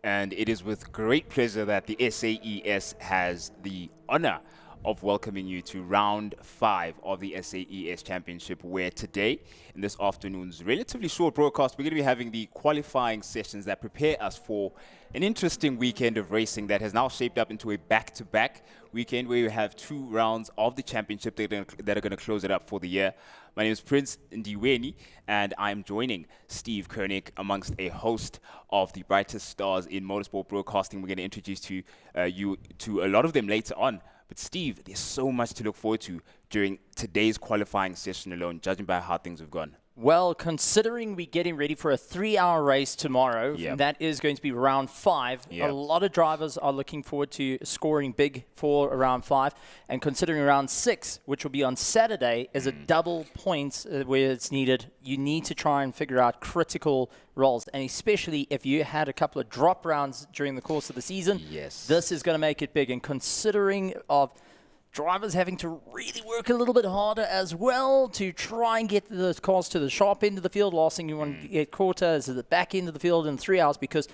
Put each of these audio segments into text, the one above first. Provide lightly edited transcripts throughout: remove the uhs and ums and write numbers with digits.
And it is with great pleasure that the SAES has the honor of welcoming you to round 5 of the SAES Championship, where today, in this afternoon's relatively short broadcast, we're going to be having the qualifying sessions that prepare us for an interesting weekend of racing that has now shaped up into a back-to-back weekend where we have 2 rounds of the championship that are going to close it up for the year. My name is Prince Ndiweni, and I'm joining Steve Koenig amongst a host of the brightest stars in motorsport broadcasting. We're going to introduce you to a lot of them later on. But Steve, there's so much to look forward to during today's qualifying session alone, judging by how things have gone. Well, considering we're getting ready for a 3-hour race tomorrow, that is going to be round 5. A lot of drivers are looking forward to scoring big for round 5. And considering round 6, which will be on Saturday, is a double points where it's needed, you need to try and figure out critical roles. And especially if you had a couple of drop rounds during the course of the season, this is going to make it big. And considering of drivers having to really work a little bit harder as well to try and get the cars to the sharp end of the field. Last thing you want to get caught is at the back end of the field in 3 hours, because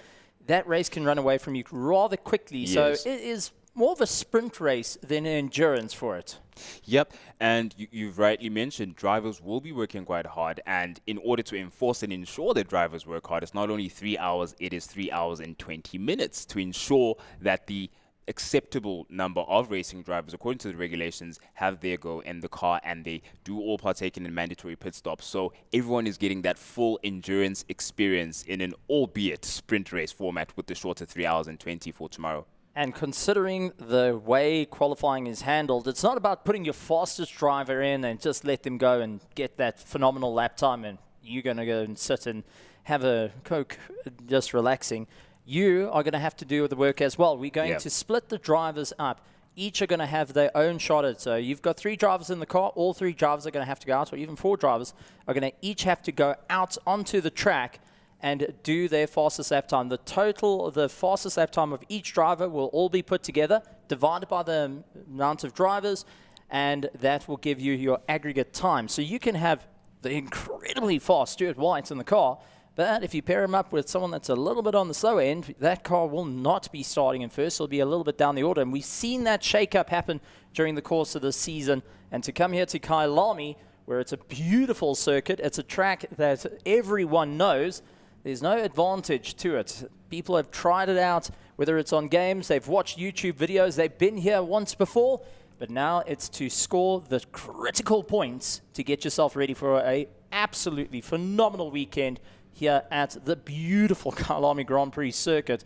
that race can run away from you rather quickly. So it is more of a sprint race than an endurance for it. Yep, and you've rightly mentioned drivers will be working quite hard, and in order to enforce and ensure that drivers work hard, it's not only 3 hours, it is 3 hours and 20 minutes to ensure that the acceptable number of racing drivers, according to the regulations, have their go in the car, and they do all partake in a mandatory pit stop. So everyone is getting that full endurance experience in an albeit sprint race format with the shorter 3 hours and 20 for tomorrow. And considering the way qualifying is handled, it's not about putting your fastest driver in and just let them go and get that phenomenal lap time and you're going to go and sit and have a Coke just relaxing. You are going to have to do the work as well. We're going to split the drivers up. Each are going to have their own shot at it. So you've got 3 drivers in the car. All 3 drivers are going to have to go out, or even 4 drivers are going to each have to go out onto the track and do their fastest lap time. The fastest lap time of each driver will all be put together, divided by the amount of drivers, and that will give you your aggregate time. So you can have the incredibly fast Stuart White in the car, but if you pair him up with someone that's a little bit on the slow end, that car will not be starting in first. It'll be a little bit down the order. And we've seen that shake-up happen during the course of the season. And to come here to Kyalami, where it's a beautiful circuit, it's a track that everyone knows, there's no advantage to it. People have tried it out, whether it's on games, they've watched YouTube videos, they've been here once before, but now it's to score the critical points to get yourself ready for an absolutely phenomenal weekend here at the beautiful Kyalami Grand Prix circuit.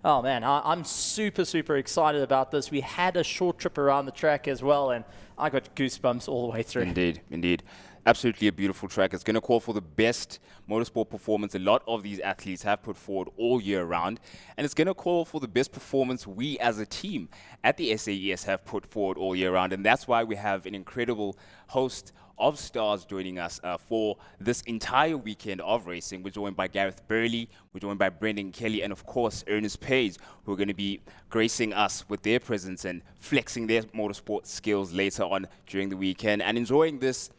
Oh man, I'm super, super excited about this. We had a short trip around the track as well, and I got goosebumps all the way through. Indeed, indeed. Absolutely a beautiful track. It's going to call for the best motorsport performance a lot of these athletes have put forward all year round. And it's going to call for the best performance we as a team at the SAES have put forward all year round. And that's why we have an incredible host of stars joining us for this entire weekend of racing. We're joined by Gareth Burley, we're joined by Brendan Kelly, and of course Ernest Page, who are going to be gracing us with their presence and flexing their motorsport skills later on during the weekend, and enjoying this,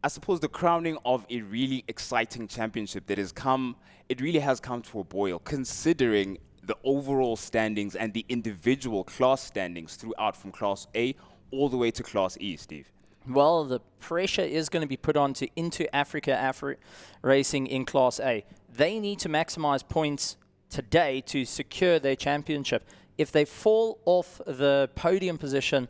I suppose, the crowning of a really exciting championship that has come, it really has come to a boil, considering the overall standings and the individual class standings throughout, from Class A all the way to Class E, Steve. Well, the pressure is going to be put on to Into Africa Racing in Class A. They need to maximize points today to secure their championship. If they fall off the podium position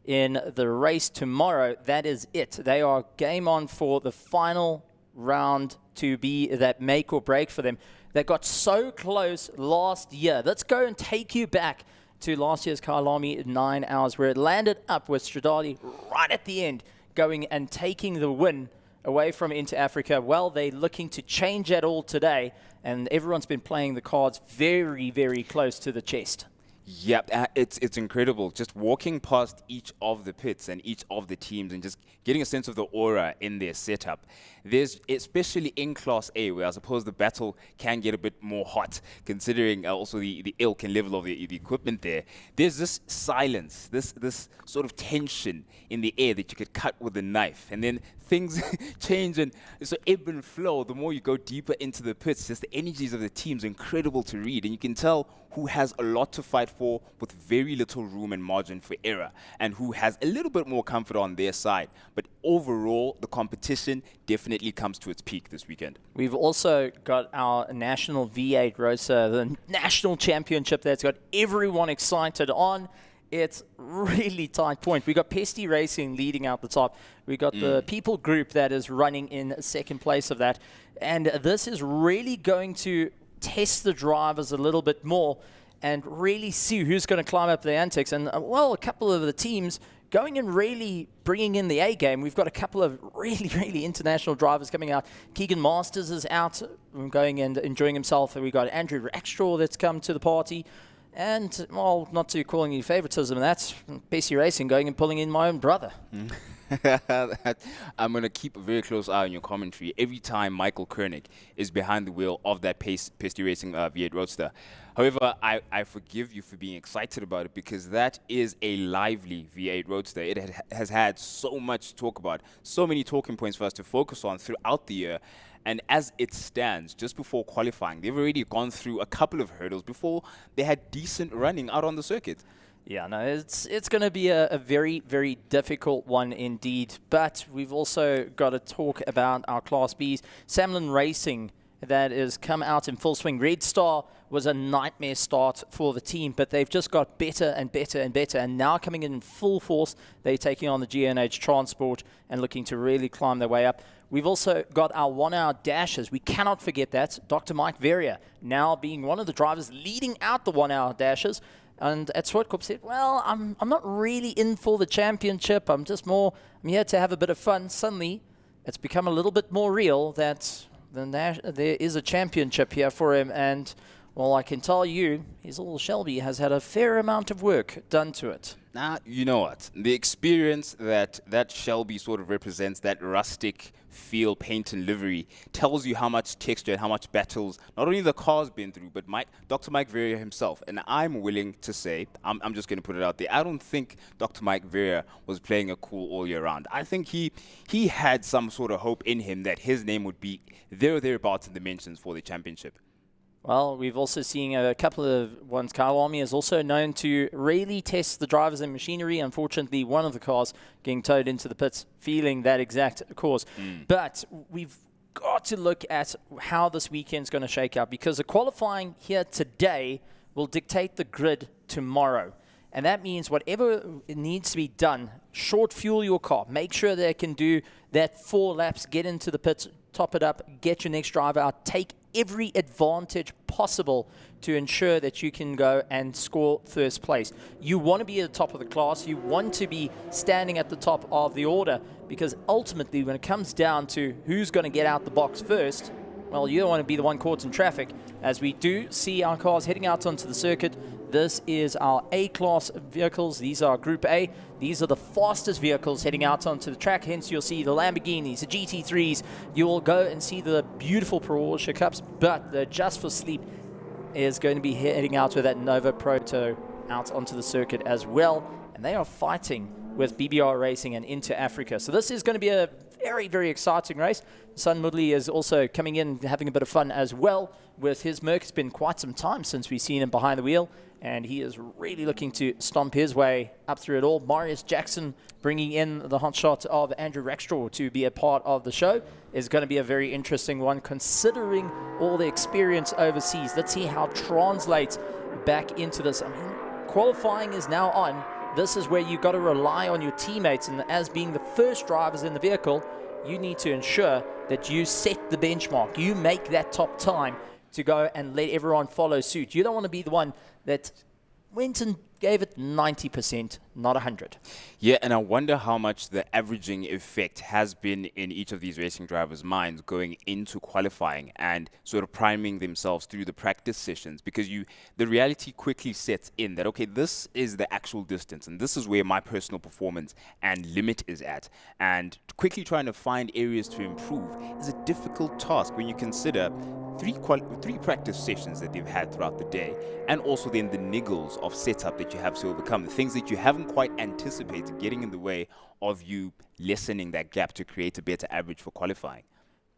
in the race tomorrow, that is it. They are game on for the final round to be that make or break for them. They got so close last year. Let's go and take you back to last year's Kyalami 9 hours, where it landed up with Stradali right at the end, going and taking the win away from Into Africa. Well, they're looking to change that all today, and everyone's been playing the cards very, very close to the chest. Yep, it's incredible. Just walking past each of the pits and each of the teams and just getting a sense of the aura in their setup. There's, especially in Class A, where I suppose the battle can get a bit more hot, considering also the ilk and level of the equipment there. There's this silence, this sort of tension in the air that you could cut with a knife, and then things change, and so ebb and flow. The more you go deeper into the pits, just the energies of the teams are incredible to read, and you can tell who has a lot to fight for with very little room and margin for error, and who has a little bit more comfort on their side. But overall, the competition definitely comes to its peak this weekend. We've also got our national V8 roadster, the national championship that's got everyone excited on. It's really tight point. We got PT3 Racing leading out the top. We got the People Group that is running in second place of that. And this is really going to test the drivers a little bit more and really see who's going to climb up the antics. And, well, a couple of the teams going and really bringing in the A game. We've got a couple of really international drivers coming out. Keegan Masters is out going and enjoying himself. And we've got Andrew Rackstraw that's come to the party. And, well, not to calling you favoritism, that's PT3 Racing going and pulling in my own brother. I'm going to keep a very close eye on your commentary every time Michael Koenig is behind the wheel of that PT3 Racing V8 Roadster. However, I forgive you for being excited about it, because that is a lively V8 Roadster. It has had so much to talk about, so many talking points for us to focus on throughout the year. And as it stands, just before qualifying, they've already gone through a couple of hurdles before they had decent running out on the circuit. Yeah, no, it's going to be a very difficult one indeed. But we've also got to talk about our Class Bs. Samlin Racing, that has come out in full swing. Red Star was a nightmare start for the team, but they've just got better and better and better. And now coming in full force, they're taking on the GNH Transport and looking to really climb their way up. We've also got our 1 hour dashes. We cannot forget that. Dr. Mike Verrier now being one of the drivers leading out the 1 hour dashes. And at Swartkorp said, well, I'm not really in for the championship. I'm here to have a bit of fun. Suddenly, it's become a little bit more real that there is a championship here for him. And, well, I can tell you, his little Shelby has had a fair amount of work done to it. Now, you know what? The experience that Shelby sort of represents, that rustic feel, paint and livery, tells you how much texture and how much battles not only the car's been through, but Dr. Mike Verrier himself. And I'm willing to say, I'm just going to put it out there, I don't think Dr. Mike Verrier was playing a cool all year round. I think he had some sort of hope in him that his name would be there or thereabouts in the mentions for the championship. Well, we've also seen a couple of ones. Kyalami is also known to really test the drivers and machinery. Unfortunately, one of the cars getting towed into the pits, feeling that exact cause. But we've got to look at how this weekend's going to shake out, because the qualifying here today will dictate the grid tomorrow. And that means whatever needs to be done, short fuel your car. Make sure they can do that 4 laps, get into the pits, top it up, get your next driver out, take every advantage possible to ensure that you can go and score first place. You want to be at the top of the class. You want to be standing at the top of the order, because ultimately when it comes down to who's going to get out the box first, well, you don't want to be the one caught in traffic. As we do see our cars heading out onto the circuit, this is our A-class vehicles. These are Group A. These are the fastest vehicles heading out onto the track. Hence, you'll see the Lamborghinis, the GT3s. You'll go and see the beautiful Porsche Cups. But the Just for Sleep is going to be heading out with that Nova Proto out onto the circuit as well. And they are fighting with BBR Racing and Into Africa. So this is going to be a very exciting race. Sun Mudley is also coming in, having a bit of fun as well with his Merc. It's been quite some time since we've seen him behind the wheel, and he is really looking to stomp his way up through it all. Marius Jackson bringing in the hot shot of Andrew Rackstraw to be a part of the show is going to be a very interesting one, considering all the experience overseas. Let's see how it translates back into this. I mean, qualifying is now on. This is where you've got to rely on your teammates, and as being the first drivers in the vehicle, you need to ensure that you set the benchmark. You make that top time to go and let everyone follow suit. You don't want to be the one that went and gave it 90%, not 100. Yeah, and I wonder how much the averaging effect has been in each of these racing drivers' minds going into qualifying and sort of priming themselves through the practice sessions, because the reality quickly sets in that, okay, this is the actual distance and this is where my personal performance and limit is at. And quickly trying to find areas to improve is a difficult task when you consider three practice sessions that they've had throughout the day, and also then the niggles of setup that you have to overcome, the things that you haven't quite anticipated getting in the way of you lessening that gap to create a better average for qualifying.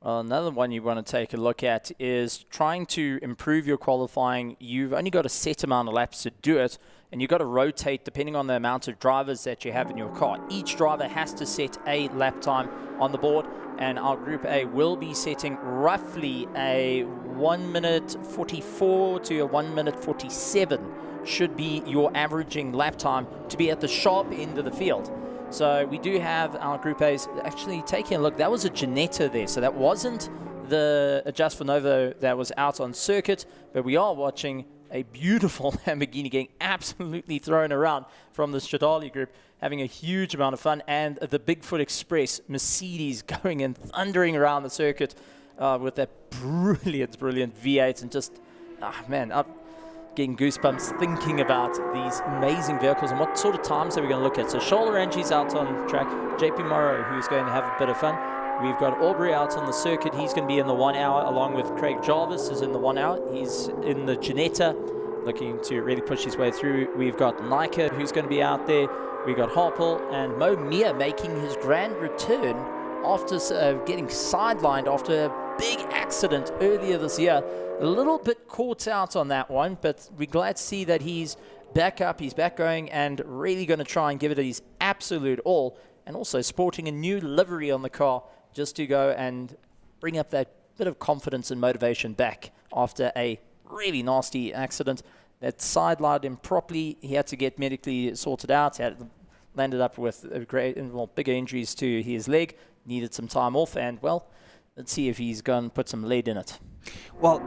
Another one you want to take a look at is trying to improve your qualifying. You've only got a set amount of laps to do it, and you've got to rotate depending on the amount of drivers that you have in your car. Each driver has to set a lap time on the board, and our Group A will be setting roughly a 1 minute 44 to a 1 minute 47 should be your averaging lap time to be at the sharp end of the field. So we do have our Group A's actually taking a look. That was a Ginetta there, so that wasn't the Adjust for Novo that was out on circuit, but we are watching a beautiful Lamborghini getting absolutely thrown around from the Stradale group, having a huge amount of fun, and the Bigfoot Express Mercedes going and thundering around the circuit with that brilliant V8, and just, man, I'm getting goosebumps thinking about these amazing vehicles and what sort of times are we going to look at. So Charles Arangis out on track, JP Morrow, who's going to have a bit of fun. We've got Aubrey out on the circuit. He's going to be in the 1 hour, along with Craig Jarvis is in the 1 hour. He's in the Ginetta, looking to really push his way through. We've got Nika, who's going to be out there. We've got Harpel and Mo Mia making his grand return after getting sidelined after a big accident earlier this year. A little bit caught out on that one, but we're glad to see that he's back up, he's back going, and really going to try and give it his absolute all, and also sporting a new livery on the car just to go and bring up that bit of confidence and motivation back after a really nasty accident that sidelined him properly. He had to get medically sorted out. He had landed up with bigger injuries to his leg, needed some time off, and, well, let's see if he's going to put some lead in it. Well,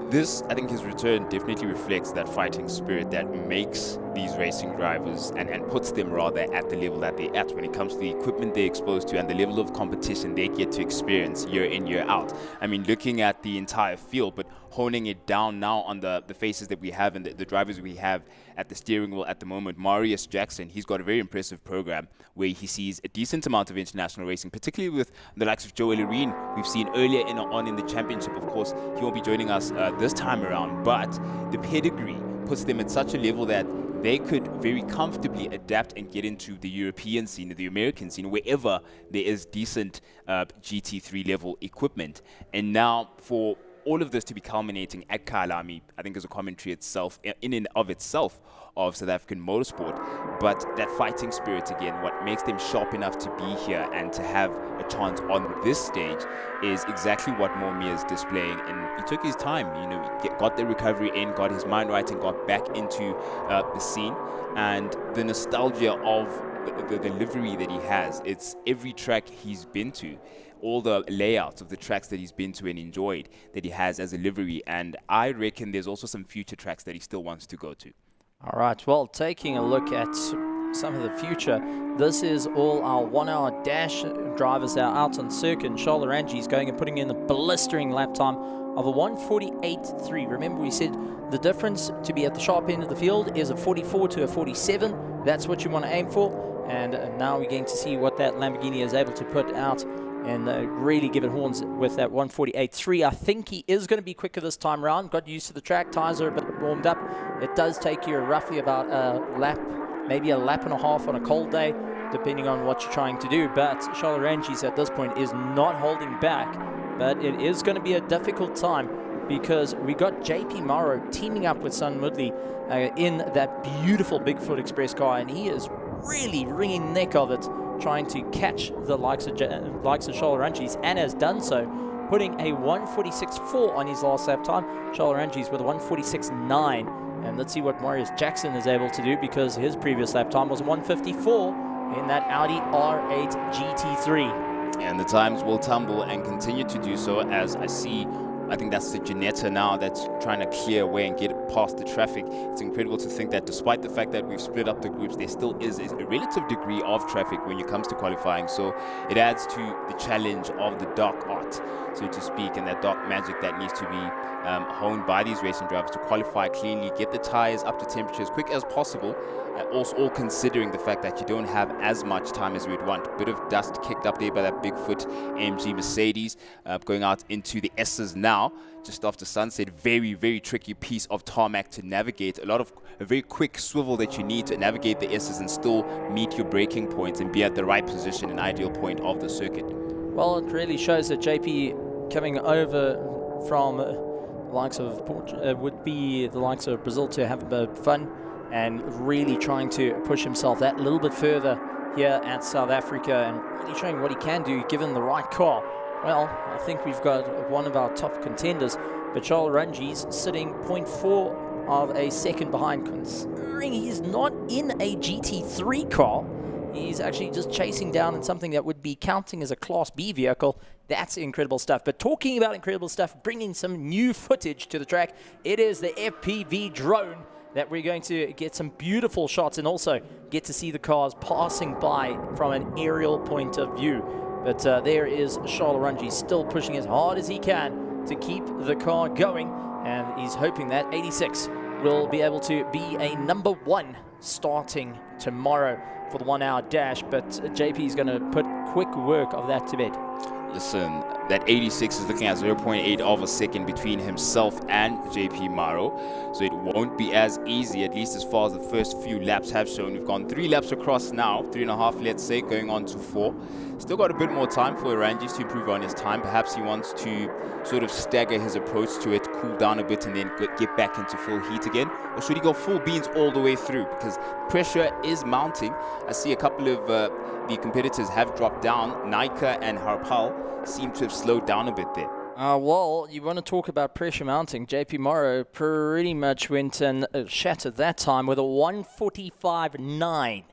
this, I think his return definitely reflects that fighting spirit that makes these racing drivers and puts them rather at the level that they're at when it comes to the equipment they're exposed to and the level of competition they get to experience year in, year out. I mean, looking at the entire field, but honing it down now on the faces that we have and the drivers we have at the steering wheel at the moment. Marius Jackson, he's got a very impressive program where he sees a decent amount of international racing, particularly with the likes of Joel Areen, we've seen earlier on in the championship. Of course, he won't be joining us this time around, but the pedigree puts them at such a level that they could very comfortably adapt and get into the European scene, the American scene, wherever there is decent GT3 level equipment. And now for all of this to be culminating at Kyalami, I think is a commentary itself, in and of itself, of South African motorsport. But that fighting spirit again, what makes them sharp enough to be here and to have a chance on this stage is exactly what Momia is displaying. And he took his time, he got the recovery in, got his mind right, and got back into the scene. And the nostalgia of the livery that he has, it's every track he's been to, all the layouts of the tracks that he's been to and enjoyed that he has as a livery. And I reckon there's also some future tracks that he still wants to go to. All right, well, taking a look at some of the future, this is all our 1 hour dash drivers that are out on circuit. And Charles Arangis is going and putting in a blistering lap time of a 1:48.3. Remember, we said the difference to be at the sharp end of the field is a 44 to a 47. That's what you want to aim for. And now we're going to see what that Lamborghini is able to put out and really give it horns with that 1:48.3. I think he is going to be quicker this time around. Got used to the track, tires are a bit warmed up. It does take you roughly about a lap, maybe a lap and a half on a cold day, depending on what you're trying to do. But Charles Arangis at this point is not holding back. But it is going to be a difficult time because we got JP Morrow teaming up with Sun Mudley in that beautiful Bigfoot Express car, and he is really wringing the neck of it, trying to catch the likes of Charles Arangis, and has done so, putting a 1:46.4 on his last lap time. Charles Arangis with a 1:46.9. And let's see what Marius Jackson is able to do, because his previous lap time was 1:54 in that Audi R8 GT3. And the times will tumble and continue to do so as I see I think that's the Janetta now that's trying to clear away and get past the traffic. It's incredible to think that despite the fact that we've split up the groups, there still is a relative degree of traffic when it comes to qualifying. So it adds to the challenge of the dark art, so to speak, and that dark magic that needs to be honed by these racing drivers to qualify cleanly, get the tires up to temperature as quick as possible, also all considering the fact that you don't have as much time as we'd want. Bit of dust kicked up there by that Bigfoot AMG Mercedes, going out into the S's now, just after sunset. Very, very tricky piece of tarmac to navigate. A very quick swivel that you need to navigate the S's and still meet your braking points and be at the right position, an ideal point of the circuit. Well, it really shows that JP coming over from likes of would be the likes of Brazil to have a bit of fun and really trying to push himself that little bit further here at South Africa and really showing what he can do given the right car. Well, I think we've got one of our top contenders, but Charles Rangi's sitting 0.4 of a second behind, considering he's not in a GT3 car. He's actually just chasing down in something that would be counting as a Class B vehicle. That's incredible stuff. But talking about incredible stuff, bringing some new footage to the track, it is the FPV drone that we're going to get some beautiful shots and also get to see the cars passing by from an aerial point of view. But there is Charles Rangi still pushing as hard as he can to keep the car going, and he's hoping that 86 will be able to be a number one starting tomorrow for the 1 hour dash, but JP is going to put quick work of that to bed. Listen, that 86 is looking at 0.8 of a second between himself and JP Maro, so it won't be as easy, at least as far as the first few laps have shown. We've gone 3 laps across now, 3.5 let's say, going on to 4. Still got a bit more time for Rangi's to improve on his time. Perhaps he wants to sort of stagger his approach to it, cool down a bit and then get back into full heat again, or should he go full beans all the way through, because pressure is mounting. I see a couple of the competitors have dropped down. Nika and Harpal seem to have slowed down a bit there. Well, you want to talk about pressure mounting. JP Morrow pretty much went and shattered that time with a 1:45.9.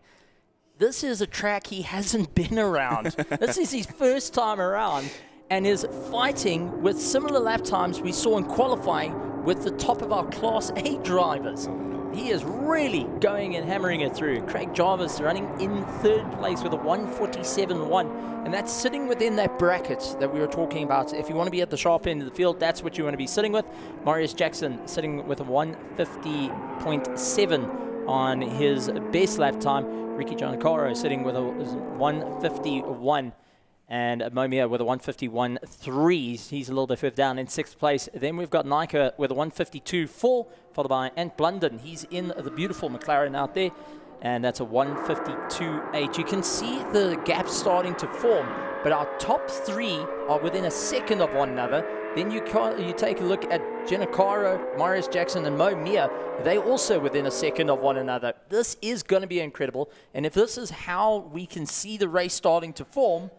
This is a track he hasn't been around. This is his first time around and is fighting with similar lap times we saw in qualifying with the top of our Class A drivers. He is really going and hammering it through. Craig Jarvis running in third place with a 1:47.1, and that's sitting within that bracket that we were talking about. If you want to be at the sharp end of the field, that's what you want to be sitting with. Marius Jackson sitting with a 1:50.7 on his best lap time. Ricky Giancarlo sitting with a 1:51. And Momia with a 1:51.3. He's a little bit further down in 6th place. Then we've got Nika with a 1:52.4, followed by Ant Blunden. He's in the beautiful McLaren out there, and that's a 1:52.8. You can see the gap starting to form, but our top 3 are within a second of one another. Then you take a look at Giancarlo, Marius Jackson, and Mo Mia. They're also within a second of one another. This is going to be incredible, and if this is how we can see the race starting to form,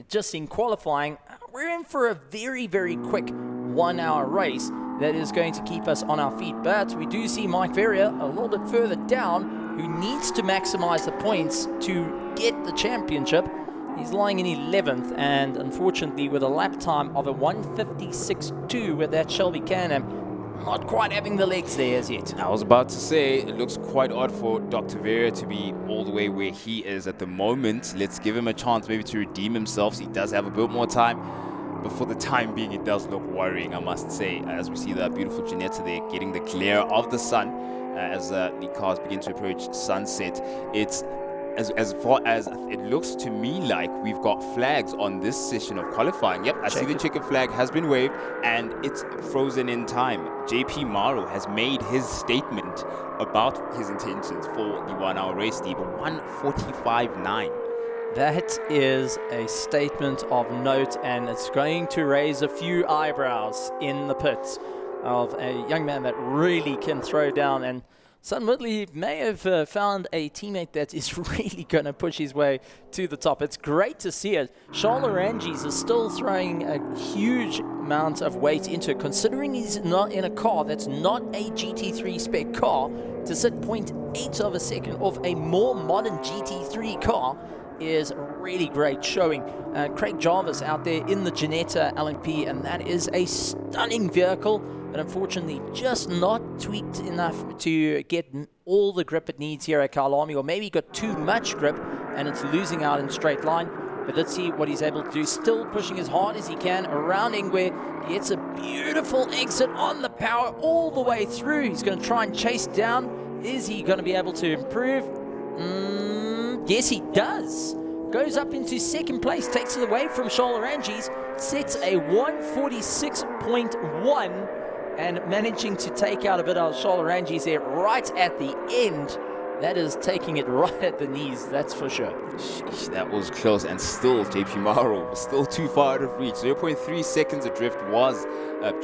just in qualifying, we're in for a very, very quick 1 hour race that is going to keep us on our feet. But we do see Mike Verrier a little bit further down, who needs to maximize the points to get the championship. He's lying in 11th, and unfortunately with a lap time of a 1:56.2 with that Shelby Can-Am, not quite having the legs there as yet. I was about to say, it looks quite odd for Dr. Vera to be all the way where he is at the moment. Let's give him a chance maybe to redeem himself. He does have a bit more time, but for the time being, it does look worrying, I must say, as we see that beautiful Janetta there getting the glare of the sun as the cars begin to approach sunset. It's as far as it looks to me like we've got flags on this session of qualifying. Yep, I see the checkered flag has been waved and it's frozen in time. JP Maro has made his statement about his intentions for the 1 hour race, Steve. 1:45.9. That is a statement of note, and it's going to raise a few eyebrows in the pits of a young man that really can throw down, and Sunwoodley may have found a teammate that is really going to push his way to the top. It's great to see it. Charles Rangi's is still throwing a huge amount of weight into it, considering he's not in a car that's not a GT3 spec car. To sit 0.8 of a second off a more modern GT3 car is really great showing. Craig Jarvis out there in the Janetta LMP, and that is a stunning vehicle, but unfortunately just not tweaked enough to get all the grip it needs here at Kyalami, or maybe got too much grip and it's losing out in straight line. But let's see what he's able to do. Still pushing as hard as he can around Ingwe. Gets a beautiful exit on the power all the way through. He's going to try and chase down. Is he going to be able to improve? Yes, he does. Goes up into second place, takes it away from Sholarangi's, sets a 146.1, and managing to take out a bit of Sholarangi's there right at the end. That is taking it right at the knees, that's for sure. Sheesh, that was close, and still JP Mauro was still too far out of reach. 0.3 seconds adrift was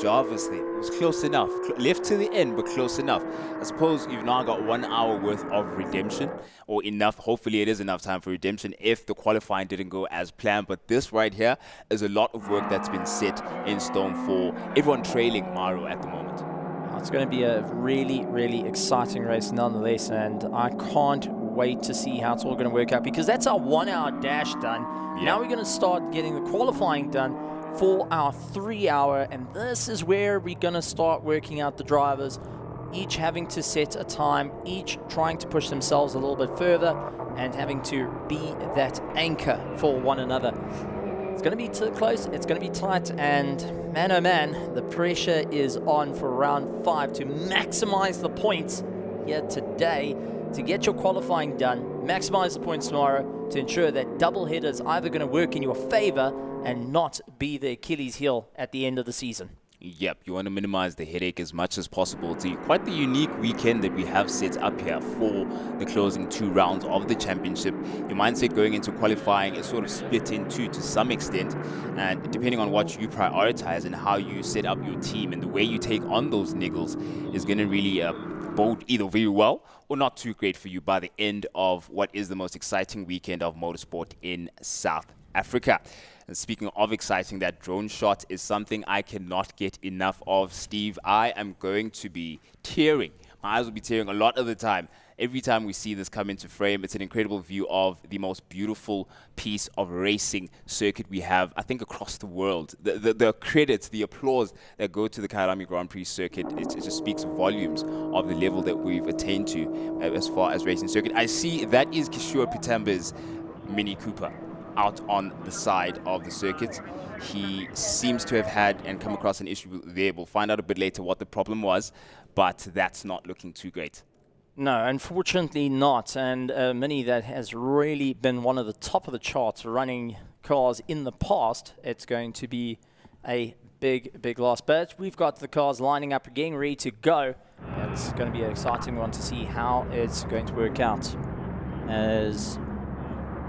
Jarvis there. It was close enough. Left to the end, but close enough. I suppose you've now got 1 hour worth of redemption, or enough. Hopefully it is enough time for redemption if the qualifying didn't go as planned. But this right here is a lot of work that's been set in stone for everyone trailing Mauro at the moment. It's going to be a really, really exciting race nonetheless, and I can't wait to see how it's all going to work out, because that's our 1 hour dash done. Yeah. Now we're going to start getting the qualifying done for our 3 hour, and this is where we're going to start working out the drivers, each having to set a time, each trying to push themselves a little bit further and having to be that anchor for one another. It's going to be too close, it's going to be tight, and man oh man, the pressure is on for round 5 to maximize the points here today, to get your qualifying done, maximize the points tomorrow, to ensure that double header is either going to work in your favor and not be the Achilles heel at the end of the season. Yep, you want to minimize the headache as much as possible. It's quite the unique weekend that we have set up here for the closing 2 rounds of the championship. Your mindset going into qualifying is sort of split in two to some extent, and depending on what you prioritize and how you set up your team and the way you take on those niggles is going to really bode either very well or not too great for you by the end of what is the most exciting weekend of motorsport in South Africa. And speaking of exciting, that drone shot is something I cannot get enough of, Steve. I am going to be tearing. My eyes will be tearing a lot of the time. Every time we see this come into frame, it's an incredible view of the most beautiful piece of racing circuit we have, I think, across the world. The credits, the applause that go to the Kyalami Grand Prix circuit, it just speaks volumes of the level that we've attained to as far as racing circuit. I see that is Kishore Pitamba's Mini Cooper out on the side of the circuit. He seems to have had and come across an issue there. We'll find out a bit later what the problem was, but that's not looking too great. No, unfortunately not. And Mini, that has really been one of the top of the charts running cars in the past. It's going to be a big, big loss. But we've got the cars lining up, getting ready to go. It's going to be an exciting one to see how it's going to work out, as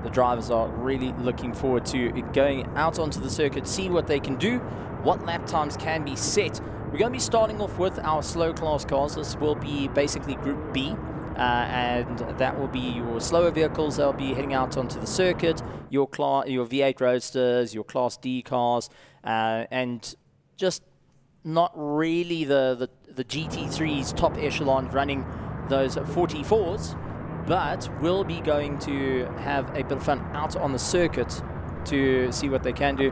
the drivers are really looking forward to going out onto the circuit, see what they can do, what lap times can be set. We're going to be starting off with our slow class cars. This will be basically Group B, and that will be your slower vehicles. They'll be heading out onto the circuit, your V8 roadsters, your Class D cars, and just not really the GT3's top echelon running those 44s. But we'll be going to have a bit of fun out on the circuit to see what they can do.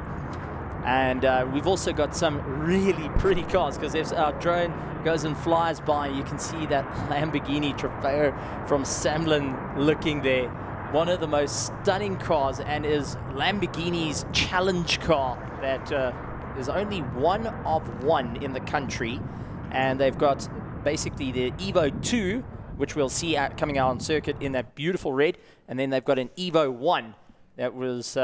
And we've also got some really pretty cars, because if our drone goes and flies by, you can see that Lamborghini Trofeo from Samlin looking there. One of the most stunning cars, and is Lamborghini's challenge car that is only one of one in the country. And they've got basically the Evo 2, which we'll see coming out on circuit in that beautiful red. And then they've got an Evo 1 that was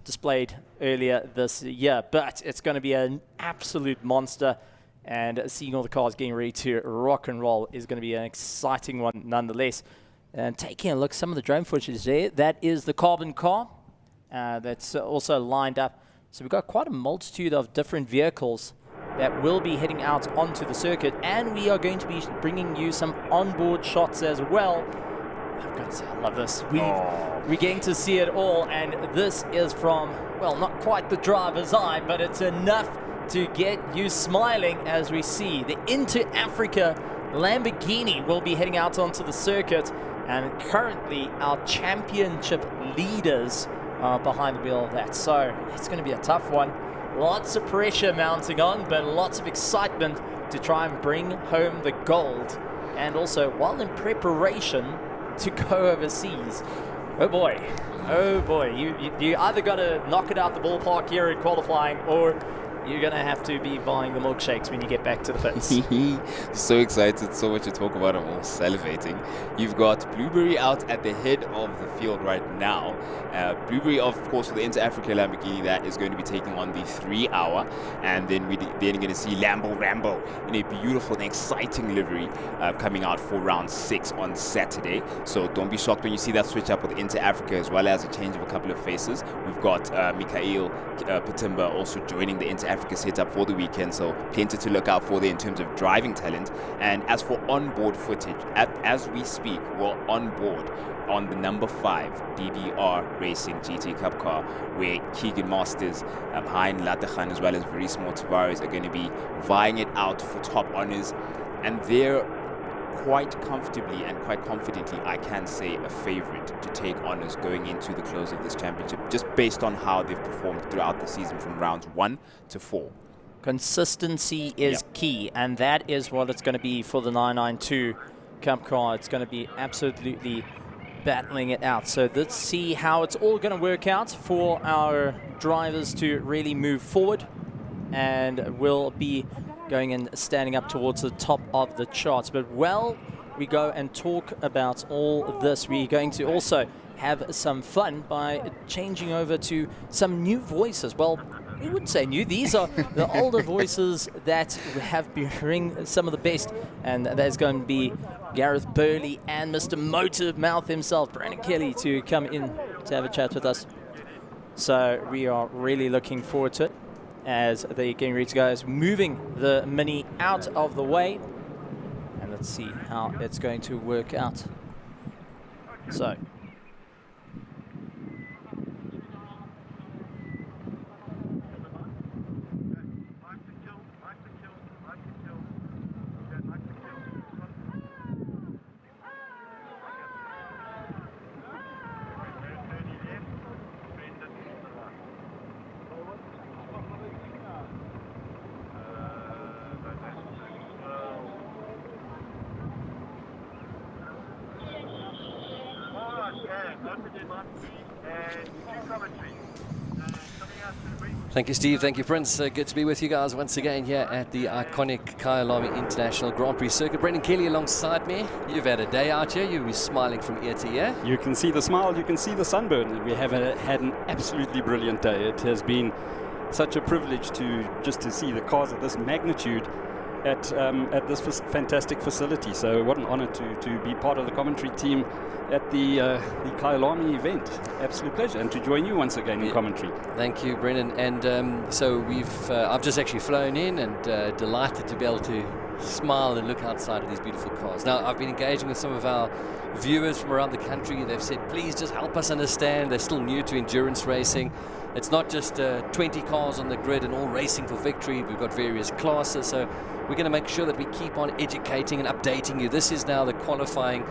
displayed earlier this year. But it's going to be an absolute monster. And seeing all the cars getting ready to rock and roll is going to be an exciting one nonetheless. And taking a look, some of the drone footage there, that is the carbon car that's also lined up. So we've got quite a multitude of different vehicles that will be heading out onto the circuit, and we are going to be bringing you some onboard shots as well. I've got to say, I love this. We're getting to see it all, and this is from, well, not quite the driver's eye, but it's enough to get you smiling as we see the Inter Africa Lamborghini will be heading out onto the circuit, and currently our championship leaders are behind the wheel of that. So it's going to be a tough one. Lots of pressure mounting on, but lots of excitement to try and bring home the gold. And also, while in preparation to go overseas, oh boy, you either got to knock it out the ballpark here in qualifying, or you're going to have to be buying the milkshakes when you get back to the pits. So excited, so much to talk about. I'm all salivating. You've got Blueberry out at the head of the field right now. Blueberry, of course, for the Inter-Africa Lamborghini, that is going to be taking on the 3-hour. And then we're going to see Lambo Rambo in a beautiful and exciting livery coming out for round 6 on Saturday. So don't be shocked when you see that switch up with Inter-Africa, as well as a change of a couple of faces. We've got Mikhail Patimba also joining the Inter-Africa setup for the weekend, so plenty to look out for there in terms of driving talent. And as for onboard footage, as we speak, we're on board on the number 5 DBR Racing GT Cup car, where Keegan Masters, Hein Latachan, as well as Verismo Tavares are going to be vying it out for top honors. And they're quite comfortably and quite confidently, I can say, a favorite to take honors going into the close of this championship, just based on how they've performed throughout the season from rounds 1 to 4. Consistency is key, and that is what it's going to be for the 992 Cup car. It's going to be absolutely battling it out. So let's see how it's all going to work out for our drivers to really move forward, and we'll be going and standing up towards the top of the charts. But while we go and talk about all of this, we're going to also have some fun by changing over to some new voices. Well, we wouldn't say new. These are the older voices that have been some of the best, and there's going to be Gareth Burley and Mr. Motive Mouth himself, Brandon Kelly, to come in to have a chat with us. So we are really looking forward to it, as they're getting ready to go, as moving the Mini out of the way. And let's see how it's going to work out. So thank you, Steve. Thank you, Prince. Good to be with you guys once again here at the iconic Kyalami International Grand Prix Circuit. Brendan Kelly alongside me. You've had a day out here. You'll be smiling from ear to ear. You can see the smile, you can see the sunburn. We have had an absolutely brilliant day. It has been such a privilege to see the cars of this magnitude at this fantastic facility. So what an honor to be part of the commentary team at the Kyalami event. Absolute pleasure, and to join you once again in commentary. Thank you, Brendan. And so I've just actually flown in, and delighted to be able to smile and look outside of these beautiful cars. Now, I've been engaging with some of our viewers from around the country. They've said, please just help us understand. They're still new to endurance racing. It's not just 20 cars on the grid and all racing for victory. We've got various classes, so we're going to make sure that we keep on educating and updating you. This is now the qualifying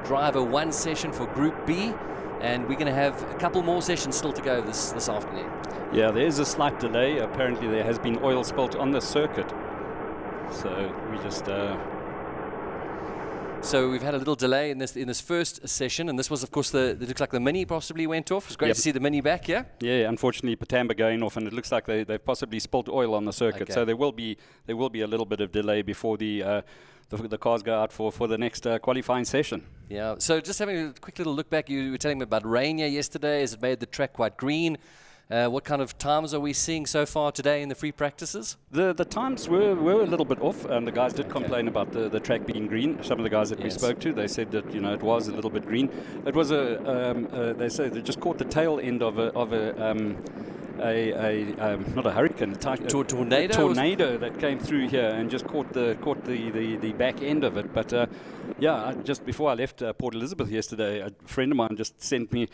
driver 1 session for Group B, and we're going to have a couple more sessions still to go this afternoon. Yeah, there is a slight delay. Apparently there has been oil spilt on the circuit. So we just... So we've had a little delay in this first session, and this was, of course, it looks like the Mini possibly went off. It's great to see the Mini back here. Yeah, unfortunately, Patamba going off, and it looks like they've possibly spilt oil on the circuit. Okay. So there will be a little bit of delay before the cars go out for the next qualifying session. Yeah. So just having a quick little look back, you were telling me about rain here yesterday. Has it made the track quite green? What kind of times are we seeing so far today in the free practices? The times were a little bit off, and the guys did complain about the track being green. Some of the guys that we spoke to, they said that it was a little bit green. It was they say they just caught the tail end of not a hurricane, tornado. Tornado that came through here and just caught the back end of it. But just before I left Port Elizabeth yesterday, a friend of mine just sent me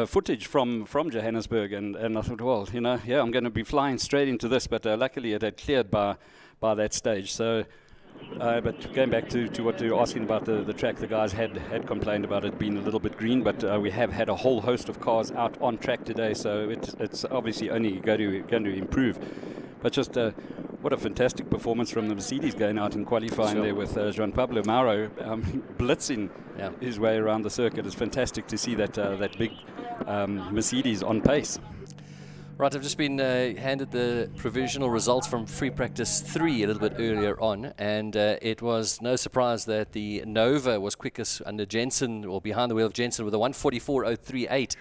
footage from Johannesburg, and I thought, well, I'm going to be flying straight into this. But luckily, it had cleared by that stage. So But going back to what you were asking about the track, the guys had complained about it being a little bit green, but we have had a whole host of cars out on track today, so it's obviously only going to improve. But just what a fantastic performance from the Mercedes going out in qualifying there with Juan Pablo Mauro blitzing his way around the circuit. It's fantastic to see that big Mercedes on pace. Right, I've just been handed the provisional results from free practice 3 a little bit earlier on, and it was no surprise that the Nova was quickest under Jensen, or behind the wheel of Jensen, with a 1:44.038.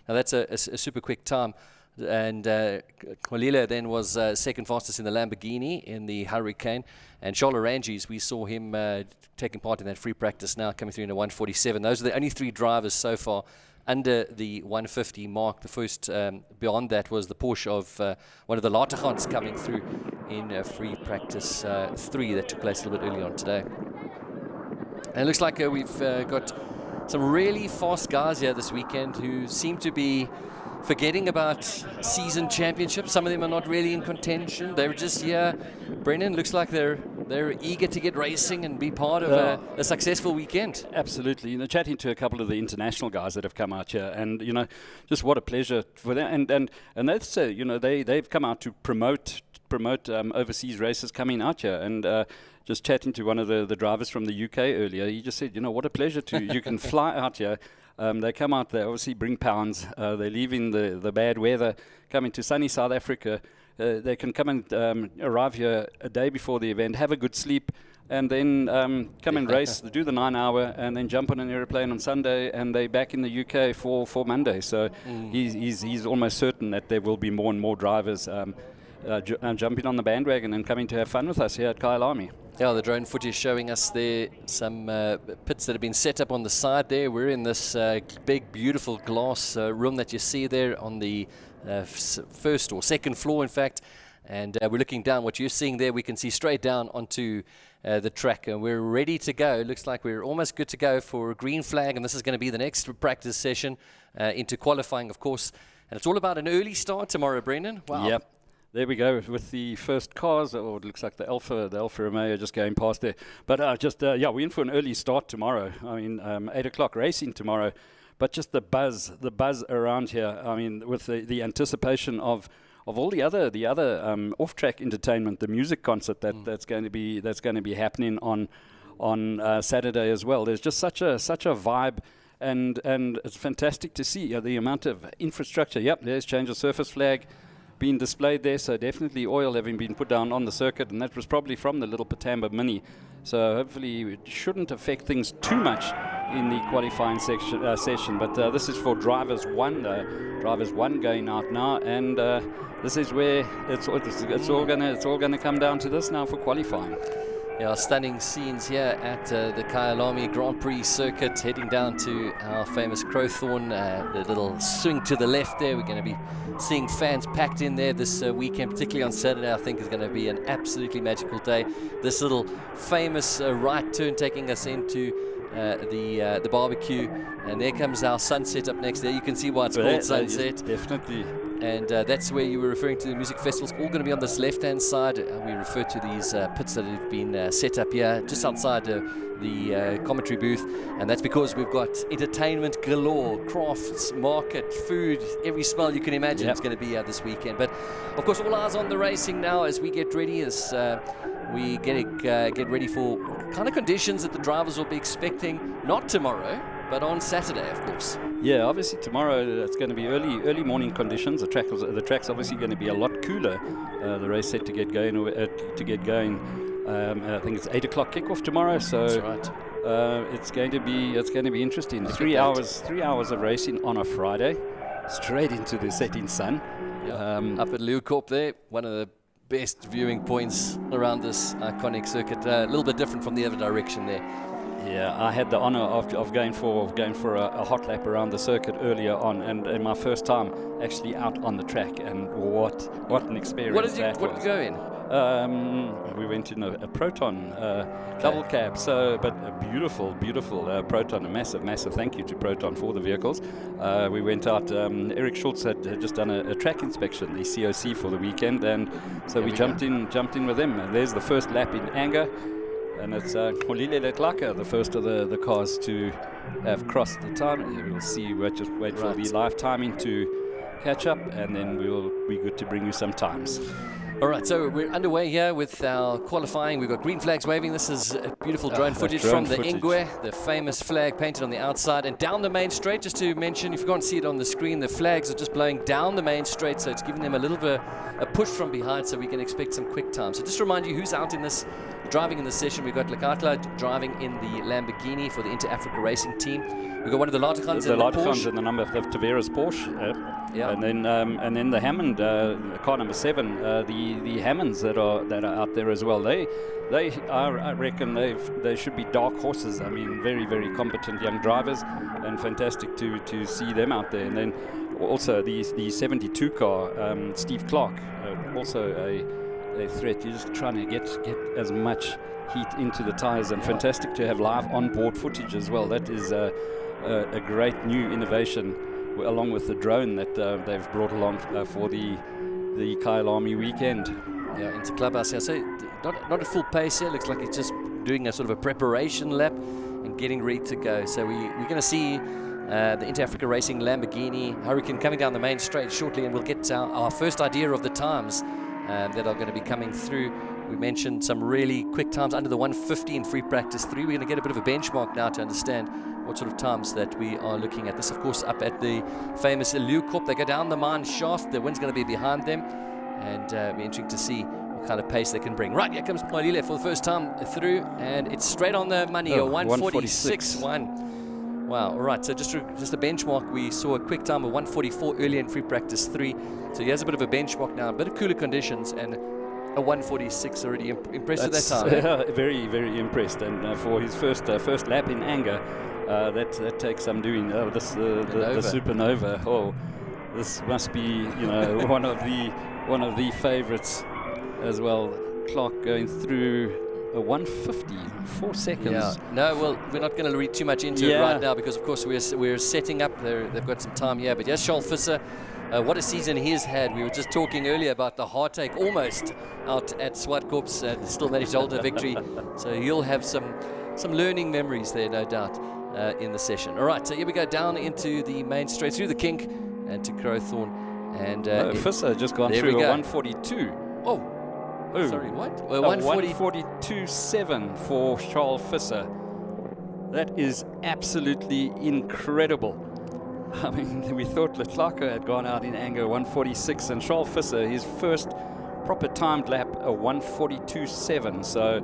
Now that's a super quick time. And Kolile then was second fastest in the Lamborghini in the Hurricane. And Charles Ranges, we saw him taking part in that free practice now, coming through in a 1:47. Those are the only 3 drivers so far under the 150 mark. The first beyond that was the Porsche of one of the Lategans coming through in free practice 3 that took place a little bit early on today. And it looks like we've got some really fast guys here this weekend who seem to be forgetting about season championships. Some of them are not really in contention. They're just here. Brennan, looks like they're eager to get racing and be part of a successful weekend. Absolutely. You know, chatting to a couple of the international guys that have come out here, and you know, just what a pleasure for them. And that's you know, they've come out to promote overseas races coming out here. And just chatting to one of the drivers from the UK earlier, he just said, you know, what a pleasure to you can fly out here. They come out, they obviously bring pounds. They leave in the bad weather, coming to sunny South Africa. They can come and arrive here a day before the event, have a good sleep, and then come and race, do the 9 hour, and then jump on an aeroplane on Sunday, and they're back in the UK for Monday. So he's almost certain that there will be more and more drivers jumping on the bandwagon and coming to have fun with us here at Kyalami. Yeah, the drone footage showing us there some pits that have been set up on the side there. We're in this big, beautiful glass room that you see there on the first or second floor, in fact. And we're looking down. What you're seeing there, we can see straight down onto the track. And we're ready to go. Looks like we're almost good to go for a green flag. And this is going to be the next practice session into qualifying, of course. And it's all about an early start tomorrow, Brendan. Wow. Yep. There we go with the first cars. Oh, it looks like the Alfa Romeo just going past there. But we're in for an early start tomorrow. I mean, 8 o'clock racing tomorrow. But just the buzz around here. I mean, with the anticipation of all the other off-track entertainment, the music concert that's going to be happening on Saturday as well. There's just such a vibe. And it's fantastic to see the amount of infrastructure. Yep, there's change of surface flag being displayed there, so definitely oil having been put down on the circuit, and that was probably from the little Patamba Mini, so hopefully it shouldn't affect things too much in the qualifying session. But this is for drivers one going out now, and this is where it's all gonna come down to this now for qualifying. Yeah, stunning scenes here at the Kyalami Grand Prix circuit, heading down to our famous Crowthorne, the little swing to the left there. We're going to be seeing fans packed in there this weekend, particularly on Saturday. I think is going to be an absolutely magical day. This little famous right turn taking us into the barbecue, and there comes our sunset up next there. You can see why it's called Sunset. Definitely. And that's where you were referring to the music festivals, all going to be on this left-hand side. We refer to these pits that have been set up here just outside the commentary booth, and that's because we've got entertainment galore, crafts, market, food, every smell you can imagine is going to be here this weekend. But of course, all eyes on the racing now as we get ready, as we get ready for kind of conditions that the drivers will be expecting, not tomorrow, but on Saturday, of course. Yeah, obviously tomorrow it's going to be early morning conditions. The track's obviously going to be a lot cooler. The race set to get going. I think it's 8 o'clock kickoff tomorrow. So that's right. It's going to be interesting. 3 hours of racing on a Friday, straight into the setting sun. Yeah. Up at Leeuwkorp there, one of the best viewing points around this iconic circuit. A little bit different from the other direction there. Yeah, I had the honor of going for a hot lap around the circuit earlier on, and my first time actually out on the track, and what an experience. What did you go in? We went in a Proton double cab, but a beautiful Proton. A massive thank you to Proton for the vehicles. We went out. Eric Schultz had just done a track inspection, the COC, for the weekend, and so we jumped in with them. And there's the first lap in anger. And it's Xolile Letlaka, the first of the cars to have crossed the time. We'll see, we'll just wait for the live timing to catch up, and then we'll be good to bring you some times. All right, so we're underway here with our qualifying. We've got green flags waving. This is beautiful drone footage from the Ingwe, the famous flag painted on the outside. And down the main straight, just to mention, if you can't see it on the screen, the flags are just blowing down the main straight, so it's giving them a little bit a push from behind, so we can expect some quick time. So just to remind you who's out in this, driving in this session. We've got Lekatla driving in the Lamborghini for the Inter-Africa Racing team. We've got one of the Latikans in the Porsche. In the number of Tavera's Porsche. Yeah. And then the Hammond, car number 7, the Hammonds that are out there as well. They are, I reckon, they should be dark horses. I mean, very, very competent young drivers, and fantastic to see them out there. And then also the 72 car, Steve Clark, also a threat. You're just trying to get as much heat into the tires, and fantastic to have live on-board footage as well. That is a great new innovation, along with the drone that they've brought along for the Kyalami weekend. Yeah, into clubhouse here. So not at full pace here. Looks like it's just doing a sort of a preparation lap and getting ready to go. So we're going to see the Inter-Africa Racing Lamborghini Hurricane coming down the main straight shortly, and we'll get our first idea of the times that are going to be coming through. We mentioned some really quick times under the 150 in free practice 3. We're going to get a bit of a benchmark now to understand what sort of times that we are looking at. This, of course, up at the famous Leeuwkop. They go down the mine shaft. The wind's going to be behind them, and be interesting to see what kind of pace they can bring. Right, here comes Xolile for the first time through, and it's straight on the money, a 146.1. Wow, all right, so just a benchmark. We saw a quick time of 144 earlier in free practice 3. So he has a bit of a benchmark now, a bit of cooler conditions, and a 146 already. Impressed with that time? Yeah, very, very impressed. And for his first lap in anger, that takes some doing. Oh, the Supernova. Oh, this must be, one of the favorites as well. Clark going through a 150, 4 seconds. Yeah. No, well, we're not going to read too much into it right now, because of course we're setting up. They've got some time here, but yes, Charles Visser. What a season he's had. We were just talking earlier about the heartache almost out at Swartkorps, and still managed to hold a victory. So he'll have some learning memories there, no doubt, in the session. All right, so here we go down into the main straight through the kink and to Crowthorne. And Visser just gone through a 142. Oh, sorry, what? 142.7 for Charles Visser. That is absolutely incredible. I mean, we thought Letlaka had gone out in anger, 146, and Charles Visser, his first proper timed lap, a 142.7. So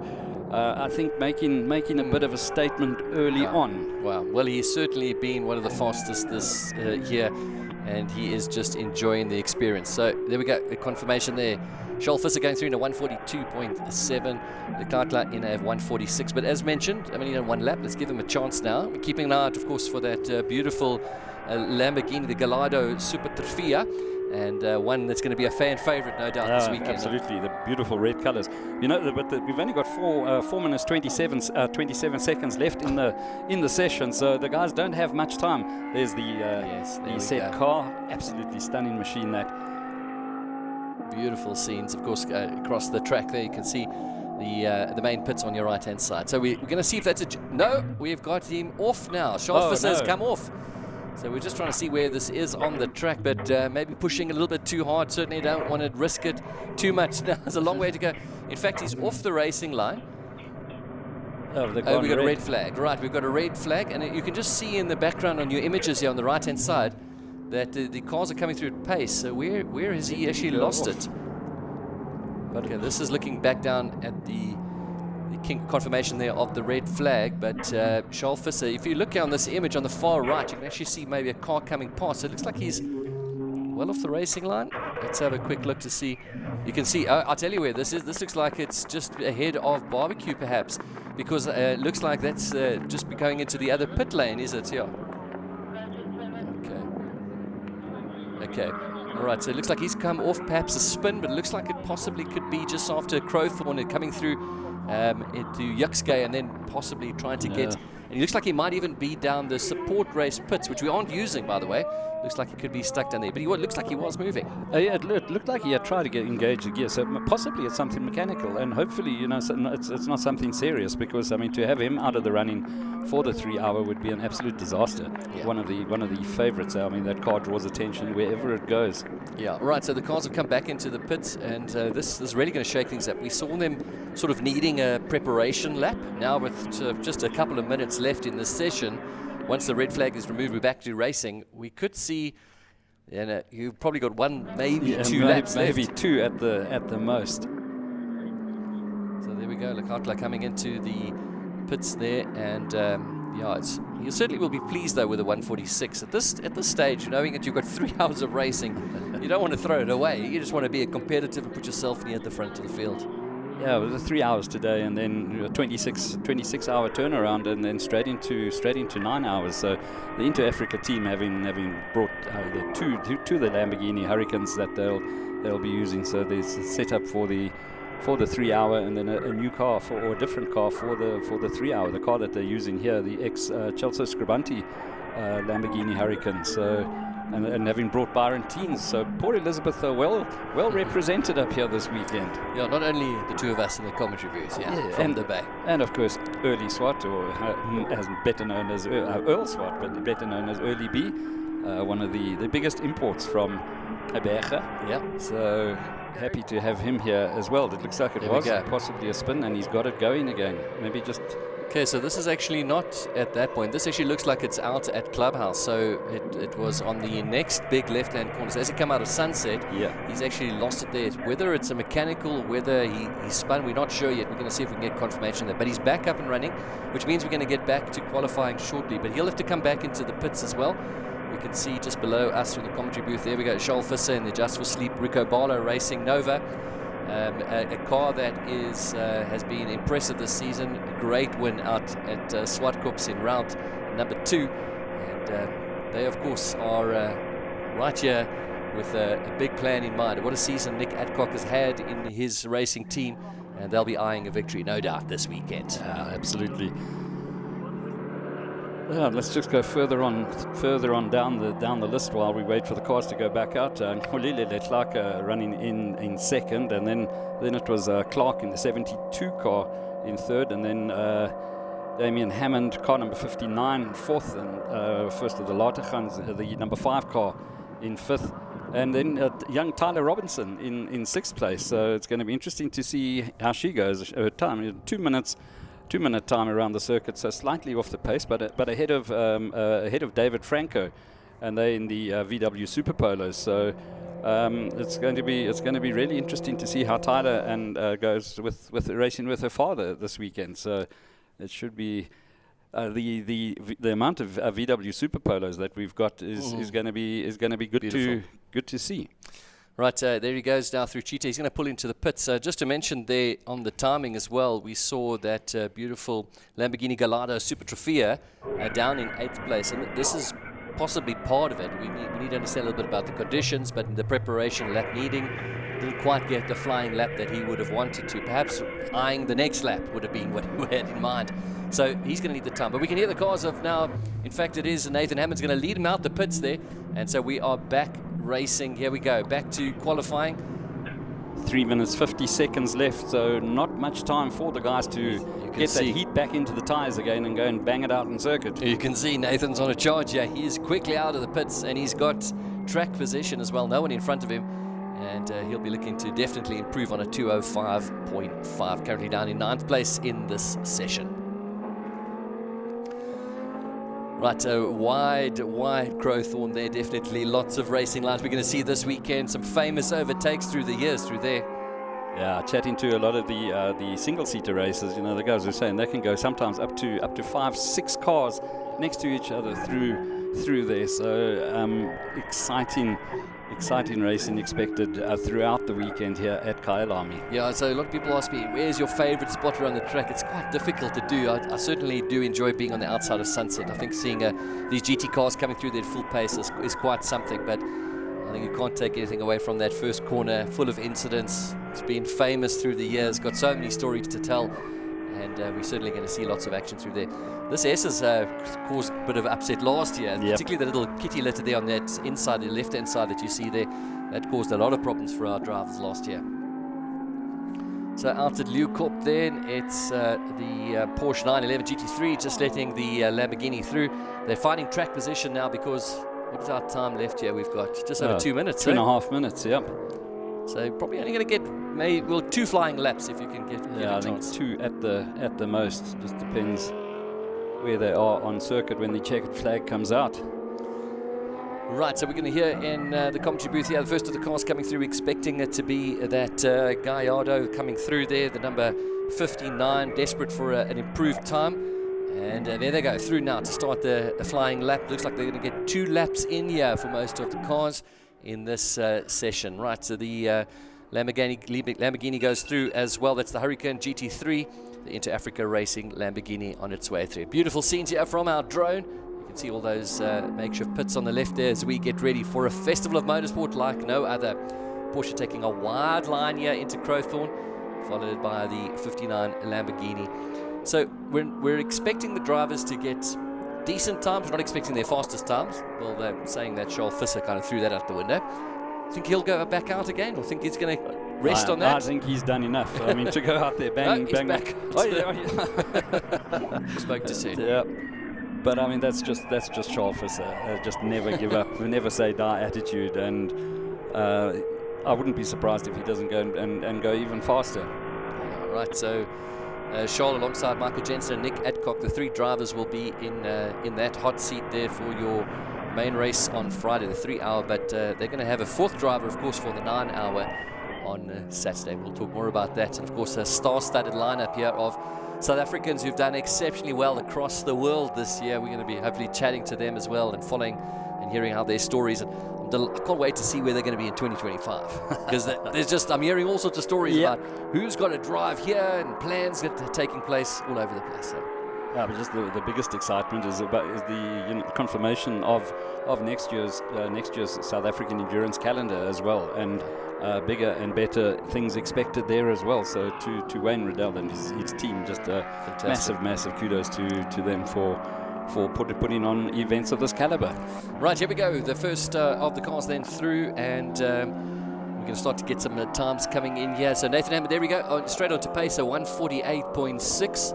I think making a bit of a statement early on. Wow. Well, he's certainly been one of the fastest this year, and he is just enjoying the experience. So there we go, a confirmation there. Charles Visser going through in a 142.7, Lekatla in a 146. But as mentioned, I mean, in one lap, let's give him a chance now. We're keeping an eye out, of course, for that beautiful Lamborghini, the Gallardo Super Trofia, and one that's going to be a fan favorite, no doubt, this weekend. Absolutely, the beautiful red colors. But we've only got 4 minutes 27 seconds left in the session, so the guys don't have much time. There's the set car, absolutely stunning machine. That beautiful scenes, of course, across the track there. You can see the main pits on your right hand side. So we're going to see if that's no, we've got him off now. Charles Visser has come off. So we're just trying to see where this is on the track, but maybe pushing a little bit too hard. Certainly don't want to risk it too much now. There's a long way to go. In fact, he's off the racing line. We've got a red flag. Right, we've got a red flag, and you can just see in the background on your images here on the right hand side that the cars are coming through at pace. So where has he actually lost it? Okay, this is looking back down at the kink confirmation there of the red flag, but Charles Visser, if you look here on this image on the far right, you can actually see maybe a car coming past. So it looks like he's well off the racing line. Let's have a quick look to see. You can see, I'll tell you where this is. This looks like it's just ahead of Barbecue, perhaps, because it looks like that's just going into the other pit lane, is it? Yeah. Okay. All right, so it looks like he's come off perhaps a spin, but it looks like it possibly could be just after Crowthorne coming through into Yuxgay, and then possibly trying to get, and he looks like he might even be down the support race pits, which we aren't using, by the way, looks like he could be stuck down there. But he looks like he was moving. Yeah, it looked like he had tried to get engaged the gear. So possibly it's something mechanical, and hopefully, you know, it's not something serious, because I mean, to have him out of the running for the 3 hour would be an absolute disaster. Yeah. One of the favourites. I mean, that car draws attention wherever it goes. Yeah, right. So the cars have come back into the pits, and this is really going to shake things up. We saw them sort of needing a preparation lap. Now with just a couple of minutes left in this session, once the red flag is removed, we're back to racing. We could see, and you've probably got one, maybe two laps left. Maybe two at the most. So there we go. Lekatla coming into the pits there, and yeah, you certainly will be pleased though with the 146 at this stage, knowing that you've got 3 hours of racing. You don't want to throw it away. You just want to be competitive and put yourself near the front of the field. Yeah, it was 3 hours today, and then a 26 hour turnaround, and then straight into 9 hours. So the Inter Africa team having brought two the Lamborghini Hurricanes that they'll be using. So there's a setup for the 3 hour, and then a new car or a different car for the 3 hour. The car that they're using here, the ex Chelsea Scribanti Lamborghini Hurricane. So. And having brought Byron Teens, so Port Elizabeth are well represented up here this weekend. Yeah, not only the two of us in the commentary booth, from the Bay. And of course, Early Swat, or as better known as Earl Swat, but better known as Early B, one of the biggest imports from Aberge. Yeah. So happy to have him here as well. It looks like it was possibly a spin, and he's got it going again. Maybe just... Okay, so this is actually not at that point. This actually looks like it's out at Clubhouse. So it was on the next big left-hand corner. So as he come out of Sunset, he's actually lost it there. Whether it's a mechanical, whether he spun, we're not sure yet. We're going to see if we can get confirmation there. But he's back up and running, which means we're going to get back to qualifying shortly. But he'll have to come back into the pits as well. We can see just below us from the commentary booth, there we go, Charles Visser in the Just for Sleep, Rico Barlow racing Nova. A car that has been impressive this season. A great win out at Swartkops in round number 2, and they of course are right here with a big plan in mind. What a season Nick Adcock has had in his racing team, and they'll be eyeing a victory, no doubt, this weekend. Absolutely. Yeah, let's just go further on down the list while we wait for the cars to go back out. Nkolile Letlaka running in second, and then it was Clark in the 72 car in third, and then Damien Hammond, car number 59, fourth, and first of the Lategans, the number 5 car in fifth, and then young Tyler Robinson in sixth place. So it's going to be interesting to see how she goes. Her time, 2 minutes. 2 minute time around the circuit, so slightly off the pace, but ahead of David Franco, and they in the VW Super Polos. So it's going to be really interesting to see how Tyler and goes with racing with her father this weekend. So it should be the amount of VW Super Polos that we've got is going to be good to see. Right, there he goes now through Cheetah. He's going to pull into the pits. Just to mention there on the timing as well, we saw that beautiful Lamborghini Gallardo Super Trofeo down in 8th place. And this is possibly part of it. We need to understand a little bit about the conditions, but in the preparation lap needing, didn't quite get the flying lap that he would have wanted to. Perhaps eyeing the next lap would have been what he had in mind. So he's going to need the time. But we can hear the cars of now. In fact, it is Nathan Hammond's going to lead him out the pits there. And so we are back racing. Here we go, back to qualifying. 3 minutes 50 seconds left, so not much time for the guys to get that heat back into the tires again and go and bang it out in circuit. You can see Nathan's on a charge here. He is quickly out of the pits, and he's got track position as well. No one in front of him, and he'll be looking to definitely improve on a 2:05.5. Currently down in 9th place in this session. Right, a wide Crowthorne there, definitely lots of racing lines we're going to see this weekend. Some famous overtakes through the years through there. Yeah, chatting to a lot of the single-seater races, you know, the guys are saying they can go sometimes up to 5-6 cars next to each other through there. So exciting racing expected throughout the weekend here at Kyalami. Yeah, so a lot of people ask me, where's your favorite spot around the track? It's quite difficult to do. I certainly do enjoy being on the outside of Sunset. I think seeing these GT cars coming through there at full pace is quite something, but I think you can't take anything away from that first corner, full of incidents. It's been famous through the years, got so many stories to tell, and we're certainly going to see lots of action through there. This S has caused a bit of upset last year, particularly the little kitty litter there on that inside, the left-hand side that you see there. That caused a lot of problems for our drivers last year. So out at Leeuwkop then, it's the Porsche 911 GT3 just letting the Lamborghini through. They're finding track position now because, what is our time left here? We've got just over 2 minutes. 2.5 minutes, yep. So probably only going to get 2 flying laps if you can get I think 2 at the most. Just depends where they are on circuit when the checkered flag comes out. Right, so we're going to hear in the commentary booth here the first of the cars coming through, expecting it to be that Gallardo coming through there, the number 59, desperate for an improved time. And there they go, through now to start the flying lap. Looks like they're going to get 2 laps in here for most of the cars in this session. Right, so the Lamborghini goes through as well. That's the Hurricane GT3, the Inter Africa Racing Lamborghini on its way through. Beautiful scenes here from our drone. See all those makeshift pits on the left there as we get ready for a festival of motorsport like no other. Porsche taking a wide line here into Crowthorne, followed by the 59 Lamborghini. So we're expecting the drivers to get decent times. We're not expecting their fastest times. Well, they're saying that Charles Visser kind of threw that out the window. Think he'll go back out again, or think he's going to rest on that? I think he's done enough. I mean, to go out there, bang, bang. Back. Oh, yeah. Spoke to soon. Yeah. But I mean, that's just Charles Visser. Just never give up, never say die attitude, and I wouldn't be surprised if he doesn't go and go even faster. All right, so Charles alongside Michael Jensen and Nick Adcock, the 3 drivers will be in that hot seat there for your main race on Friday, the 3-hour. But they're going to have a 4th driver, of course, for the 9-hour on Saturday. We'll talk more about that, and of course, a star-studded lineup here of South Africans who've done exceptionally well across the world this year. We're going to be hopefully chatting to them as well and following and hearing how their stories. And I can't wait to see where they're going to be in 2025 because I'm hearing all sorts of stories about who's got to drive here and plans that are taking place all over the place. So. Yeah, but just the biggest excitement is the confirmation of next year's South African endurance calendar as well, and bigger and better things expected there as well. So to Wayne Riddell and his team, just a massive kudos to them for putting on events of this caliber. Right, here we go. The first of the cars then through, and we're going to start to get some times coming in here. So Nathan Hammond, there we go, straight on to pace, so 148.6.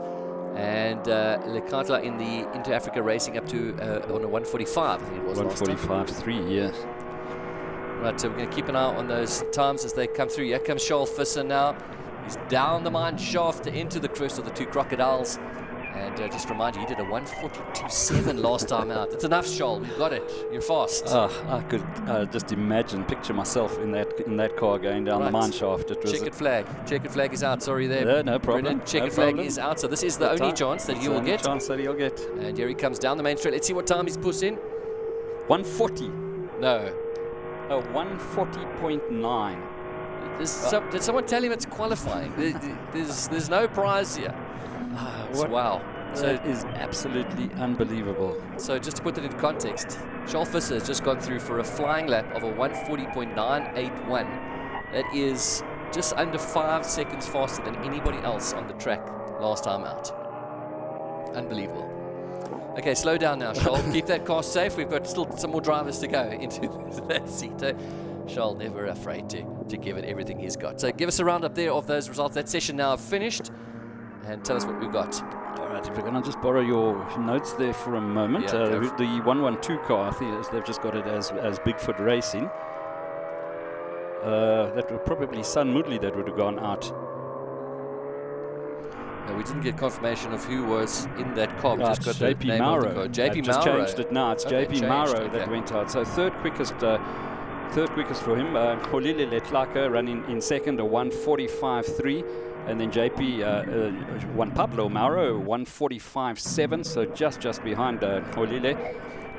And Lekatla in the Inter Africa Racing up to on a 145, I think it was 145.3, yes. Right, so we're going to keep an eye on those times as they come through. Here comes Charles Visser now. He's down the mine shaft into the first of the 2 crocodiles. And just remind you, he did a 142.7 last time out. That's enough, Charles. We've got it. You're fast. I could just picture myself in that car going down the mine shaft. It was checkered flag. Checkered flag is out. Sorry there. No problem. Brendan, checkered flag is out. So this is the only chance that you will get. Chance that he'll get. And here he comes down the main straight. Let's see what time he's pushed in. 140. No. 140.9. Did someone tell him it's qualifying? There's no prize here. Wow. So it is absolutely unbelievable. So just to put it in context, Charles Visser has just gone through for a flying lap of a 140.981. That is just under 5 seconds faster than anybody else on the track last time out. Unbelievable. Okay, slow down now, Charles. Keep that car safe. We've got still some more drivers to go into that seat. Charles never afraid to give it everything he's got. So give us a roundup there of those results. That session now finished. And tell us what we've got. All right, if we're going to just borrow your notes there for a moment. The 112 car, I think they've just got it as Bigfoot Racing. That would probably Sun Moodley that would have gone out. No, we didn't get confirmation of who was in that car. We just got JP the name Mauro. of the car. JP Mauro. Just changed it now. It's JP Mauro that went out. So third quickest for him. Kholile Letlaka running in second, a 145.3. And then JP won Pablo Mauro, 145.7, so just behind Kholile.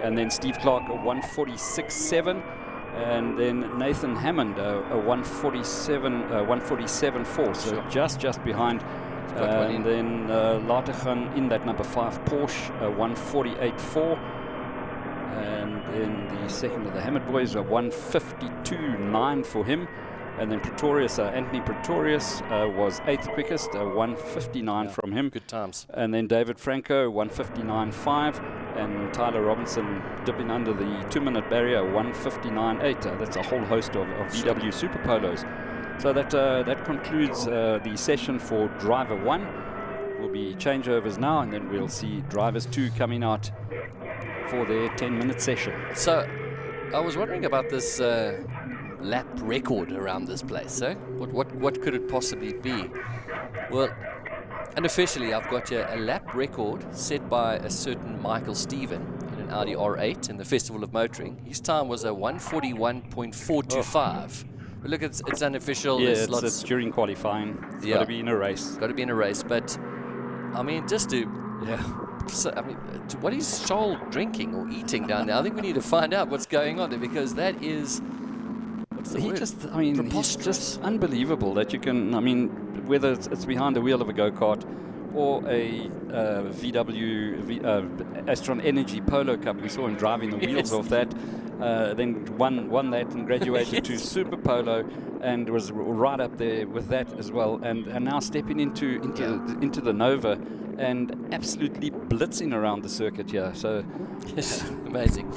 And then Steve Clark, a 146.7. And then Nathan Hammond, a 147.4, so just behind. And then Lateghan in that number 5 Porsche, 148.4. And then the second of the Hammond boys, a 152.9 for him. And then Pretorius, Anthony Pretorius was 8th quickest, 1:59 from him. Good times. And then David Franco, 1:59.5. And Tyler Robinson dipping under the 2-minute barrier, 1:59.8. That's a whole host of VW Super Polos. So that concludes the session for driver 1. Will be changeovers now, and then we'll see drivers 2 coming out for their 10-minute session. So I was wondering about this lap record around this place. What could it possibly be? Well, unofficially, I've got a lap record set by a certain Michael Steven in an Audi R8 in the Festival of Motoring. His time was a 1:41.425. But look, it's unofficial. Yeah, it's during qualifying. It's got to be in a race. Got to be in a race, but I mean, just to So, I mean, what is Charles drinking or eating down there? I think we need to find out what's going on there, because that is, what's the word? He's just unbelievable that you can, I mean, whether it's behind the wheel of a go-kart or a VW Astron Energy Polo Cup. We saw him driving the wheels off that, then won that and graduated to Super Polo, and was right up there with that as well, and now stepping into the Nova and absolutely blitzing around the circuit here. So amazing.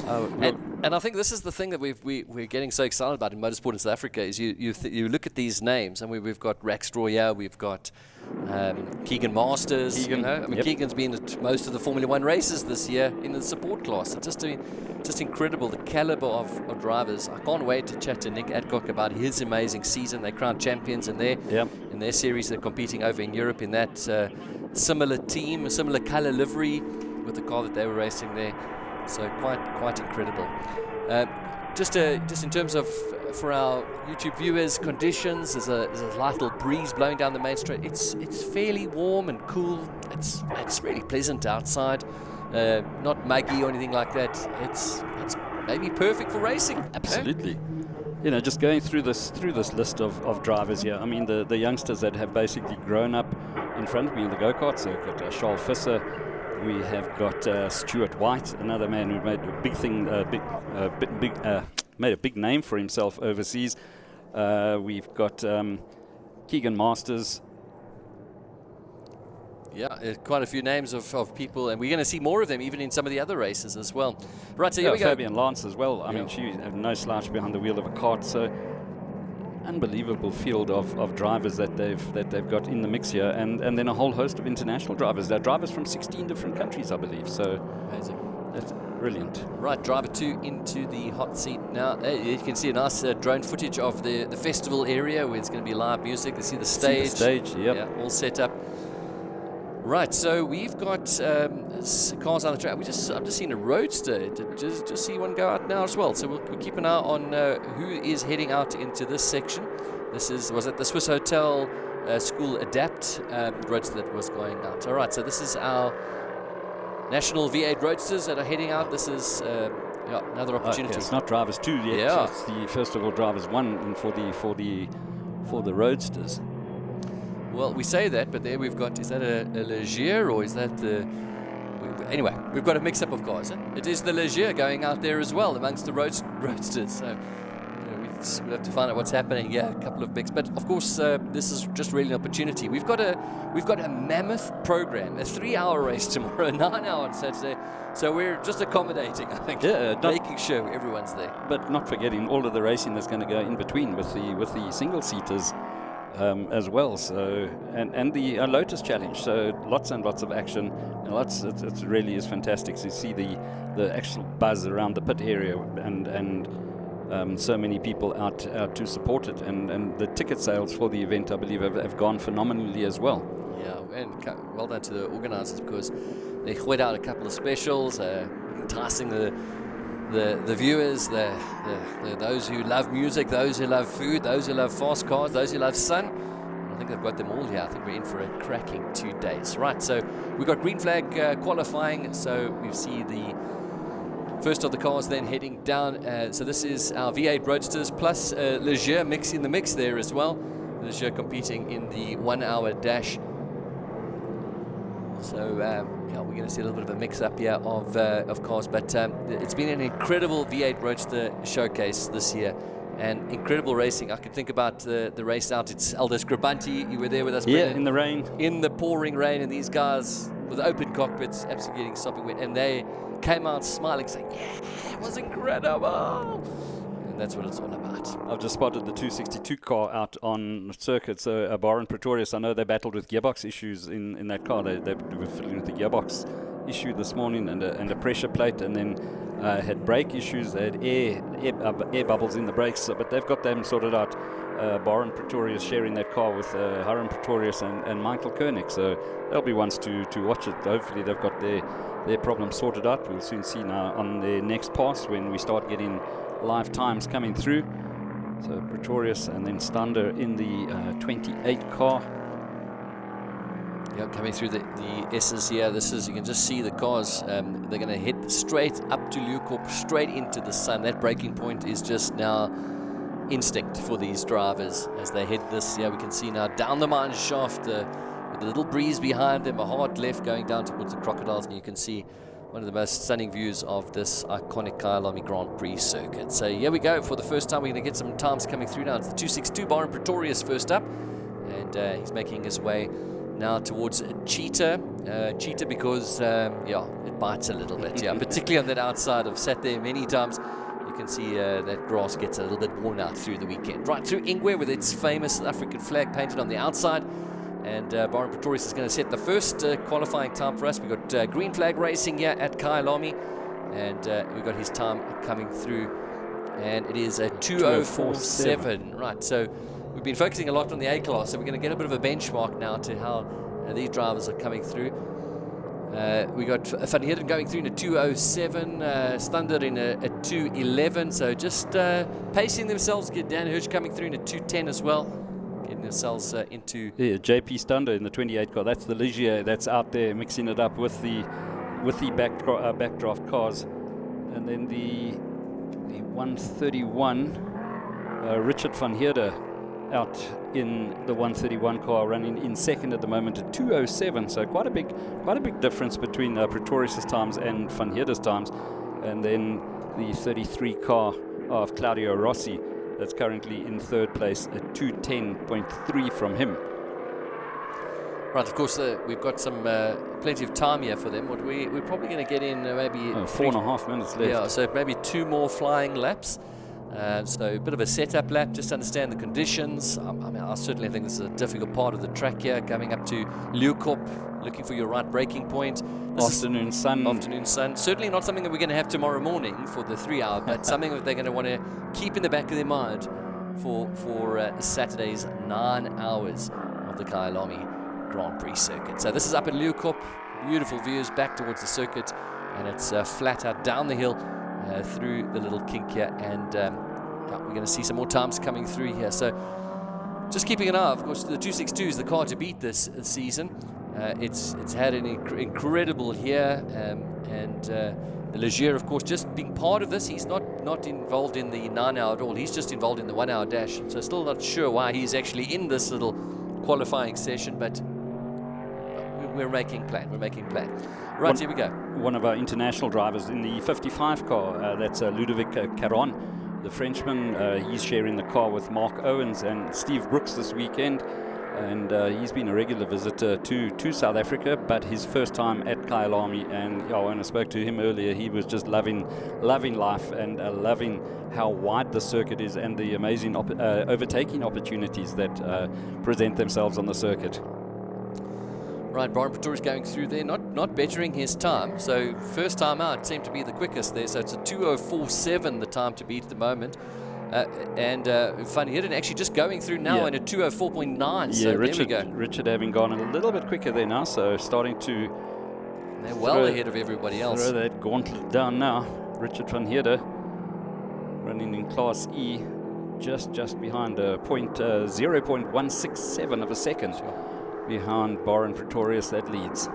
And I think this is the thing that we're getting so excited about in motorsport in South Africa, is you look at these names, and we've got Rax Stroyer, we've got Keegan Masters. Keegan's been at most of the Formula 1 races this year in the support class. It's just incredible, the caliber of drivers. I can't wait to chat to Nick Adcock about his amazing season. They crowned champions in their series. They're competing over in Europe in that similar team, a similar color livery with the car that they were racing there. So quite incredible. Just in terms of, for our YouTube viewers, conditions, there's a light little breeze blowing down the main straight. It's fairly warm and cool. It's really pleasant outside. Not muggy or anything like that. It's maybe perfect for racing. Absolutely. You know, just going through this list of drivers here. I mean, the youngsters that have basically grown up in front of me in the go-kart circuit. Charles Visser. We have got Stuart White, another man who made a big thing, made a big name for himself overseas. We've got Keegan Masters. Yeah, quite a few names of people, and we're going to see more of them even in some of the other races as well. Right, so here we go. Fabian Lance as well. I mean, she had no slouch behind the wheel of a kart. So unbelievable field of drivers that they've got in the mix here, and then a whole host of international drivers. They're drivers from 16 different countries, I believe. So amazing. That's brilliant. Right, driver 2 into the hot seat now. You can see a nice drone footage of the festival area where it's going to be live music. You see the stage. Yeah, all set up. Right, so we've got cars on the track. I've just seen a roadster. Just see one go out now as well. So we'll keep an eye on who is heading out into this section. Was it the Swiss Hotel School Adapt roadster that was going out? All right, so this is our national V8 roadsters that are heading out. This is another opportunity. It's not drivers 2 yet. Yeah. It's the first of all drivers 1 for the roadsters. Well, we say that, but there we've got, is that a Leger, or is that the... Anyway, we've got a mix-up of cars. It is the Leger going out there as well amongst the roadsters. So we'll have to find out what's happening. Yeah, a couple of mix. But of course, this is just really an opportunity. We've got a mammoth program, a 3-hour race tomorrow, a 9-hour on Saturday. So we're just accommodating, I think. Yeah, making sure everyone's there. But not forgetting all of the racing that's going to go in between with the single-seaters. As well, so and the Lotus Challenge, so lots and lots of action, and it really is fantastic to see the actual buzz around the pit area, and so many people out to support it, and the ticket sales for the event, I believe, have gone phenomenally as well. Yeah, and well done to the organisers, because they put out a couple of specials, enticing the viewers, those who love music, those who love food, those who love fast cars, those who love sun. I think they've got them all here. I think we're in for a cracking 2 days. Right, so we've got green flag qualifying. So we see the first of the cars then heading down. So this is our V8 Roadsters plus Leger mix in the mix there as well. Leger competing in the 1-hour dash. So we're going to see a little bit of a mix-up here of cars, but it's been an incredible V8 Roadster showcase this year. and incredible racing. I can think about the race out. It's Aldous Grabanti. You were there with us, Yeah, Brendan. in the rain. In the pouring rain, and these guys with open cockpits, absolutely getting sopping wet, and they came out smiling, saying, "Yeah, it was incredible." And that's what it's all about. I've just spotted the 262 car out on circuit. So Baron Pretorius, I know they battled with gearbox issues in that car. They were fiddling with the gearbox issue this morning and a pressure plate, and then had brake issues. They had air bubbles in the brakes, but they've got them sorted out. Baron Pretorius sharing that car with Hiram Pretorius and Michael Koenig. So they'll be ones to watch it. Hopefully they've got their problem sorted out. We'll soon see now on their next pass when we start getting live times coming through. So Pretorius and then Stander in the 28 car. Yeah, coming through the S's here. This is, you can just see the cars. They're going to head straight up to Leeuwkop, straight into the sun. That braking point is just now instinct for these drivers as they head this. Yeah, we can see now down the mine shaft with a little breeze behind them, a hard left going down towards the Crocodiles, and you can see one of the most stunning views of this iconic Kyalami Grand Prix circuit. So here we go. For the first time, we're going to get some times coming through now. It's the 262 Baron Pretorius first up, and he's making his way now towards Cheetah. Cheetah because, yeah, it bites a little bit, yeah, particularly on that outside. I've sat there many times. You can see that grass gets a little bit worn out through the weekend. Right through Ingwe with its famous South African flag painted on the outside. And Baron Pretorius is going to set the first qualifying time for us. We've got green flag racing here at Kyalami. And we've got his time coming through. And it is a 2047. Right, so we've been focusing a lot on the A class. So we're going to get a bit of a benchmark now to how these drivers are coming through. We got Van Heerden going through in a 207, Standard in a 211. So just pacing themselves. Get Dan Hirsch coming through in a 210 as well. Getting themselves into... Yeah, JP Stander in the 28 car. That's the Ligier that's out there mixing it up with the backdraft cars. And then the 131, Richard van Heerden out in the 131 car, running in second at the moment at 207. So quite a big difference between Pretorius' times and Van Heerden's times. And then the 33 car of Claudio Rossi, that's currently in third place at 210.3 from him. Right, of course, we've got some plenty of time here for them. We're probably going to get in maybe 4.5 minutes left. Yeah, so maybe 2 more flying laps. So a bit of a setup lap, just to understand the conditions. I mean, I certainly think this is a difficult part of the track here, coming up to Leeuwkop, looking for your right braking point. Afternoon sun. Certainly not something that we're going to have tomorrow morning for the 3 hour, but something that they're going to want to keep in the back of their mind for Saturday's 9 hours of the Kyalami Grand Prix circuit. So this is up at Leeuwkop, beautiful views back towards the circuit, and it's flat out down the hill through the little kink here, and we're going to see some more times coming through here. So just keeping an eye, of course, the 262 is the car to beat this season. It's had an incredible year, and the Ligier, of course, just being part of this. He's not involved in the 9 hour at all. He's just involved in the 1 hour dash. So still not sure why he's actually in this little qualifying session, but we're making plan. Right, here we go. One of our international drivers in the 55 car, that's Ludovic Caron, the Frenchman. He's sharing the car with Mark Owens and Steve Brooks this weekend. And he's been a regular visitor to South Africa, but his first time at Kyalami. And when I spoke to him earlier, he was just loving life and loving how wide the circuit is and the amazing overtaking opportunities that present themselves on the circuit. Right, Baron Pretorius going through there, not bettering his time. So first time out seemed to be the quickest there. So it's a 2:04.7 the time to beat at the moment. And Van Heerden actually just going through now in a 2:04.9. So Richard, there we go. Richard having gone a little bit quicker there now, so starting to... They're well ahead of everybody else. Throw that gauntlet down now. Richard van Heerden running in Class E, just behind 0.167 of a second. Behind Baron Pretorius that leads.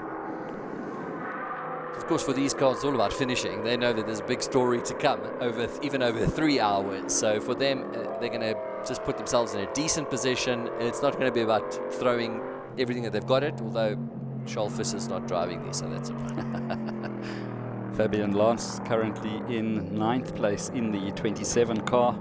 Of course, for these cars, it's all about finishing. They know that there's a big story to come, even over 3 hours. So for them, they're going to just put themselves in a decent position. It's not going to be about throwing everything that they've got it, although Charles Visser's not driving these, so that's all right. Fabian Lance currently in 9th place in the 27 car.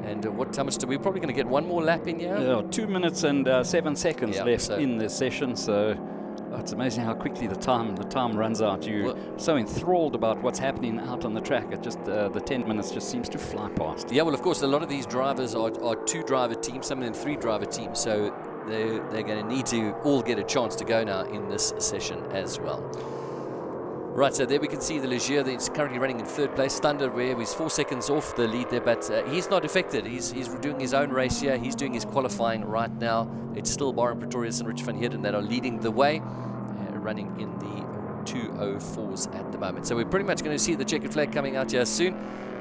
And how much we're probably going to get one more lap in here? Yeah, 2 minutes and 7 seconds Yeah, left so in the session. So it's amazing how quickly the time runs out. You're so enthralled about what's happening out on the track. It just the 10 minutes just seems to fly past. Yeah, well, of course, a lot of these drivers are 2-driver teams, some of them 3-driver teams. So they're going to need to all get a chance to go now in this session as well. Right, so there we can see the Ligier that's currently running in 3rd place. Thunder, where he's 4 seconds off the lead there, but he's not affected. He's doing his own race here. He's doing his qualifying right now. It's still Warren Pretorius and Rich van Heerden that are leading the way, running in the 2:04s at the moment. So we're pretty much going to see the checkered flag coming out here soon,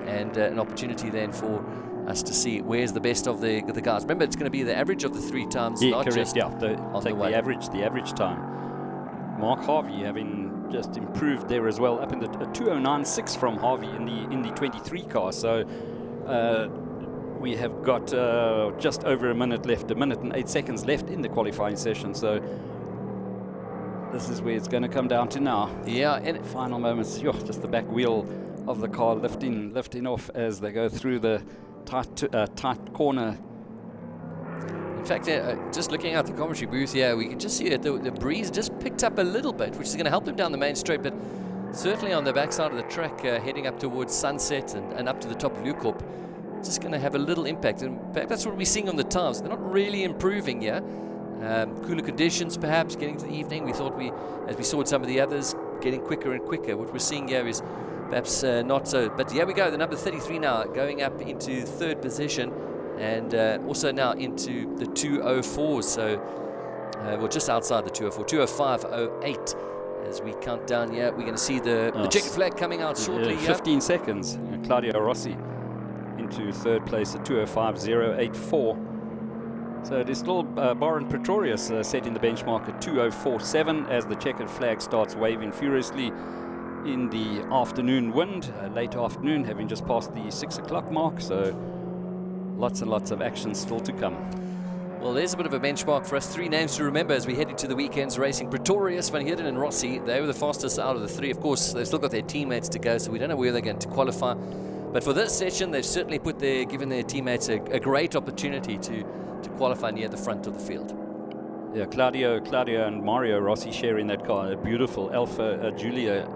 and an opportunity then for us to see where's the best of the guys. Remember, it's going to be the average of the 3 times, Yeah, not correct. just Yeah, on take the way. the average time. Mark Harvey having just improved there as well, up in the 2:09.6 from Harvey in the 23 car. So we have got just over a minute left, 1 minute and 8 seconds left in the qualifying session. So this is where it's going to come down to now. Yeah, and Final moments. Just the back wheel of the car lifting off as they go through the tight corner. in fact, just looking out the commentary booth, yeah, we can just see that the breeze just picked up a little bit, which is going to help them down the main straight, but certainly on the backside of the track, heading up towards Sunset and up to the top of Lukorp, just going to have a little impact. And in fact, that's what we're seeing on the times. They're not really improving here. Cooler conditions, perhaps, getting to the evening. We thought as we saw with some of the others, getting quicker and quicker. What we're seeing here is perhaps not so. But here we go, the number 33 now, going up into 3rd position, and also now into the 2:04s. So, well, just outside the 2:04, 2:05.08. As we count down here, we're going to see the checkered flag coming out shortly. 15 seconds. Claudio Rossi into 3rd place at 2:05.084. So it is still Warren Pretorius setting the benchmark at 2:04.7 as the checkered flag starts waving furiously in the afternoon wind, late afternoon, having just passed the 6 o'clock mark. So lots and lots of action still to come. Well, there's a bit of a benchmark for us. 3 names to remember as we head into the weekend's racing. Pretorius, Van Heerden and Rossi. They were the fastest out of the 3. Of course, they've still got their teammates to go, so we don't know where they're going to qualify. But for this session, they've certainly given their teammates a great opportunity to qualify near the front of the field. Yeah, Claudio and Mario Rossi sharing that car. A beautiful Alfa Giulia.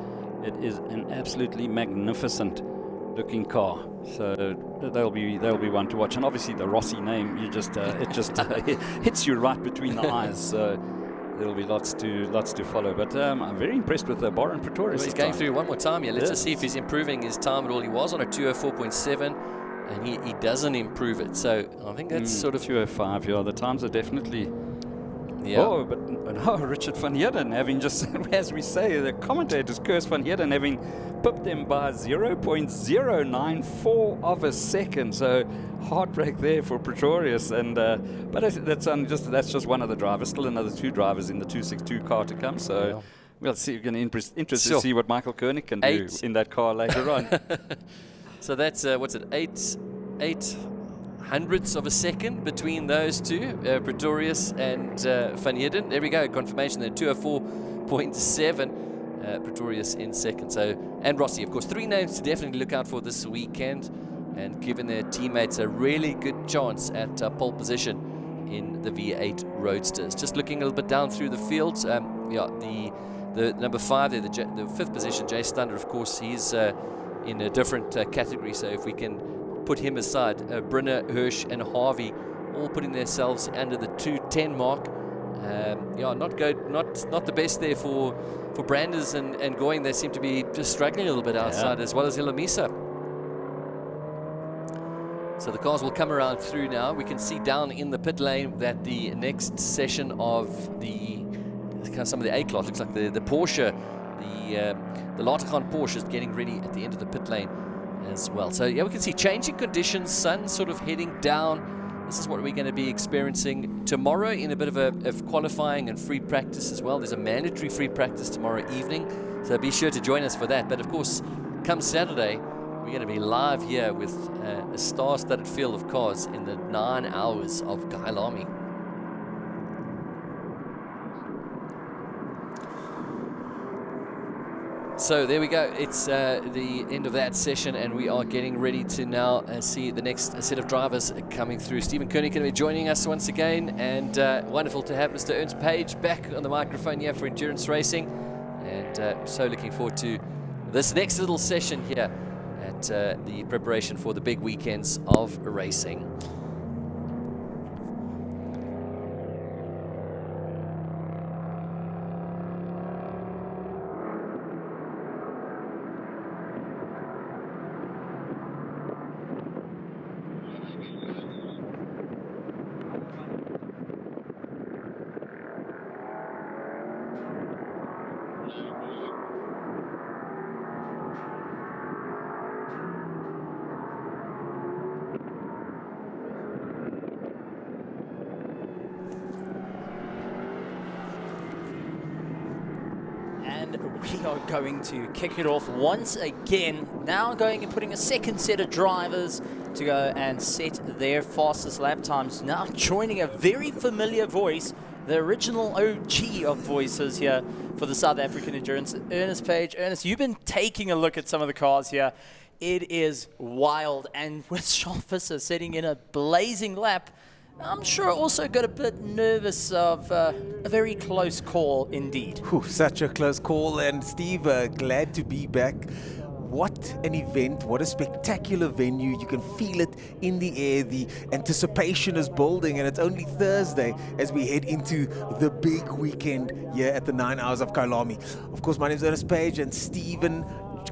It is an absolutely magnificent looking car. So they'll be one to watch. And obviously the Rossi name, it just hits you right between the eyes. So there'll be lots to follow. But I'm very impressed with Warren Pretorius. Well, he's going through one more time here. Let's just see if he's improving his time at all. He was on a 2:04.7. And he doesn't improve it. So I think that's sort of 2:05. Yeah, the times are definitely. Yeah. Oh, but no, Richard van Heerden having just, as we say, the commentators curse van Heerden having pipped them by 0.094 of a second. So heartbreak there for Pretorius. And but that's just one of the drivers. Still another 2 drivers in the 262 car to come. So. Yeah. We'll see. We're going to interested to see what Michael Koenig can do in that car later on. So that's, what's it, 8 hundredths of a second between those 2, Pretorius and Van Heerden. There we go, confirmation there, 2:04.7, Pretorius in second. So, and Rossi, of course, 3 names to definitely look out for this weekend, and giving their teammates a really good chance at pole position in the V8 Roadsters. Just looking a little bit down through the fields, yeah, the number 5 there, the 5th position, Jay Stunder, of course, he's in a different category, so if we can put him aside, Brynner, Hirsch and Harvey all putting themselves under the 2:10 mark. Yeah, not the best there for Branders and Goying. They seem to be just struggling a little bit outside, as well as Ilamisa. So the cars will come around through now. We can see down in the pit lane that the next session of some of the A-class looks like the Porsche, the Latergan Porsche is getting ready at the end of the pit lane as well. So yeah, we can see changing conditions, sun sort of heading down. This is what we're going to be experiencing tomorrow in a bit of qualifying and free practice as well. There's a mandatory free practice tomorrow evening, so be sure to join us for that. But of course, come Saturday, we're going to be live here with a star-studded field of cars in the 9 hours of Kyalami. So there we go. It's the end of that session, and we are getting ready to now see the next set of drivers coming through. Stephen Koenig going to be joining us once again, and wonderful to have Mr. Ernst Page back on the microphone here for endurance racing, and so looking forward to this next little session here at the preparation for the big weekends of racing. We are going to kick it off once again, now going and putting a second set of drivers to go and set their fastest lap times. Now joining a very familiar voice, the original OG of voices here for the South African Endurance, Ernest Page. Ernest, you've been taking a look at some of the cars here. It is wild, and with Charles Visser setting in a blazing lap, I'm sure also got a bit nervous of a very close call indeed. Whew, such a close call, and Steve, glad to be back. What an event, what a spectacular venue. You can feel it in the air. The anticipation is building, and it's only Thursday as we head into the big weekend here at the 9 Hours of Kyalami. Of course, my name is Ernest Page, and Stephen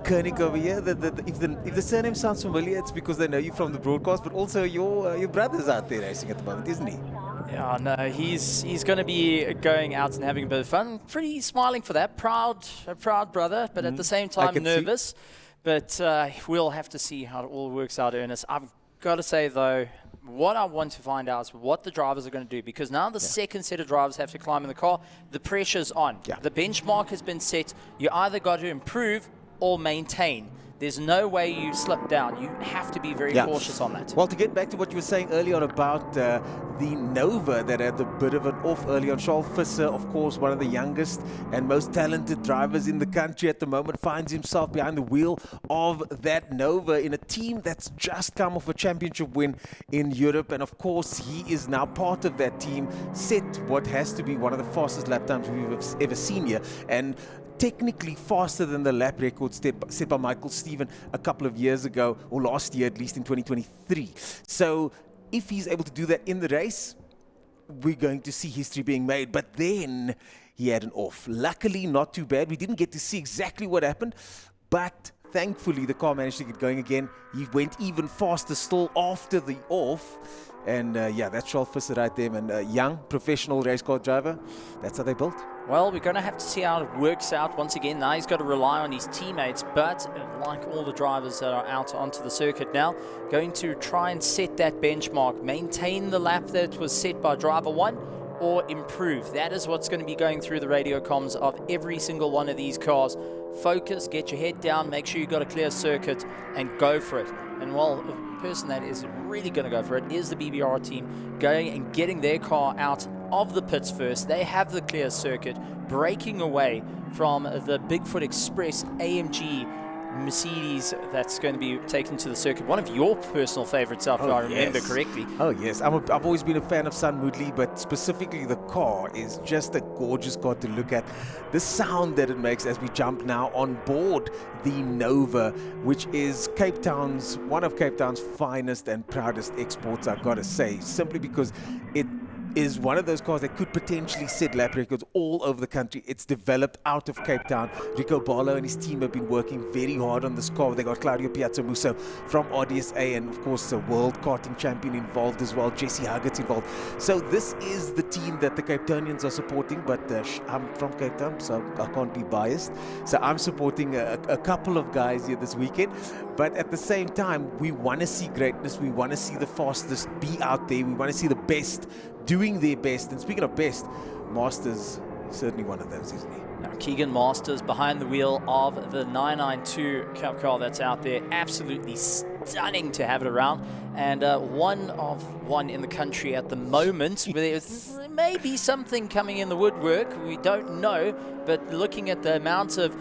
Koenig over here. If the surname sounds familiar, it's because they know you from the broadcast, but also your brother's out there racing at the moment, isn't he? Yeah, no, he's going to be going out and having a bit of fun. Pretty smiling for that. A proud brother, but at the same time nervous. But we'll have to see how it all works out, Ernest. I've got to say, though, what I want to find out is what the drivers are going to do, because now the second set of drivers have to climb in the car. The pressure's on. Yeah. The benchmark has been set. You either got to improve or maintain. There's no way you slip down. You have to be very cautious on that. Well, to get back to what you were saying earlier on about the Nova that had a bit of an off early on, Charles Visser, of course, one of the youngest and most talented drivers in the country at the moment, finds himself behind the wheel of that Nova in a team that's just come off a championship win in Europe. And of course, he is now part of that team, set what has to be one of the fastest lap times we've ever seen here. And technically faster than the lap record set by Michael Steven a couple of years ago, or last year at least in 2023. So if he's able to do that in the race, we're going to see history being made. But then he had an off. Luckily, not too bad. We didn't get to see exactly what happened, but thankfully the car managed to get going again. He went even faster still after the off. And that's Charles Visser right there, man. Young, professional race car driver. That's how they built. Well, we're going to have to see how it works out once again. Now he's got to rely on his teammates, but like all the drivers that are out onto the circuit now, going to try and set that benchmark, maintain the lap that was set by driver one, or improve. That is what's going to be going through the radio comms of every single one of these cars. Focus, get your head down, make sure you've got a clear circuit, and go for it. And while the person that is really going to go for it is the BBR team, going and getting their car out of the pits first. They have the clear circuit, breaking away from the Bigfoot Express AMG Mercedes that's going to be taken to the circuit. One of your personal favorites, if I remember correctly. Oh, yes. I've always been a fan of Sun Moodley, but specifically the car is just a gorgeous car to look at. The sound that it makes as we jump now on board the Nova, which is one of Cape Town's finest and proudest exports, I've got to say, simply because it is one of those cars that could potentially set lap records all over the country. It's developed out of Cape Town. Rico Barlow and his team have been working very hard on this car. They got Claudio Piazzamuso from RDSA, and of course the world karting champion involved as well, Jesse Huggett's involved. So this is the team that the Cape Townians are supporting, but I'm from Cape Town, so I can't be biased. So I'm supporting a couple of guys here this weekend. But at the same time, we want to see greatness. We want to see the fastest be out there. We want to see the best doing their best. And speaking of best, Masters certainly one of those, isn't he? Now, Keegan Masters behind the wheel of the 992 Cup car that's out there. Absolutely stunning to have it around. And one in the country at the moment. There may be something coming in the woodwork. We don't know. But looking at the amount of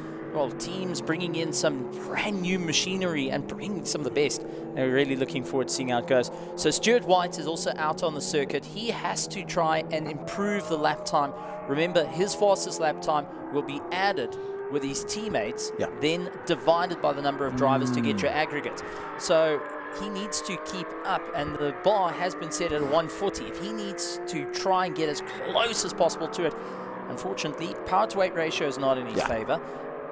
teams bringing in some brand new machinery and bringing some of the best. And we're really looking forward to seeing how it goes. So Stuart White is also out on the circuit. He has to try and improve the lap time. Remember, his fastest lap time will be added with his teammates, then divided by the number of drivers to get your aggregate. So he needs to keep up, and the bar has been set at 140. If he needs to try and get as close as possible to it, unfortunately, power to weight ratio is not in his favor,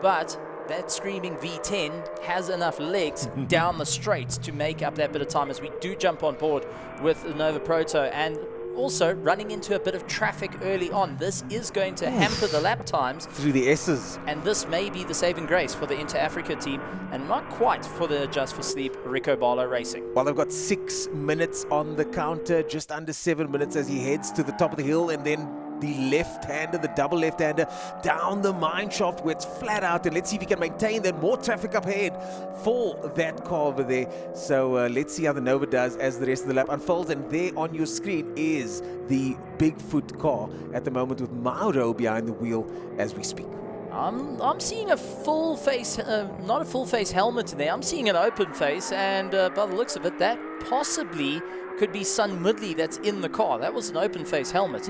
but that screaming V10 has enough legs down the straight to make up that bit of time as we do jump on board with the Nova Proto, and also running into a bit of traffic early on. This is going to hamper the lap times through the S's. And this may be the saving grace for the Inter-Africa team, and not quite for the Just for Sleep Rico Barlow Racing. Well, they've got 6 minutes on the counter, just under 7 minutes as he heads to the top of the hill, and then the left-hander, the double left-hander, down the mine shaft where it's flat out, and let's see if he can maintain that. More traffic up ahead for that car over there. So let's see how the Nova does as the rest of the lap unfolds, and there on your screen is the Bigfoot car at the moment with Mauro behind the wheel as we speak. I'm seeing a full face, not a full face helmet in there. I'm seeing an open face, and by the looks of it, that possibly could be Sun Midley that's in the car. That was an open face helmet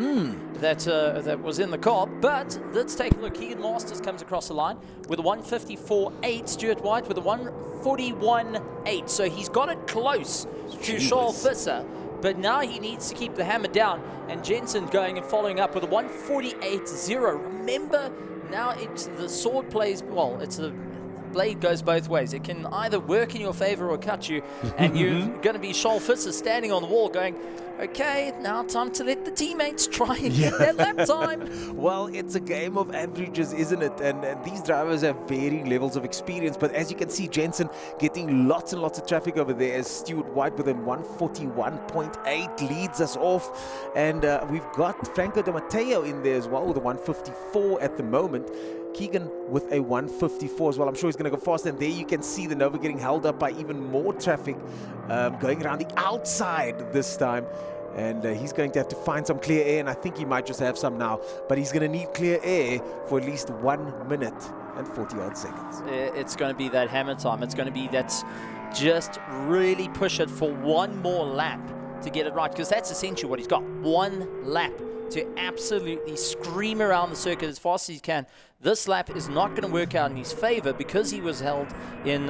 that was in the car. But let's take a look. Keegan Masters comes across the line with a 154.8. Stuart White with a 141.8. So he's got it close to Charles Visser. But now he needs to keep the hammer down. And Jensen going and following up with a 148.0. Remember, now it's the sword plays, well, it's the blade goes both ways. It can either work in your favor or cut you, and you're going to be Charles Visser standing on the wall going, okay, now time to let the teammates try and get their lap time. Well, it's a game of averages, isn't it? And these drivers have varying levels of experience, but as you can see, Jensen getting lots and lots of traffic over there as Stuart White with a 141.8 leads us off. And we've got Franco De Matteo in there as well with a 154 at the moment. Keegan with a 154 as well. I'm sure he's going to go fast. And there you can see the Nova getting held up by even more traffic going around the outside this time. And he's going to have to find some clear air, and I think he might just have some now. But he's going to need clear air for at least 1 minute and 40 odd seconds. It's going to be that hammer time. It's going to be that just really push it for one more lap to get it right, because that's essentially what he's got. One lap to absolutely scream around the circuit as fast as he can. This lap is not going to work out in his favor because he was held in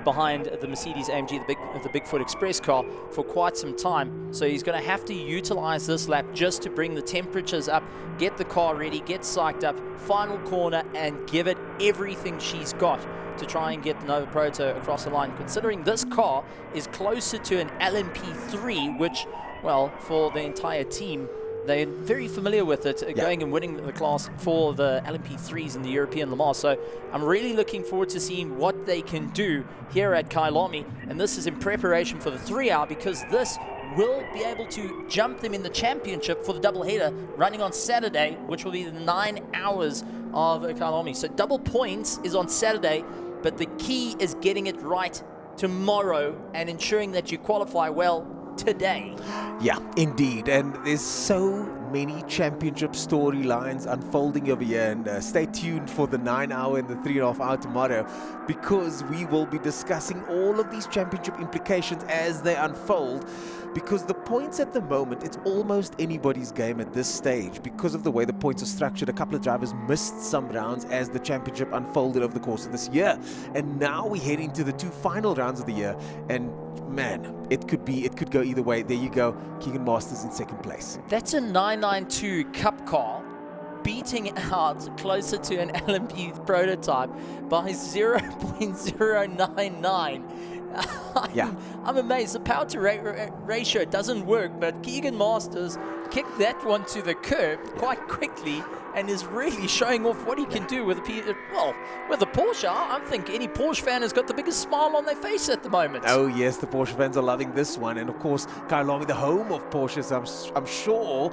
behind the Mercedes AMG, the Bigfoot Express car, for quite some time. So he's going to have to utilize this lap just to bring the temperatures up, get the car ready, get psyched up, final corner, and give it everything she's got to try and get the Nova Proto across the line, considering this car is closer to an LMP3, which, well, for the entire team, they're very familiar with it, going and winning the class for the LMP3s in the European Le Mans. So I'm really looking forward to seeing what they can do here at Kyalami. And this is in preparation for the 3 hour, because this will be able to jump them in the championship for the doubleheader running on Saturday, which will be the 9 hours of Kyalami. So double points is on Saturday, but the key is getting it right tomorrow and ensuring that you qualify well today. Yeah, indeed. And there's so many championship storylines unfolding over here, and stay tuned for the 9 hour and the 3.5 hour tomorrow, because we will be discussing all of these championship implications as they unfold. Because the points at the moment, it's almost anybody's game at this stage because of the way the points are structured. A couple of drivers missed some rounds as the championship unfolded over the course of this year, and now we head into the 2 final rounds of the year, and man, it could go either way. There you go, Keegan Masters in second place. That's a 992 Cup car beating out closer to an LMP prototype by 0.099. I'm amazed. The power to ratio doesn't work, but Keegan Masters kicked that one to the curb quite quickly and is really showing off what he can do with with a Porsche. I think any Porsche fan has got the biggest smile on their face at the moment. Oh yes, the Porsche fans are loving this one, and of course Kyalami, the home of Porsches. I'm sure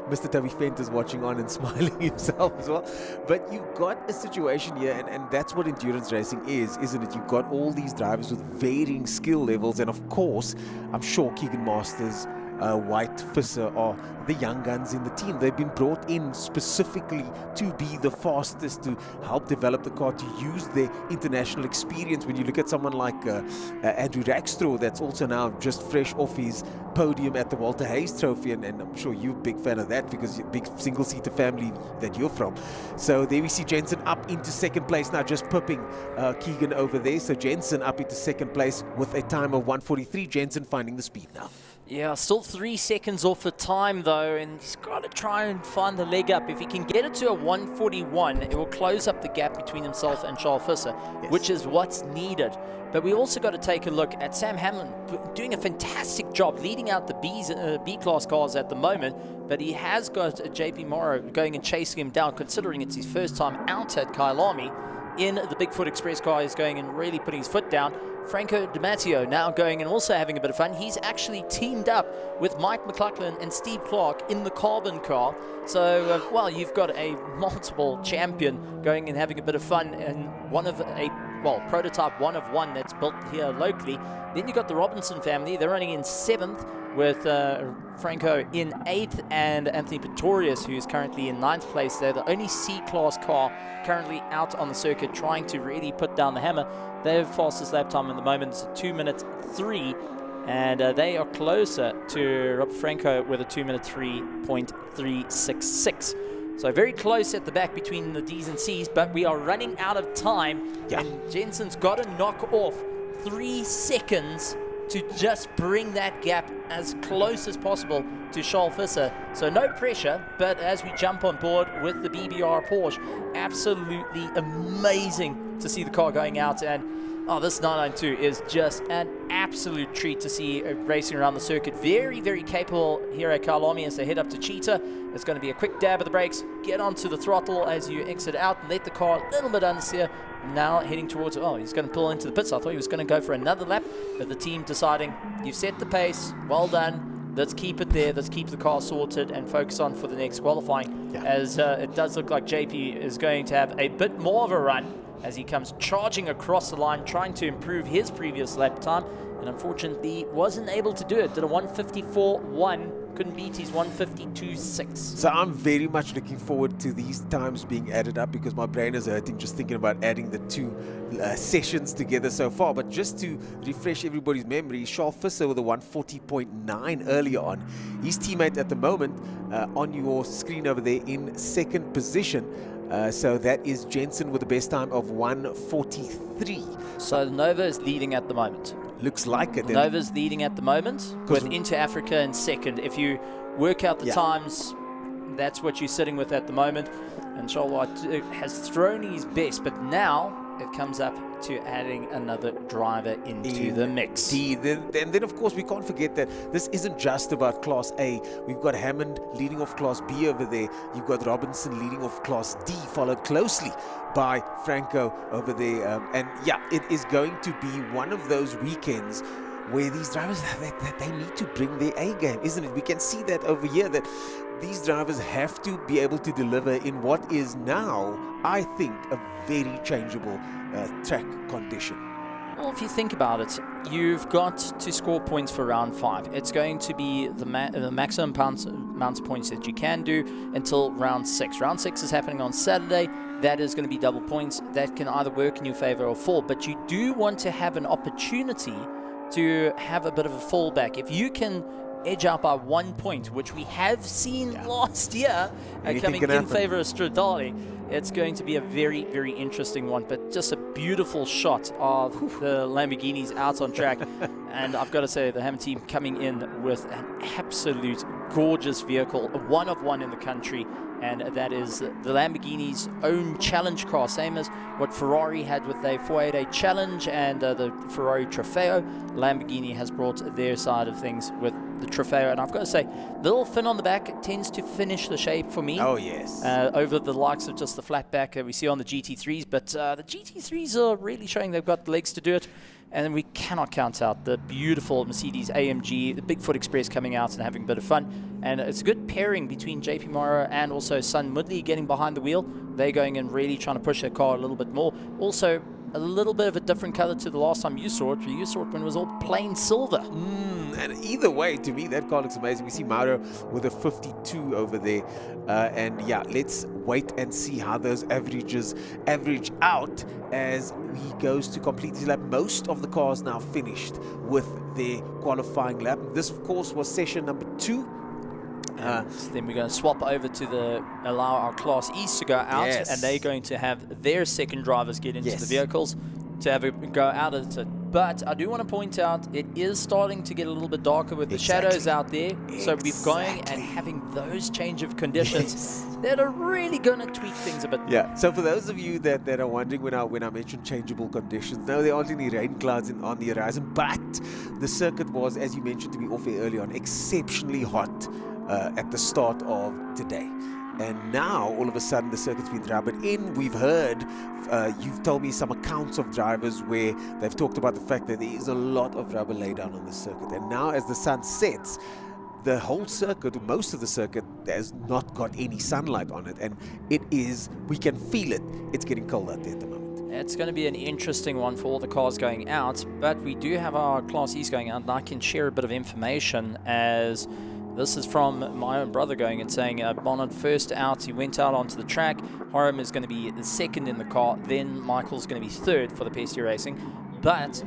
Mr. Toby Fent is watching on and smiling himself as well. But you've got a situation here, and that's what endurance racing is, isn't it? You've got all these drivers with varying skill levels, and of course I'm sure Keegan Masters White, Visser are the young guns in the team. They've been brought in specifically to be the fastest, to help develop the car, to use their international experience. When you look at someone like Andrew Rackstraw, that's also now just fresh off his podium at the Walter Hayes Trophy, and I'm sure you're a big fan of that because you're a big single-seater family that you're from. So there we see Jensen up into second place now, just pipping Keegan over there. So Jensen up into second place with a time of 1:43. Jensen finding the speed now. Yeah, still 3 seconds off the time though, and he's got to try and find the leg up. If he can get it to a 1:41, it will close up the gap between himself and Charles Visser, which is what's needed. But we also got to take a look at Sam Hamlin doing a fantastic job leading out the B-class cars at the moment, but he has got JP Morrow going and chasing him down, considering it's his first time out at Kyalami in the Bigfoot Express car. He's going and really putting his foot down. Franco Di Matteo now going and also having a bit of fun. He's actually teamed up with Mike McLaughlin and Steve Clark in the carbon car. So, well, you've got a multiple champion going and having a bit of fun, and one of a, well, prototype one of one that's built here locally. Then you've got the Robinson family. They're running in 7th with Franco in 8th and Anthony Pretorius, who's currently in 9th place. They're the only C-class car currently out on the circuit trying to really put down the hammer. Their fastest lap time at the moment is 2:03, and they are closer to Rob Franco with a 2:03.366. So very close at the back between the D's and C's, but we are running out of time, and Jensen's got to knock off 3 seconds to just bring that gap as close as possible to Charles Visser. So no pressure, but as we jump on board with the BBR Porsche, absolutely amazing to see the car going out. And this 992 is just an absolute treat to see racing around the circuit. Very, very capable here at Kyalami as they head up to Cheetah. It's going to be a quick dab of the brakes, get onto the throttle as you exit out and let the car a little bit understeer. Now heading towards, he's going to pull into the pits. I thought he was going to go for another lap, but the team deciding, you've set the pace, well done, let's keep it there, let's keep the car sorted and focus on for the next qualifying, as it does look like JP is going to have a bit more of a run as he comes charging across the line, trying to improve his previous lap time, and unfortunately wasn't able to do it. Did a 1:54.1, couldn't beat his 1:52.6. So I'm very much looking forward to these times being added up, because my brain is hurting just thinking about adding the two sessions together so far. But just to refresh everybody's memory, Charles Visser with a 1:40.9 earlier on. His teammate at the moment on your screen over there in second position. So that is Jensen with the best time of 1:43. So Nova is leading at the moment. Looks like it. Nova's leading at the moment with Inter Africa in second. If you work out the times, that's what you're sitting with at the moment. And Charlotte has thrown his best, but now it comes up to adding another driver into the mix. And then, of course, we can't forget that this isn't just about Class A. We've got Hammond leading off Class B over there. You've got Robinson leading off Class D, followed closely by Franco over there. And yeah, it is going to be one of those weekends where these drivers, they need to bring their A game, isn't it? We can see that over here, that these drivers have to be able to deliver in what is now, I think, a very changeable track condition. Well, if you think about it, you've got to score points for round 5. It's going to be the maximum amounts of points that you can do until round 6. Round 6 is happening on Saturday. That is going to be double points. That can either work in your favor or fall, but you do want to have an opportunity to have a bit of a fallback. If you can edge out by 1 point, which we have seen last year, coming in favor of Stradale, it's going to be a very, very interesting one. But just a beautiful shot of the Lamborghinis out on track. And I've got to say, the Hammer team coming in with an absolute gorgeous vehicle, a one of one in the country. And that is the Lamborghini's own challenge car, same as what Ferrari had with their 488 Challenge and the Ferrari Trofeo. Lamborghini has brought their side of things with the Trofeo, and I've got to say, the little fin on the back tends to finish the shape for me. Oh, yes. Over the likes of just the flat back we see on the GT3s, but the GT3s are really showing they've got the legs to do it. And we cannot count out the beautiful Mercedes AMG, the Bigfoot Express coming out and having a bit of fun. And it's a good pairing between JP Morrow and also Sun Mudley getting behind the wheel. They're going and really trying to push their car a little bit more. Also, a little bit of a different color to the last time you saw it. You saw it when it was all plain silver. And either way, to me, that car looks amazing. We see Mauro with a 52 over there. And yeah, let's wait and see how those averages average out as he goes to complete his lap. Most of the cars now finished with their qualifying lap. This, of course, was session number 2. Then we're going to swap over to allow our Class East to go out, and they're going to have their second drivers get into the vehicles to have a go out of it. But I do want to point out it is starting to get a little bit darker with the shadows out there. So we're going and having those change of conditions that are really going to tweak things a bit. Yeah, so for those of you that are wondering when I mentioned changeable conditions, no, there aren't any rain clouds on the horizon, but the circuit was, as you mentioned to me off air earlier on, exceptionally hot at the start of today. And now, all of a sudden, the circuit's been rubbered in. We've heard, you've told me some accounts of drivers where they've talked about the fact that there is a lot of rubber laid down on the circuit. And now, as the sun sets, the whole circuit, most of the circuit, has not got any sunlight on it. And it is, we can feel it. It's getting cold out there at the moment. It's going to be an interesting one for all the cars going out. But we do have our Class E's going out, and I can share a bit of information as... This is from my own brother going and saying Bonnet first out, he went out onto the track. Horam is going to be the second in the car, then Michael's going to be third for the PT3 Racing. But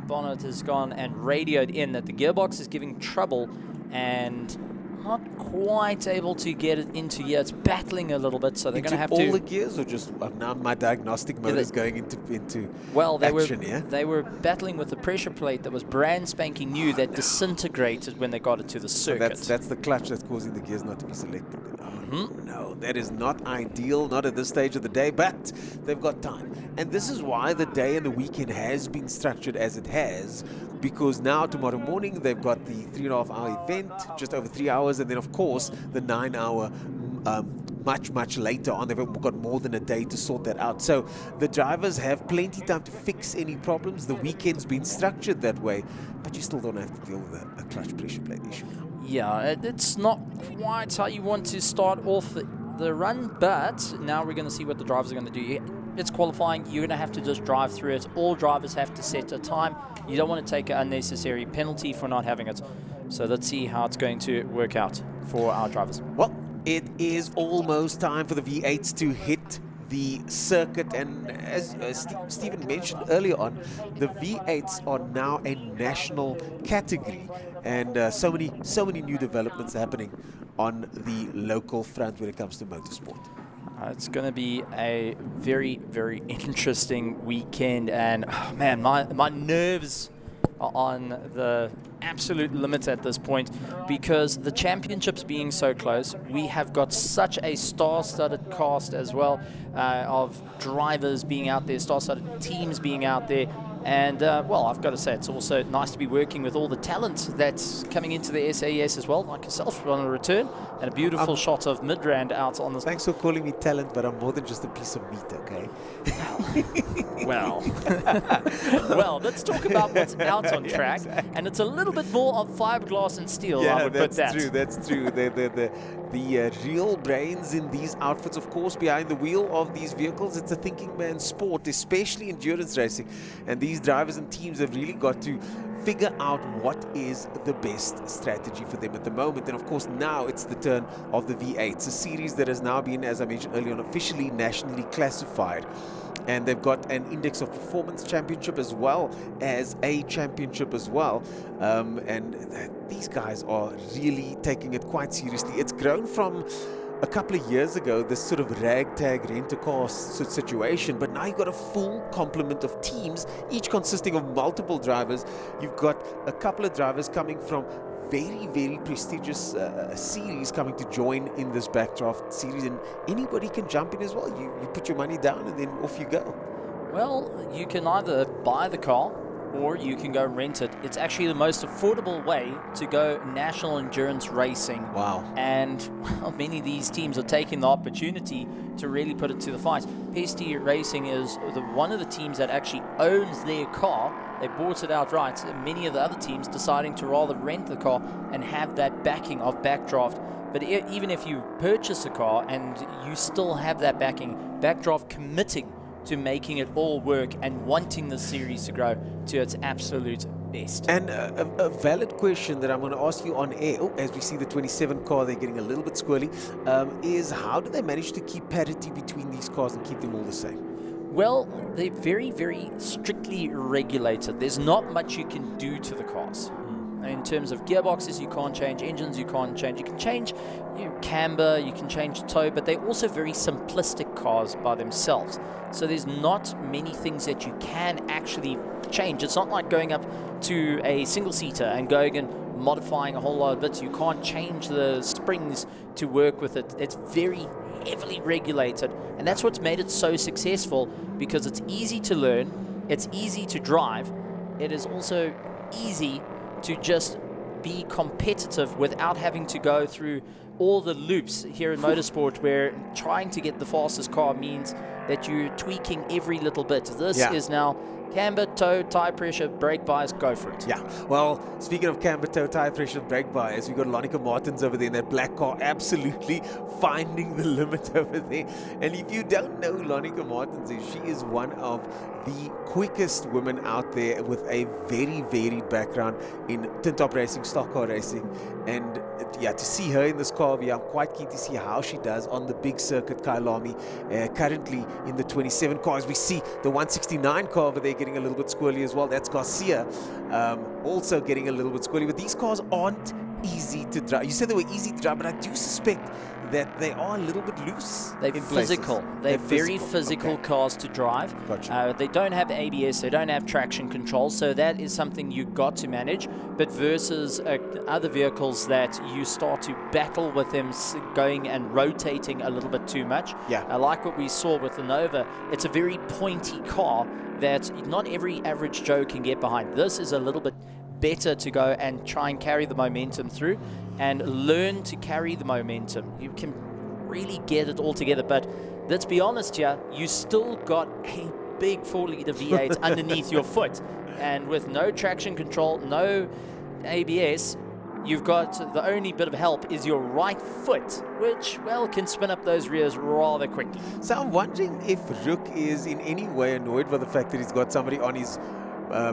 Bonnet has gone and radioed in that the gearbox is giving trouble and not quite able to get it into gear. It's battling a little bit, so they're going to have to... all the gears, or just now my diagnostic mode is going into well, action, they were battling with the pressure plate that was brand spanking new that disintegrated when they got it to the circuit. That's the clutch that's causing the gears not to be selected. No, that is not ideal, not at this stage of the day, but they've got time. And this is why the day and the weekend has been structured as it has, because now tomorrow morning they've got the 3.5-hour event, just over 3 hours, and then of course the 9-hour much later on. They've got more than a day to sort that out. So the drivers have plenty time to fix any problems. The weekend's been structured that way, but you still don't have to deal with a clutch pressure plate issue. Yeah, it's not quite how you want to start off the run, but now we're going to see what the drivers are going to do. It's qualifying. You're going to have to just drive through it. All drivers have to set a time. You don't want to take an unnecessary penalty for not having it. So let's see how it's going to work out for our drivers. Well, it is almost time for the V8s to hit the circuit, and as Stephen mentioned earlier on, the V8s are now a national category, and so many new developments happening on the local front when it comes to motorsport. It's going to be a very, very interesting weekend, and oh man, my nerves are on the absolute limit at this point, because the championships being so close, we have got such a star-studded cast as well of drivers being out there, star-studded teams being out there. And, well, I've got to say, it's also nice to be working with all the talent that's coming into the SAS as well, like yourself on a return, and a beautiful shot of Midrand out on the... Thanks for calling me talent, but I'm more than just a piece of meat, okay? Well, well, let's talk about what's out on track, and it's a little bit more of fiberglass and steel, I would put that. That's true. The real brains in these outfits, of course, behind the wheel of these vehicles. It's a thinking man's sport, especially endurance racing. And these drivers and teams have really got to figure out what is the best strategy for them at the moment. And of course, now it's the turn of the V8s, a series that has now been, as I mentioned earlier on, officially nationally classified. And they've got an Index of Performance Championship as well as a championship as well. And these guys are really taking it quite seriously. It's grown from a couple of years ago, this sort of ragtag rent-a-car situation, but now you've got a full complement of teams, each consisting of multiple drivers. You've got a couple of drivers coming from very, very prestigious series coming to join in this backdraft series, and anybody can jump in as well. You put your money down and then off you go. Well, you can either buy the car or you can go rent it. It's actually the most affordable way to go national endurance racing. Wow. And well, many of these teams are taking the opportunity to really put it to the fight. PT3 Racing is one of the teams that actually owns their car. They bought it outright. Many of the other teams deciding to rather rent the car and have that backing of backdraft. But even if you purchase a car and you still have that backing, backdraft committing to making it all work and wanting the series to grow to its absolute best. And a valid question that I'm going to ask you on air, as we see the 27 car, they're getting a little bit squirrely, is how do they manage to keep parity between these cars and keep them all the same? Well, they're very, very strictly regulated. There's not much you can do to the cars. In terms of gearboxes, you can't change. Engines, you can't change. You can change camber, you can change toe, but they're also very simplistic cars by themselves. So there's not many things that you can actually change. It's not like going up to a single-seater and going and modifying a whole lot of bits. You can't change the springs to work with it. It's very heavily regulated, and that's what's made it so successful, because it's easy to learn, it's easy to drive, it is also easy to just be competitive without having to go through all the loops here in motorsport, where trying to get the fastest car means that you're tweaking every little bit. This is now camber, toe, tire pressure, brake bias, go for it. Yeah, well, speaking of camber, toe, tire pressure, brake bias, we've got Lonica Martins over there in that black car, absolutely finding the limit over there. And if you don't know Lonica Martins, she is one of the quickest women out there with a very varied background in tin-top racing, stock car racing. And yeah, to see her in this car, I'm quite keen to see how she does on the big circuit, Kyalami. Currently in the 27 cars, we see the 169 car over there getting a little bit squirrely as well. That's Garcia also getting a little bit squirrely. But these cars aren't easy to drive. You said they were easy to drive, but I do suspect that they are a little bit loose. They're physical. They're very physical cars to drive. Gotcha. They don't have ABS, they don't have traction control, so that is something you got to manage. But versus other vehicles that you start to battle with them going and rotating a little bit too much. Yeah. Like what we saw with the Nova, it's a very pointy car that not every average Joe can get behind. This is a little bit better to go and try and carry the momentum through and learn to carry the momentum. You can really get it all together, but let's be honest here, you still got a big 4-liter V8 underneath your foot, and with no traction control, no ABS, you've got the only bit of help is your right foot, which, well, can spin up those rears rather quickly. So I'm wondering if Rook is in any way annoyed by the fact that he's got somebody on his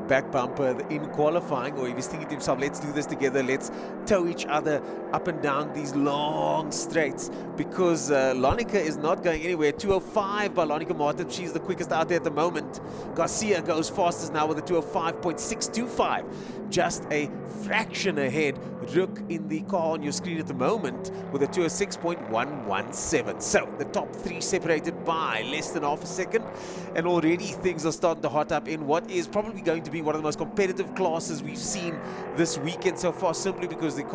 back bumper in qualifying, or if he's thinking to himself, let's do this together, let's tow each other up and down these long straights, because Lonica is not going anywhere. 205 by Lonica Martin, she's the quickest out there at the moment. Garcia goes fastest now with a 205.625, just a fraction ahead. Rook in the car on your screen at the moment with a 206.117. So the top three separated by less than half a second, and already things are starting to hot up in what is probably going to be one of the most competitive classes we've seen this weekend so far, simply because these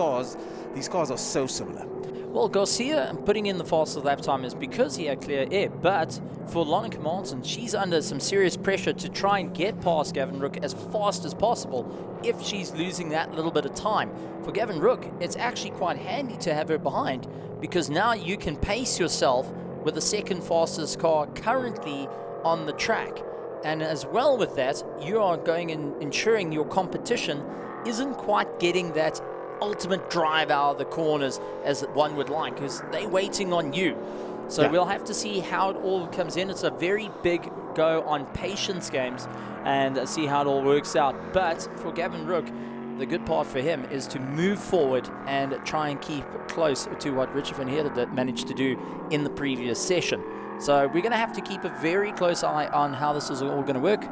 cars are so similar. Well, Garcia putting in the fastest lap time is because he had clear air, but for Lonica Martin, she's under some serious pressure to try and get past Gavin Rook as fast as possible if she's losing that little bit of time. For Gavin Rook, it's actually quite handy to have her behind, because now you can pace yourself with the second fastest car currently on the track. And as well with that, you are going and ensuring your competition isn't quite getting that ultimate drive out of the corners as one would like, because they're waiting on you. So we'll have to see how it all comes in. It's a very big go on patience games and see how it all works out. But for Gavin Rook, the good part for him is to move forward and try and keep close to what Richard van Heerden managed to do in the previous session. So we're going to have to keep a very close eye on how this is all going to work.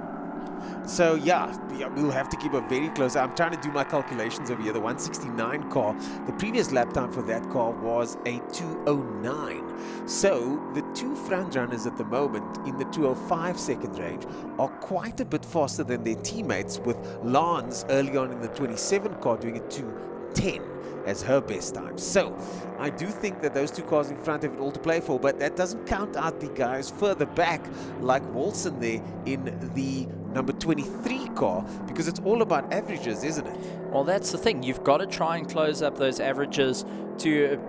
So yeah, we'll have to keep a very close eye. I'm trying to do my calculations over here. The 169 car, the previous lap time for that car was a 209. So the two front runners at the moment in the 205 second range are quite a bit faster than their teammates, with Lance early on in the 27 car doing a 210 as her best time. So I do think that those two cars in front have it all to play for, but that doesn't count out the guys further back like Wilson there in the number 23 car, because it's all about averages, isn't it? Well, that's the thing. You've got to try and close up those averages to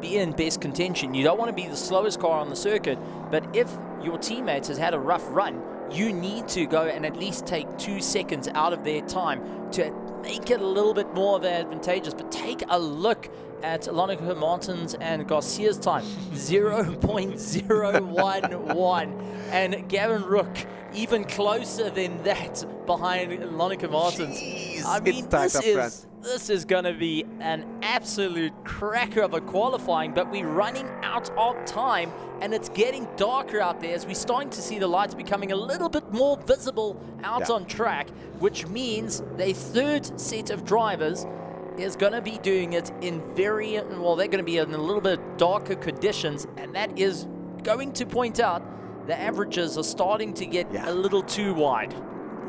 be in best contention. You don't want to be the slowest car on the circuit, but if your teammates has had a rough run, you need to go and at least take 2 seconds out of their time to make it a little bit more advantageous. But take a look at Lonica Martins and Garcia's time, 0.011. And Gavin Rook, even closer than that behind Lonica Martins. Jeez, I mean, it's tight up front. this is going to be an absolute cracker of a qualifying, but we're running out of time, and it's getting darker out there as we're starting to see the lights becoming a little bit more visible out on track, which means the third set of drivers is going to be doing it in they're going to be in a little bit darker conditions, and that is going to point out the averages are starting to get a little too wide.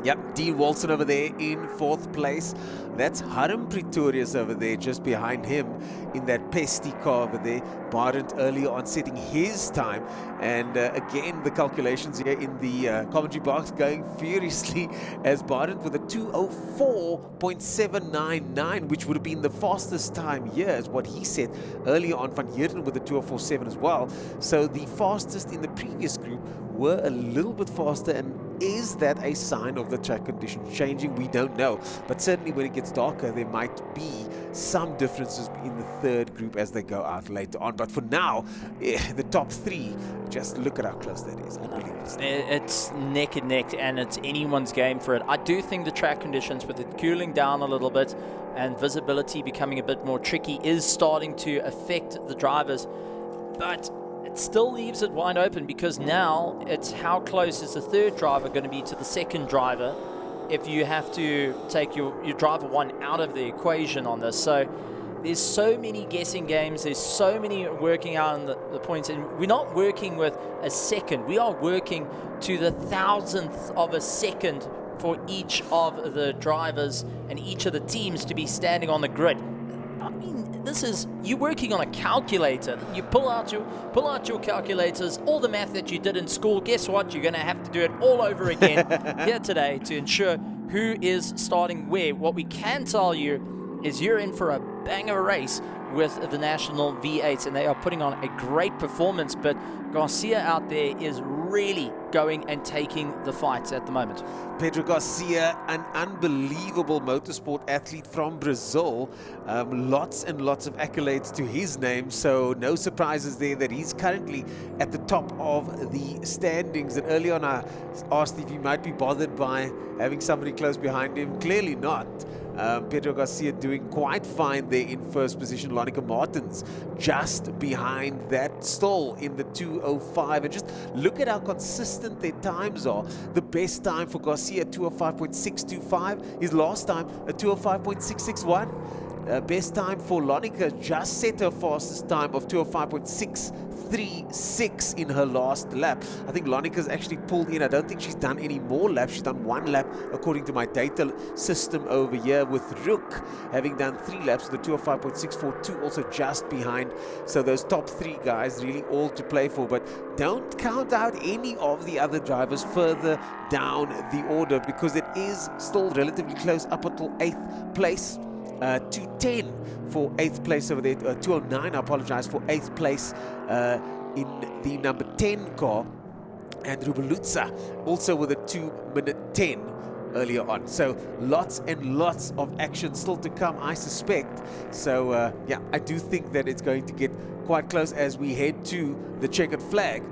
Yep, Dean Walson over there in 4th place. That's Harum Pretorius over there just behind him in that pesty car over there. Bardent earlier on setting his time. And again, the calculations here in the commentary box going furiously as Bardent with a 2:04.799, which would have been the fastest time here, is what he said earlier on. Van Heerden with a 2:04.7 as well. So the fastest in the previous group were a little bit faster. And is that a sign of the track conditions changing? We don't know. But certainly when it gets darker, there might be some differences in the third group as they go out later on. But for now, the top 3, just look at how close that is. Unbelievable. It's neck and neck, and it's anyone's game for it. I do think the track conditions, with it cooling down a little bit and visibility becoming a bit more tricky, is starting to affect the drivers. But it still leaves it wide open, because now it's how close is the third driver going to be to the second driver if you have to take your driver 1 out of the equation on this. So there's so many guessing games, there's so many working out on the points, and we're not working with a second, we are working to the 1,000th of a second for each of the drivers and each of the teams to be standing on the grid. I mean, this is, you're working on a calculator. You pull out your calculators, all the math that you did in school. Guess what? You're going to have to do it all over again here today to ensure who is starting where. What we can tell you is you're in for a banger race with the National V8s, and they are putting on a great performance. But Garcia out there is really going and taking the fights at the moment. Pedro Garcia, an unbelievable motorsport athlete from Brazil. Lots and lots of accolades to his name, so no surprises there that he's currently at the top of the standings. And early on I asked if he might be bothered by having somebody close behind him. Clearly not. Pedro Garcia doing quite fine there in first position. Lonica Martins just behind that, still in the 2:05. And just look at how consistent their times are. The best time for Garcia, 2:05.625. His last time, a 2:05.661. Best time for Lonica, just set her fastest time of 2:05.636 in her last lap. I think Lonica's actually pulled in. I don't think she's done any more laps. She's done 1 lap according to my data system over here, with Rook having done 3 laps with a 2:05.642, also just behind. So those top 3 guys really all to play for. But don't count out any of the other drivers further down the order, because it is still relatively close up until 8th place. 2:10 for 8th place over there, 2:09, I apologize, for 8th place in the number 10 car, and Rubelutza also with a 2:10 earlier on. So lots and lots of action still to come, I suspect. So yeah, I do think that it's going to get quite close as we head to the checkered flag.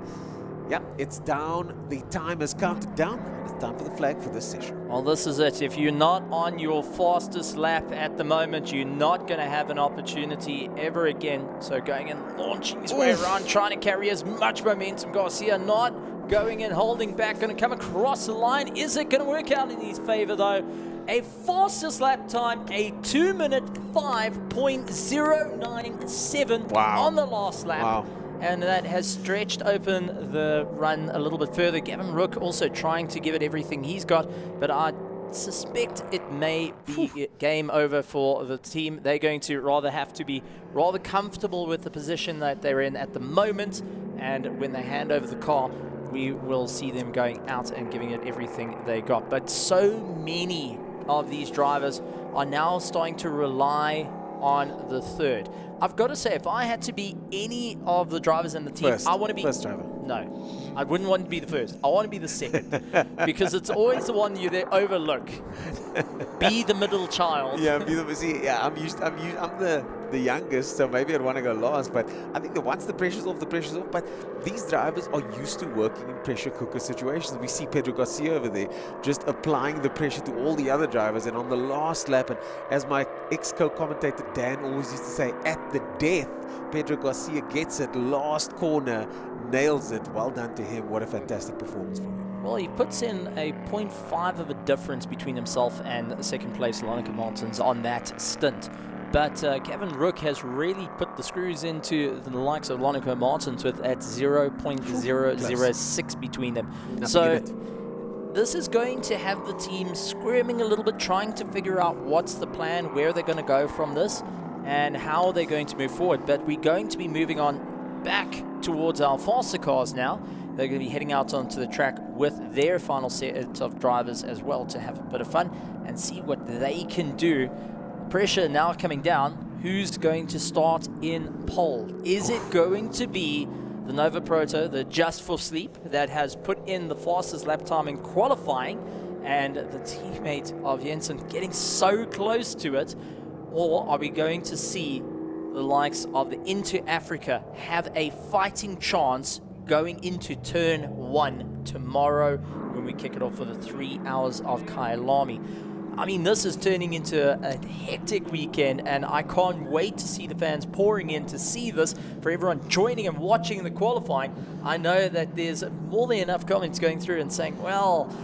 Yeah, it's down. The time has counted down. It's time for the flag for this session. Well, this is it. If you're not on your fastest lap at the moment, you're not going to have an opportunity ever again. So going and launching his way around, trying to carry as much momentum. Garcia not going and holding back, going to come across the line. Is it going to work out in his favor, though? A fastest lap time, a 2:05.097 on the last lap. Wow. And that has stretched open the run a little bit further. Gavin Rook also trying to give it everything he's got, but I suspect it may be game over for the team. They're going to have to be rather comfortable with the position that they're in at the moment, and when they hand over the car, we will see them going out and giving it everything they got. But so many of these drivers are now starting to rely on the third. I've got to say, if I had to be any of the drivers in the team, I want to be first driver. No, I wouldn't want to be the first. I want to be the second because it's always the one you overlook. Be the middle child. Yeah, I'm the youngest, so maybe I'd want to go last. But I think that once the pressure's off, the pressure's off. But these drivers are used to working in pressure cooker situations. We see Pedro Garcia over there just applying the pressure to all the other drivers. And on the last lap, and as my ex-co-commentator Dan always used to say, at the death, Pedro Garcia gets it, last corner, nails it. Well done to him. What a fantastic performance from him. Well, he puts in a 0.5 of a difference between himself and second place Lonneke Martins on that stint. But Gavin Rook has really put the screws into the likes of Lonneke Martins with at 0.006 between them. So this is going to have the team squirming a little bit, trying to figure out what's the plan, where they're going to go from this, and how they're going to move forward. But we're going to be moving on back towards our faster cars now. They're going to be heading out onto the track with their final set of drivers as well to have a bit of fun and see what they can do. Pressure now coming down. Who's going to start in pole? Is it going to be the Nova Proto, the Just for Sleep, that has put in the fastest lap time in qualifying, and the teammate of Jensen getting so close to it? Or are we going to see the likes of the Into Africa have a fighting chance going into turn 1 tomorrow when we kick it off for the 3 hours of Kyalami? I mean, this is turning into a hectic weekend, and I can't wait to see the fans pouring in to see this, for everyone joining and watching the qualifying. I know that there's more than enough comments going through and saying, well,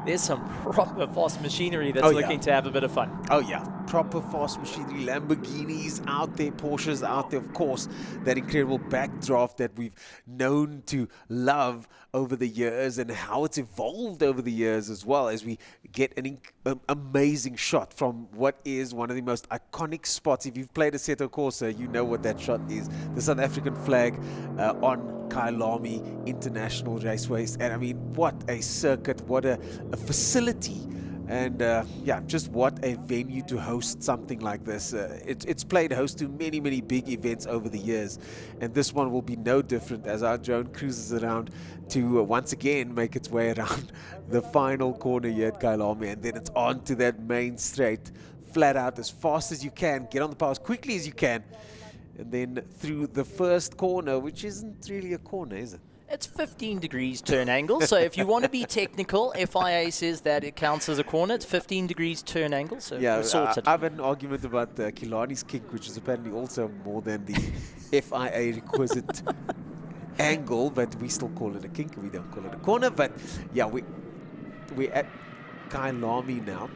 there's some proper fast machinery that's looking to have a bit of fun. Oh yeah, proper fast machinery, Lamborghinis out there, Porsches out there, of course, that incredible backdraft that we've known to love over the years, and how it's evolved over the years as well, as we get an amazing shot from what is one of the most iconic spots. If you've played Assetto Corsa, you know what that shot is. The South African flag on Kyalami International Raceways. And I mean, what a circuit, what a facility. And yeah, just what a venue to host something like this. It's played host to many, many big events over the years. And this one will be no different as our drone cruises around to once again make its way around the final corner here at Kyalami. And then it's on to that main straight, flat out as fast as you can. Get on the power as quickly as you can. And then through the first corner, which isn't really a corner, is it? It's 15 degrees turn angle, so if you want to be technical, FIA says that it counts as a corner. It's 15 degrees turn angle, so yeah, we're sorted. I've had an argument about Killarney's kink, which is apparently also more than the FIA requisite angle, but we still call it a kink. We don't call it a corner. But yeah, we're at Kyalami now,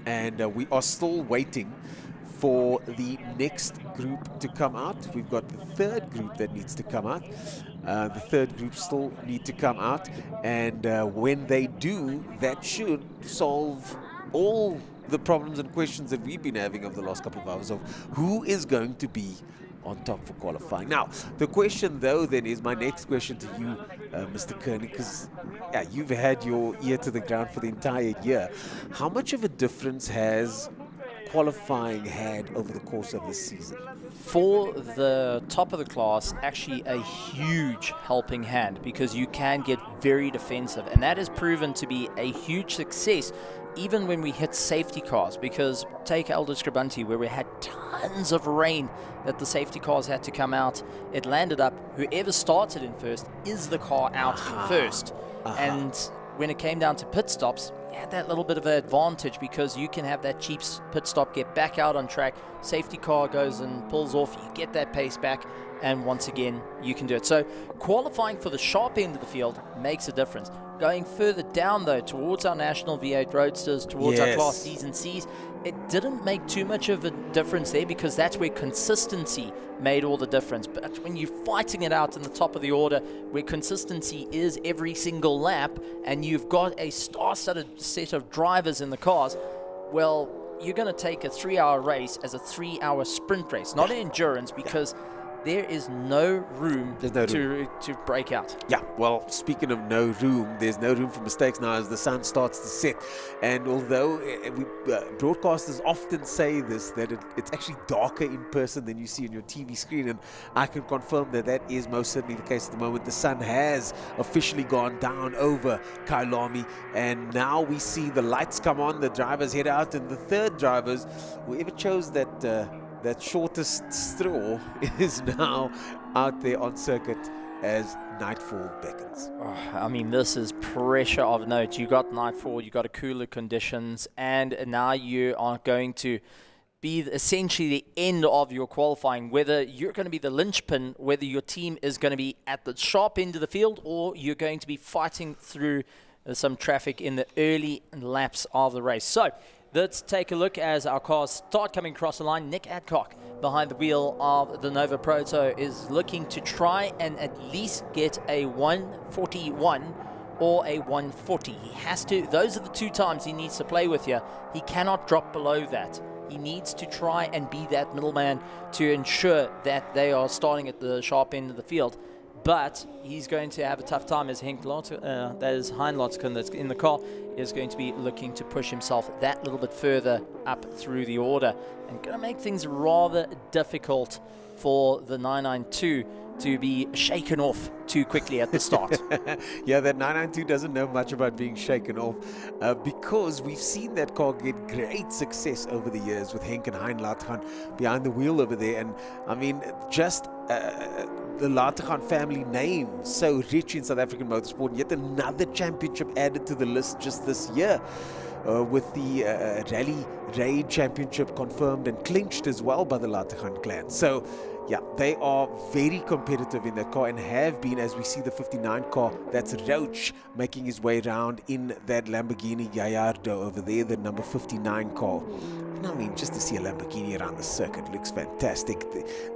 and we are still waiting for the next group to come out. We've got the third group that needs to come out. The third group still need to come out, and when they do, that should solve all the problems and questions that we've been having over the last couple of hours of who is going to be on top for qualifying. Now, the question though then is my next question to you, Mr. Koenig, because yeah, you've had your ear to the ground for the entire year. How much of a difference has qualifying had over the course of this season? For the top of the class, actually a huge helping hand, because you can get very defensive, and that has proven to be a huge success even when we hit safety cars. Because take Elder Scribanti, where we had tons of rain that the safety cars had to come out. It landed up, whoever started in first is the car out in first. And when it came down to pit stops, you had that little bit of an advantage, because you can have that cheap pit stop, get back out on track, safety car goes and pulls off, you get that pace back, and once again you can do it. So qualifying for the sharp end of the field makes a difference. Going further down though, towards our national V8 roadsters, towards our class Ds and Cs, it didn't make too much of a difference there, because that's where consistency made all the difference. But when you're fighting it out in the top of the order, where consistency is every single lap, and you've got a star-studded set of drivers in the cars, well, you're going to take a 3-hour race as a 3-hour sprint race, not an endurance, because there is no room, There's no room. to break out. Yeah, well, speaking of no room, there's no room for mistakes now as the sun starts to set. And although broadcasters often say this, that it's actually darker in person than you see on your TV screen, and I can confirm that that is most certainly the case at the moment. The sun has officially gone down over Kyalami, and now we see the lights come on, the drivers head out, and the third drivers, whoever chose that shortest straw, is now out there on circuit as nightfall beckons. I mean, this is pressure of note. You got nightfall, you got cooler conditions, and now you are going to be essentially the end of your qualifying, whether you're going to be the linchpin, whether your team is going to be at the sharp end of the field, or you're going to be fighting through some traffic in the early laps of the race. So let's take a look as our cars start coming across the line. Nick Adcock behind the wheel of the Nova Proto is looking to try and at least get a 141 or a 140. He has to, those are the two times he needs to play with here. He cannot drop below that. He needs to try and be that middleman to ensure that they are starting at the sharp end of the field. But he's going to have a tough time as Henk that is Hein Lotzken that's in the car, is going to be looking to push himself that little bit further up through the order, and going to make things rather difficult for the 992 to be shaken off too quickly at the start. Yeah, that 992 doesn't know much about being shaken off because we've seen that car get great success over the years with Henk and Hein Lotzken behind the wheel over there. And I mean, just the Lotzken family name so rich in South African motorsport, and yet another championship added to the list just this year. With the Rally Raid Championship confirmed and clinched as well by the Lotzken clan. So, yeah, they are very competitive in that car and have been, as we see the 59 car, that's Roach making his way around in that Lamborghini Gallardo over there, the number 59 car. And I mean, just to see a Lamborghini around the circuit looks fantastic.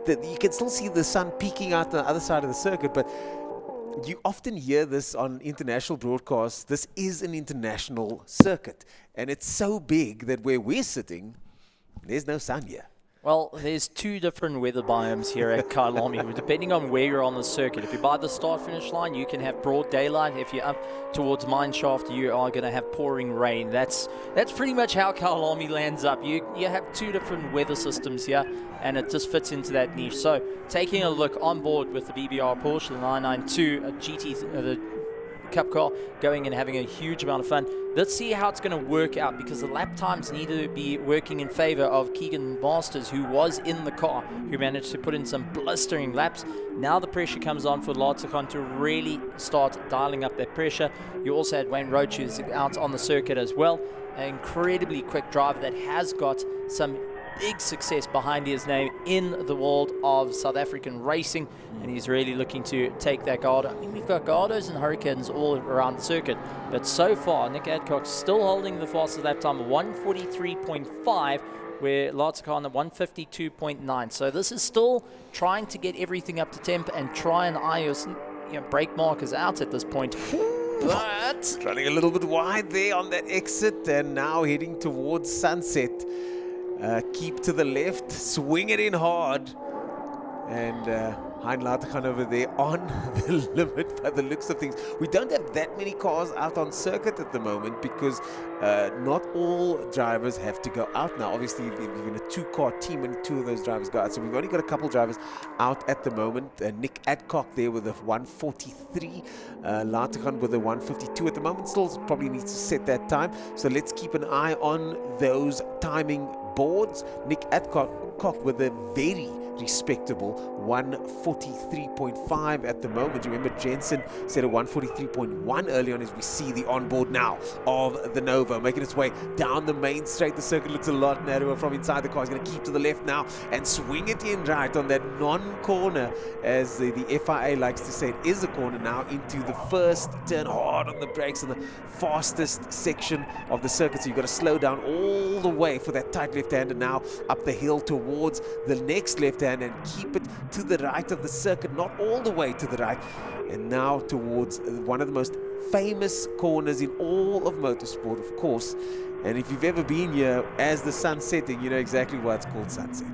You can still see the sun peeking out the other side of the circuit, but you often hear this on international broadcasts. This is an international circuit, and it's so big that where we're sitting, there's no sun here. Well, there's two different weather biomes here at Kyalami, depending on where you're on the circuit. If you're by the start-finish line, you can have broad daylight. If you're up towards Mineshaft, you are going to have pouring rain. That's pretty much how Kyalami lands up. You have two different weather systems here, and it just fits into that niche. So, taking a look on board with the BBR Porsche, the 992 the Cup car, going and having a huge amount of fun. Let's see how it's going to work out, because the lap times need to be working in favor of Keegan Masters, who was in the car, who managed to put in some blistering laps. Now the pressure comes on for Lotzken to really start dialing up that pressure. You also had Wayne Roach, who's out on the circuit as well. An incredibly quick driver that has got some big success behind his name in the world of South African racing, and he's really looking to take that guard. I mean, we've got Gardos and Hurricanes all around the circuit, but so far Nick Adcock still holding the fastest lap time, 143.5, where Lotzken at 152.9. So this is still trying to get everything up to temp and try and eye your brake markers out at this point. But running a little bit wide there on that exit, and now heading towards sunset. Keep to the left, swing it in hard, and Hein Lotzken over there on the limit by the looks of things. We don't have that many cars out on circuit at the moment because not all drivers have to go out now. Obviously, if you're in a two-car team and two of those drivers go out, so we've only got a couple drivers out at the moment. Nick Adcock there with a 143, Lotzken with a 152 at the moment. Still probably needs to set that time, so let's keep an eye on those timing boards. Nick Adcock with a very respectable 143.5 at the moment. Remember, Jensen said a 143.1 early on, as we see the onboard now of the Nova making its way down the main straight. The circuit looks a lot narrower from inside the car. He's going to keep to the left now and swing it in right on that non-corner, as the FIA likes to say it is a corner now, into the first turn, hard on the brakes in the fastest section of the circuit. So you've got to slow down all the way for that tight left-hander now up the hill towards the next left-hand, and keep it to the right of the circuit, not all the way to the right, and now towards one of the most famous corners in all of motorsport, of course. And if you've ever been here as the sun's setting, you know exactly why it's called sunset.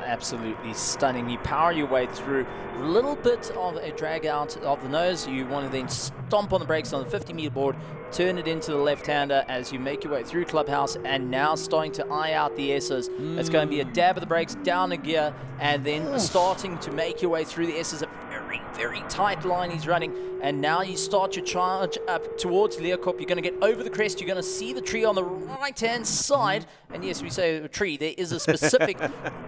Absolutely stunning. You power your way through. A little bit of a drag out of the nose. You want to then stomp on the brakes on the 50-meter board, turn it into the left-hander as you make your way through Clubhouse, and now starting to eye out the S's. It's going to be a dab of the brakes, down a gear, and then starting to make your way through the S's. A very, very tight line he's running, and now you start your charge up towards Leeuwkop. You're going to get over the crest. You're going to see the tree on the right-hand side, and yes, we say a tree. There is a specific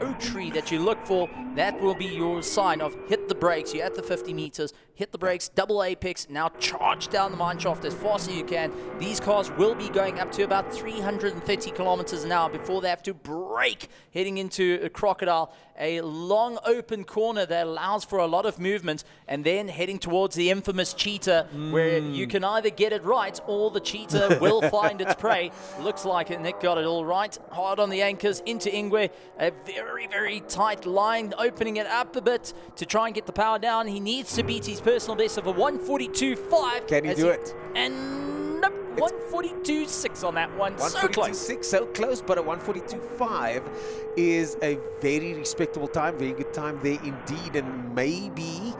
oak tree that you look for. That will be your sign of hit the brakes. You're at the 50 meters. Hit the brakes, double apex, now charge down the mine shaft as fast as you can. These cars will be going up to about 330 kilometers an hour before they have to brake, heading into a Crocodile, a long open corner that allows for a lot of movement, and then heading towards the infamous cheetah, where you can either get it right or the cheetah will find its prey. Looks like it. Nick got it all right. Hard on the anchors into Ingwe. A very, very tight line, opening it up a bit to try and get the power down. He needs to beat his personal best of a 142.5. Can he do it? And nope, 142.6 on that one. So close. 142.6, so close, but a 142.5 is a very respectable time, very good time there indeed, and maybe...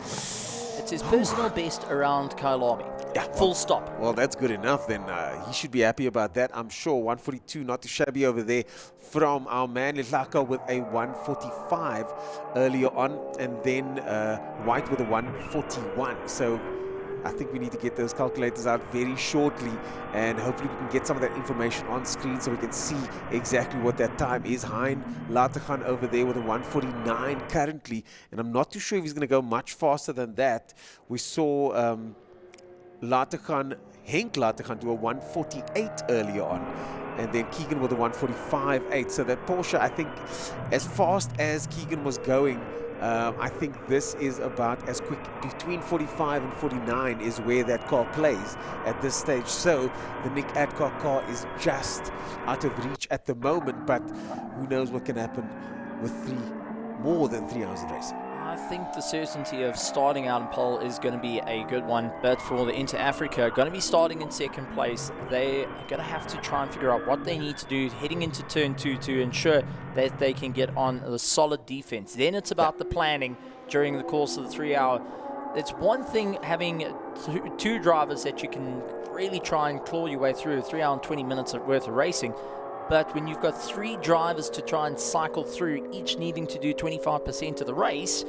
It's his personal best around Kyalami. Yeah, Full stop. Well, that's good enough then. He should be happy about that, I'm sure. 142, not too shabby over there from our man Letlaka with a 145 earlier on, and then White with a 141. So I think we need to get those calculators out very shortly, and hopefully we can get some of that information on screen so we can see exactly what that time is. Hein Lateghan over there with a 149 currently, and I'm not too sure if he's going to go much faster than that. We saw Henk Lateghan do a 148 earlier on, and then Keegan with a 145.8. So that Porsche, I think, as fast as Keegan was going, I think this is about as quick. Between 45 and 49 is where that car plays at this stage. So the Nick Adcock car is just out of reach at the moment, but who knows what can happen with more than 3 hours of racing. I think the certainty of starting out in pole is going to be a good one, but for the Inter Africa, going to be starting in second place. They are going to have to try and figure out what they need to do heading into turn 2 to ensure that they can get on a solid defense. Then it's about the planning during the course of the 3 hour. It's one thing having two drivers that you can really try and claw your way through 3 hour and 20 minutes worth of racing. But when you've got 3 drivers to try and cycle through, each needing to do 25% of the race,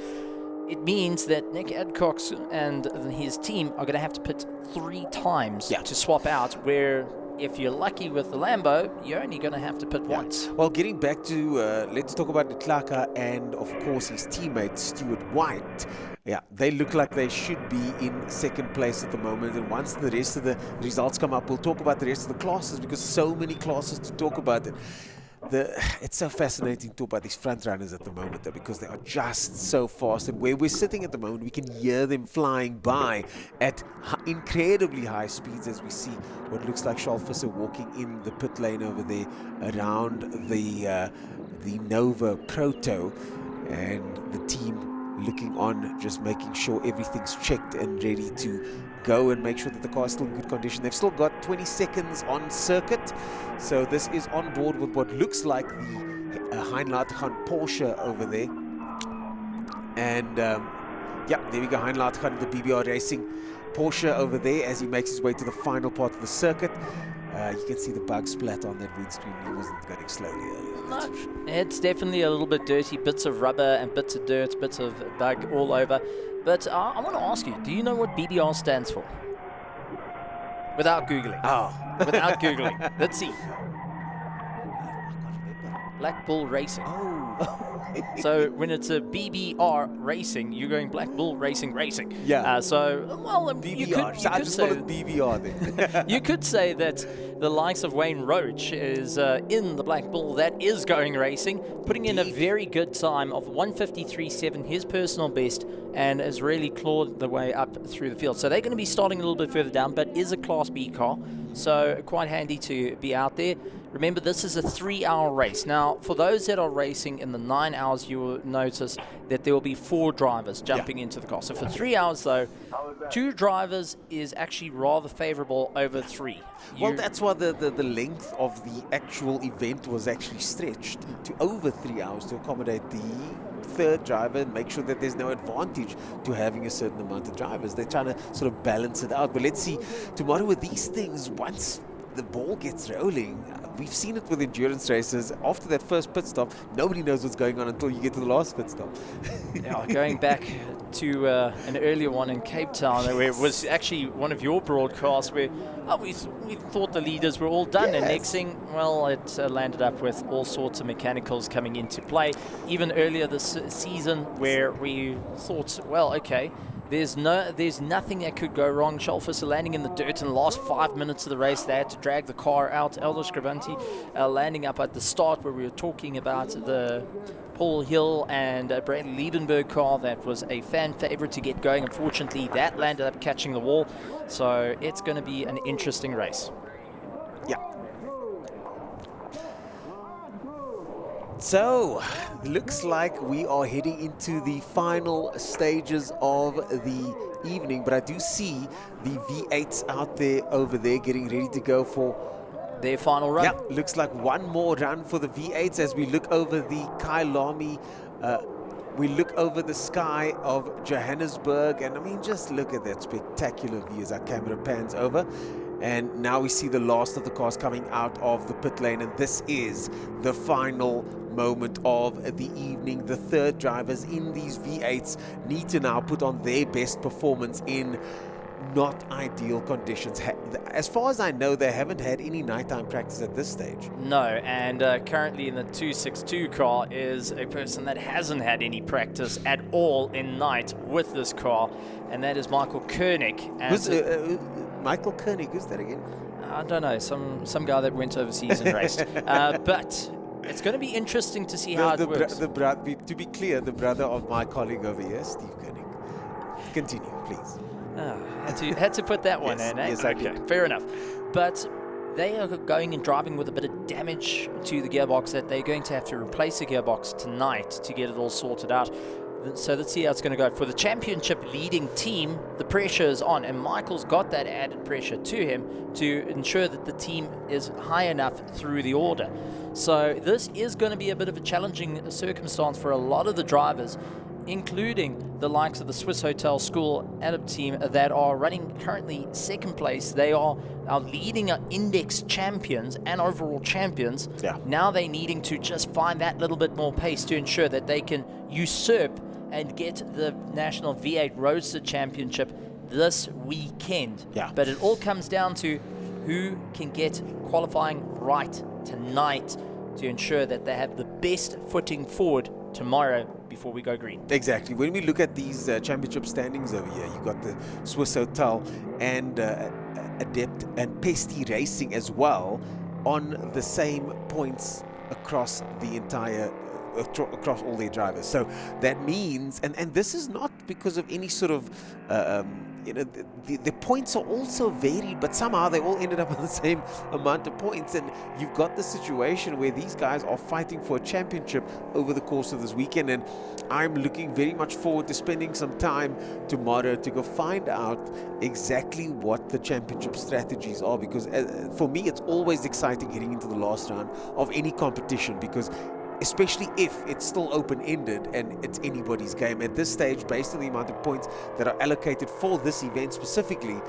it means that Nick Adcock and his team are going to have to pit 3 times to swap out, where if you're lucky with the Lambo, you're only going to have to pit once. Well, getting back to, let's talk about Letlaka and, of course, his teammate, Stuart White. Yeah, they look like they should be in second place at the moment. And once the rest of the results come up, we'll talk about the rest of the classes, because so many classes to talk about. It's so fascinating to talk about these front runners at the moment, though, because they are just so fast. And where we're sitting at the moment, we can hear them flying by at incredibly high speeds, as we see what looks like Charles Visser walking in the pit lane over there around the Nova Proto, and the team looking on, just making sure everything's checked and ready to go, and make sure that the car is still in good condition. They've still got 20 seconds on circuit, so this is on board with what looks like the Hein Lateghan Porsche over there. And yeah, there we go, Hein Lateghan, the BBR Racing Porsche over there, as he makes his way to the final part of the circuit. You can see the bug splat on that windscreen. He wasn't going slowly earlier. No, it's definitely a little bit dirty, bits of rubber and bits of dirt, bits of bug all over. But I want to ask you, do you know what BBR stands for? Without Googling. Oh. Without Googling. Let's see. Black Bull Racing. Oh. So when it's a BBR Racing, you're going Black Bull Racing. Yeah. So, well, BBR. you could So I just say, call it BBR then. you could say that the likes of Wayne Roach is in the Black Bull that is going racing, putting in a very good time of 153.7, his personal best, and has really clawed the way up through the field. So they're going to be starting a little bit further down, but is a Class B car, so quite handy to be out there. Remember, this is a 3-hour race. Now, for those that are racing in the 9 hours, you will notice that there will be 4 drivers jumping into the car. So for 3 hours, though, 2 drivers is actually rather favorable over 3. Well, that's why the length of the actual event was actually stretched to over 3 hours to accommodate the third driver and make sure that there's no advantage to having a certain amount of drivers. They're trying to sort of balance it out. But let's see, tomorrow with these things, once the ball gets rolling, we've seen it with endurance races. After that first pit stop, nobody knows what's going on until you get to the last pit stop. Yeah, going back to an earlier one in Cape Town, where it was actually one of your broadcasts where we thought the leaders were all done, and next thing, well, it landed up with all sorts of mechanicals coming into play. Even earlier this season, where we thought, well, okay, there's nothing that could go wrong. Schalfus landing in the dirt in the last 5 minutes of the race. They had to drag the car out. Elder Scrivanti landing up at the start where we were talking about the Paul Hill and Bradley Liebenberg car. That was a fan favorite to get going. Unfortunately, that landed up catching the wall. So it's going to be an interesting race. Yeah. So, looks like we are heading into the final stages of the evening, but I do see the V8s out there over there getting ready to go for their final run. Yeah, looks like one more run for the V8s as we look over the Kyalami. We look over the sky of Johannesburg, and I mean, just look at that spectacular view as our camera pans over. And now we see the last of the cars coming out of the pit lane, and this is the final moment of the evening. The third drivers in these V8s need to now put on their best performance in not ideal conditions. As far as I know, they haven't had any nighttime practice at this stage. No, and currently in the 262 car is a person that hasn't had any practice at all in night with this car, and that is Michael Koenig. Michael Koenig, who's that again? I don't know, some guy that went overseas and raced. But it's going to be interesting to see how it works. To be clear, the brother of my colleague over here, Steve Koenig. Continue, please. Had to put that one in, eh? Yes, okay, fair enough. But they are going and driving with a bit of damage to the gearbox that they're going to have to replace the gearbox tonight to get it all sorted out. So let's see how it's going to go. For the championship leading team, the pressure is on, and Michael's got that added pressure to him to ensure that the team is high enough through the order. So this is going to be a bit of a challenging circumstance for a lot of the drivers, including the likes of the Swiss Hotel School Arab team that are running currently second place. They are our leading index champions and overall champions. Yeah. Now they're needing to just find that little bit more pace to ensure that they can usurp and get the National V8 Roadster Championship this weekend. Yeah. But it all comes down to who can get qualifying right tonight to ensure that they have the best footing forward tomorrow before we go green. Exactly. When we look at these championship standings over here, you've got the Swiss Hotel and Adept and Pesty Racing as well on the same points across the entire across all their drivers. So that means, and this is not because of any sort of the points are also varied, but somehow they all ended up with the same amount of points, and you've got the situation where these guys are fighting for a championship over the course of this weekend. And I'm looking very much forward to spending some time tomorrow to go find out exactly what the championship strategies are, because for me it's always exciting heading into the last round of any competition, because especially if it's still open-ended and it's anybody's game. At this stage, based on the amount of points that are allocated for this event specifically,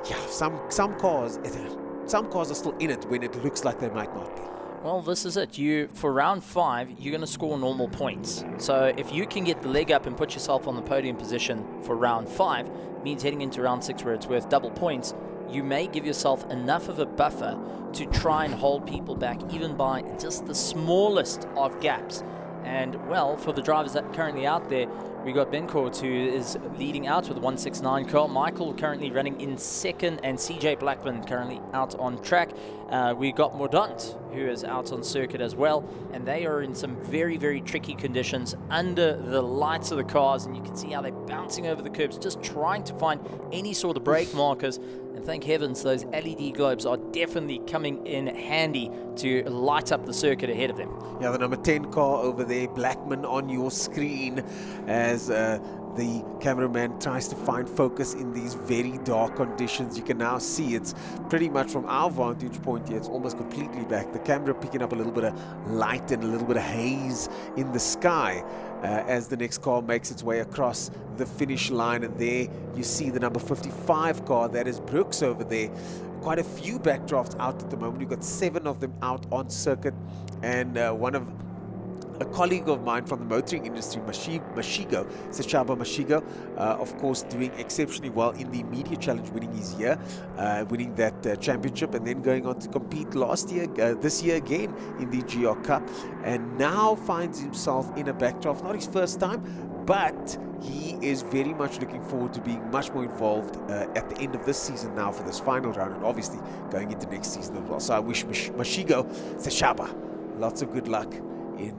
yeah, some cars are still in it when it looks like they might not be. Well, this is it. For round 5, you're going to score normal points. So if you can get the leg up and put yourself on the podium position for round 5, means heading into round 6 where it's worth double points, you may give yourself enough of a buffer to try and hold people back, even by just the smallest of gaps. And, well, for the drivers that are currently out there, we got Bencourt, who is leading out with a 169 car. Michael currently running in second, and CJ Blackman currently out on track. We got Mordaunt, who is out on circuit as well, and they are in some very, very tricky conditions under the lights of the cars, and you can see how they're bouncing over the curbs, just trying to find any sort of brake markers. And thank heavens those LED globes are definitely coming in handy to light up the circuit ahead of them. Yeah, the number 10 car over there, Blackman on your screen as the cameraman tries to find focus in these very dark conditions. You can now see it's pretty much from our vantage point here, it's almost completely black. The camera picking up a little bit of light and a little bit of haze in the sky as the next car makes its way across the finish line. And there you see the number 55 car, that is Brooks over there. Quite a few backdrafts out at the moment. You've got 7 of them out on circuit, and a colleague of mine from the motoring industry, Mashigo, Sechaba Mashigo, of course doing exceptionally well in the media challenge, winning his year, winning that championship, and then going on to compete this year again in the GR Cup, and now finds himself in a backdraft. Not his first time, but he is very much looking forward to being much more involved at the end of this season now for this final round, and obviously going into next season as well. So I wish Mashigo Sechaba lots of good luck in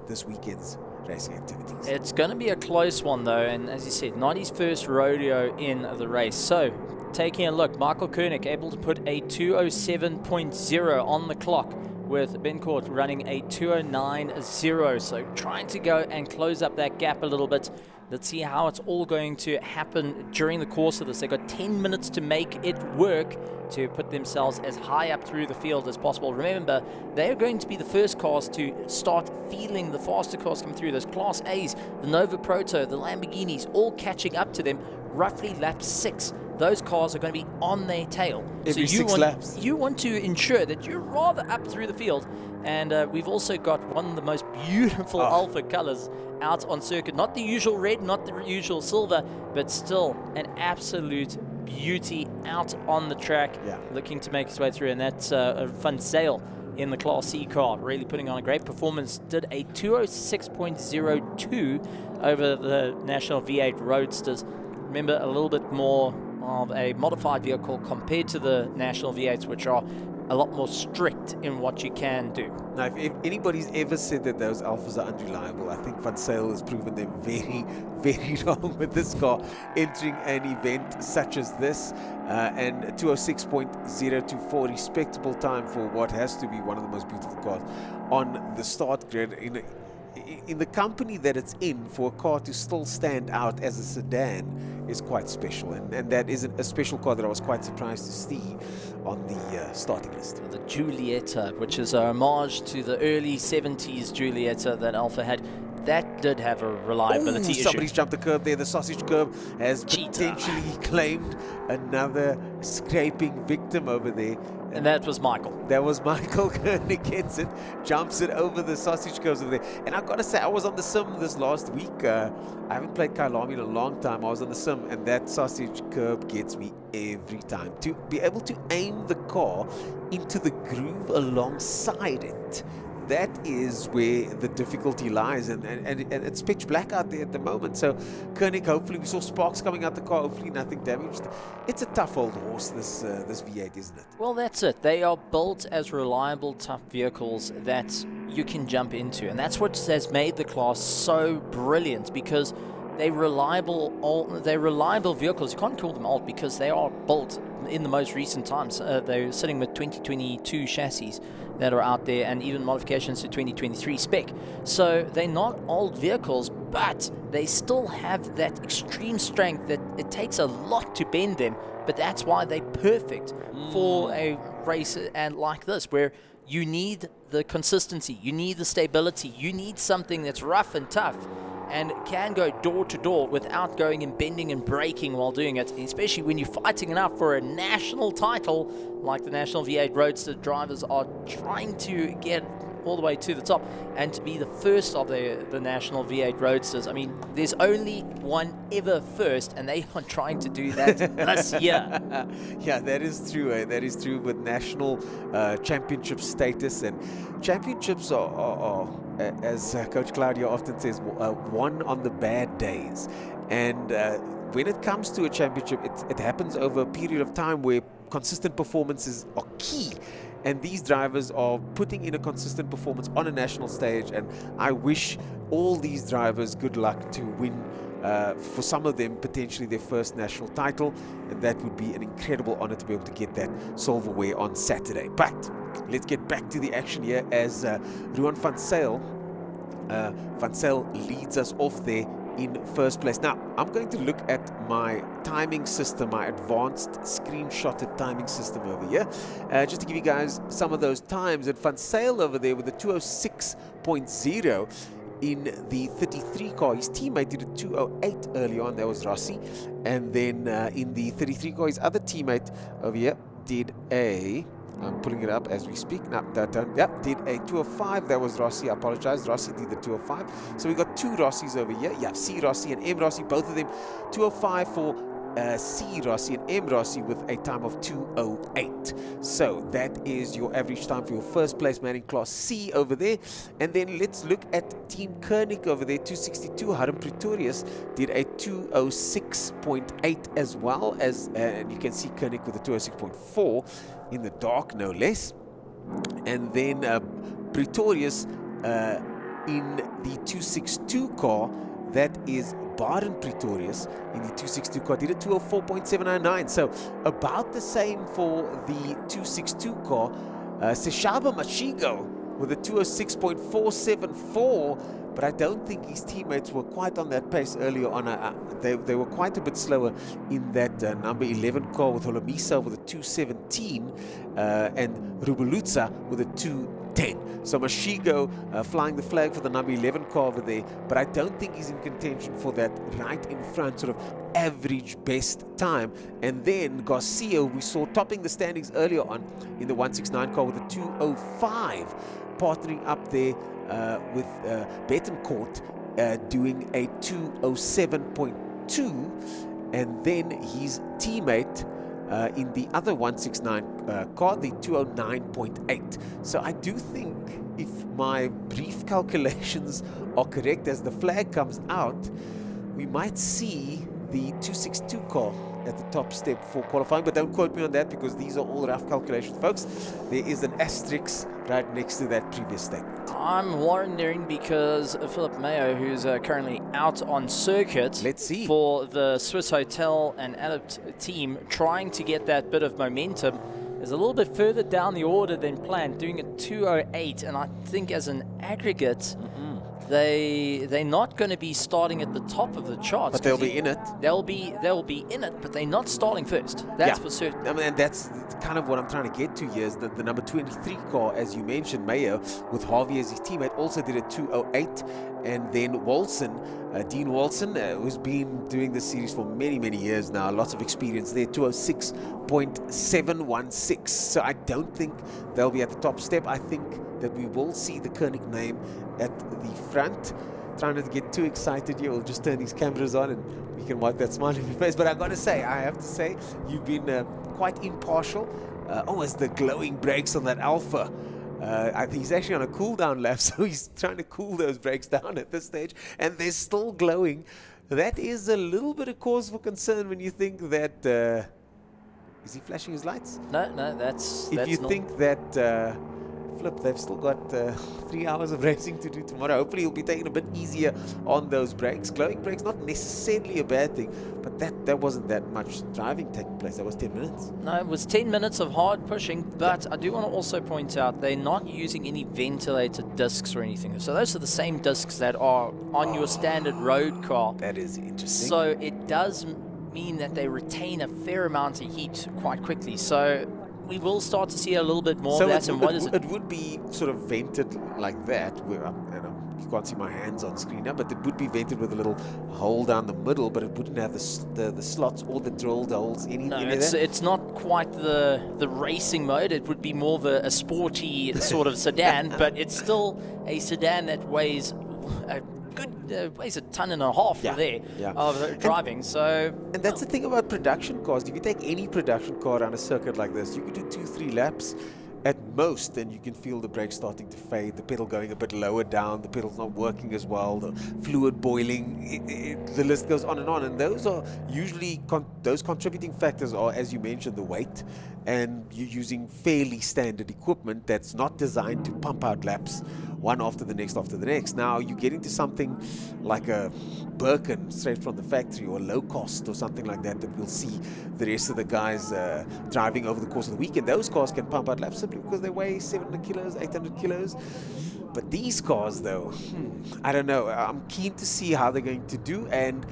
this weekend's racing activities. It's going to be a close one though, and as you said, not his first rodeo in the race. So taking a look, Michael Koenig able to put a 207.0 on the clock, with Bencourt running a 209.0, so trying to go and close up that gap a little bit. Let's see how it's all going to happen during the course of this. They've got 10 minutes to make it work to put themselves as high up through the field as possible. Remember, they're going to be the first cars to start feeling the faster cars coming through. Those Class A's, the Nova Proto, the Lamborghinis, all catching up to them roughly lap 6. Those cars are going to be on their tail. Every so 6 laps. You want to ensure that you're rather up through the field. And we've also got one of the most beautiful Alpha colors out on circuit. Not the usual red, not the usual silver, but still an absolute beauty out on the track, looking to make its way through. And that's Van Zyl in the Class C car, really putting on a great performance. Did a 206.02 over the National V8 Roadsters. Remember, a little bit more of a modified vehicle compared to the National V8s, which are a lot more strict in what you can do. Now, if anybody's ever said that those Alphas are unreliable, I think Van Zyl has proven them very, very wrong with this car entering an event such as this. And 206.024, respectable time for what has to be one of the most beautiful cars on the start grid. In the company that it's in, for a car to still stand out as a sedan is quite special, and that is a special car that I was quite surprised to see on the starting list. The Giulietta, which is a homage to the early 70s Giulietta that Alpha had, that did have a reliability issue. Somebody's jumped the curb there. The sausage curb has potentially claimed another scraping victim over there. And that was Michael. That was Michael. Koenig gets it, jumps it over the sausage curbs over there. And I've got to say, I was on the sim this last week. I haven't played Kyalami in a long time. I was on the sim, and that sausage curb gets me every time. To be able to aim the car into the groove alongside it, that is where the difficulty lies, and it's pitch black out there at the moment. So Koenig, hopefully, we saw sparks coming out the car, hopefully nothing damaged. It's a tough old horse, this V8, isn't it? Well, that's it. They are built as reliable, tough vehicles that you can jump into, and that's what has made the class so brilliant, because they're reliable vehicles. You can't call them old because they are built in the most recent times. They're sitting with 2022 chassis that are out there, and even modifications to 2023 spec. So they're not old vehicles, but they still have that extreme strength that it takes a lot to bend them. But that's why they're perfect for a race and like this, where you need the consistency, you need the stability, you need something that's rough and tough and can go door to door without going and bending and braking while doing it, especially when you're fighting it out for a national title like the National V8 Roadster drivers are trying to get all the way to the top, and to be the first of the National V8 Roadsters. I mean, there's only one ever first, and they are trying to do that this year. Yeah, that is true. That is true with national championship status, and championships are as Coach Claudio often says, won on the bad days. And when it comes to a championship, it happens over a period of time where consistent performances are key. And these drivers are putting in a consistent performance on a national stage, and I wish all these drivers good luck to win for some of them, potentially their first national title, and that would be an incredible honor to be able to get that silverware on Saturday. But let's get back to the action here as Ruan van Zyl leads us off there in first place. Now, I'm going to look at my timing system, my advanced screenshotted timing system over here, just to give you guys some of those times. And Van Zyl over there with the 206.0 in the 33 car. His teammate did a 208 early on, that was Rossi. And then in the 33 car, his other teammate over here did a... I'm pulling it up as we speak. No, yep, did a 205. That was Rossi. I apologize. Rossi did the 205. So we got two Rossis over here. Yeah, C Rossi and M Rossi, both of them 205 for C Rossi and M Rossi with a time of 208. So that is your average time for your first place man in class C over there. And then let's look at Team Koenig over there, 262. Harm Pretorius did a 206.8 as well as, and you can see Koenig with a 206.4 in the dark, no less. And then Pretorius in the 262 car, that is Baden Pretorius in the 262 car, did a 204.709. So about the same for the 262 car. Seshaba Mashigo with a 206.474, but I don't think his teammates were quite on that pace earlier on. They were quite a bit slower in that number 11 car with Holomisa with a 217 and Rubulutsa with a 210. So Mashigo flying the flag for the number 11 car over there, but I don't think he's in contention for that right in front sort of average best time. And then Garcia, we saw topping the standings earlier on in the 169 car with a 205, partnering up there with Betancourt doing a 207.2, and then his teammate in the other 169 car, the 209.8. So I do think, if my brief calculations are correct, as the flag comes out, we might see the 262 car at the top step for qualifying, but don't quote me on that because these are all rough calculations, folks. There is an asterisk right next to that previous statement. I'm wondering because Philip Mayo, who's currently out on circuit, let's see, for the Swiss Hotel and Adept team, trying to get that bit of momentum, is a little bit further down the order than planned, doing a 208, and I think as an aggregate, they're not going to be starting at the top of the charts. But they'll be in it. They'll be in it, but they're not starting first. That's for certain. I mean, and that's kind of what I'm trying to get to here, is that the number 23 car, as you mentioned, Mayo, with Harvey as his teammate, also did a 208. And then Walson, Dean Walson, who's been doing this series for many, many years now, lots of experience there, 206.716. So I don't think they'll be at the top step. I think that we will see the Koenig name at the front. Trying not to get too excited here, we'll just turn these cameras on and we can wipe that smile on your face. But I have to say, you've been quite impartial. As the glowing brakes on that Alpha. I think he's actually on a cool down lap, so he's trying to cool those brakes down at this stage, and they're still glowing. That is a little bit of cause for concern when you think that... is he flashing his lights? No, that's If you think that... Flip, they've still got 3 hours of racing to do tomorrow. Hopefully he'll be taking a bit easier on those brakes. Glowing brakes, not necessarily a bad thing, but that wasn't that much driving taking place. That was 10 minutes. No, it was 10 minutes of hard pushing, but I do want to also point out they're not using any ventilated discs or anything. So those are the same discs that are on your standard road car. That is interesting. So it does mean that they retain a fair amount of heat quite quickly. So we will start to see a little bit more of that. And what is it? It would be sort of vented like that, where you can't see my hands on screen now, but it would be vented with a little hole down the middle, but it wouldn't have the slots or the drilled holes. No, it's not quite the racing mode. It would be more of a sporty sort of sedan, but it's still a sedan that weighs weighs 1.5 tons of driving. And that's the thing about production cars. If you take any production car on a circuit like this, you could do 2-3 laps at most, and you can feel the brakes starting to fade, the pedal going a bit lower down, the pedal's not working as well, the fluid boiling, the list goes on. And those are usually those contributing factors are, as you mentioned, the weight, and you're using fairly standard equipment that's not designed to pump out laps one after the next after the next. Now you get into something like a Birkin straight from the factory, or low cost or something like that, that we'll see the rest of the guys driving over the course of the weekend. Those cars can pump out laps simply because they weigh 700 kilos, 800 kilos. But these cars, though, I don't know. I'm keen to see how they're going to do, and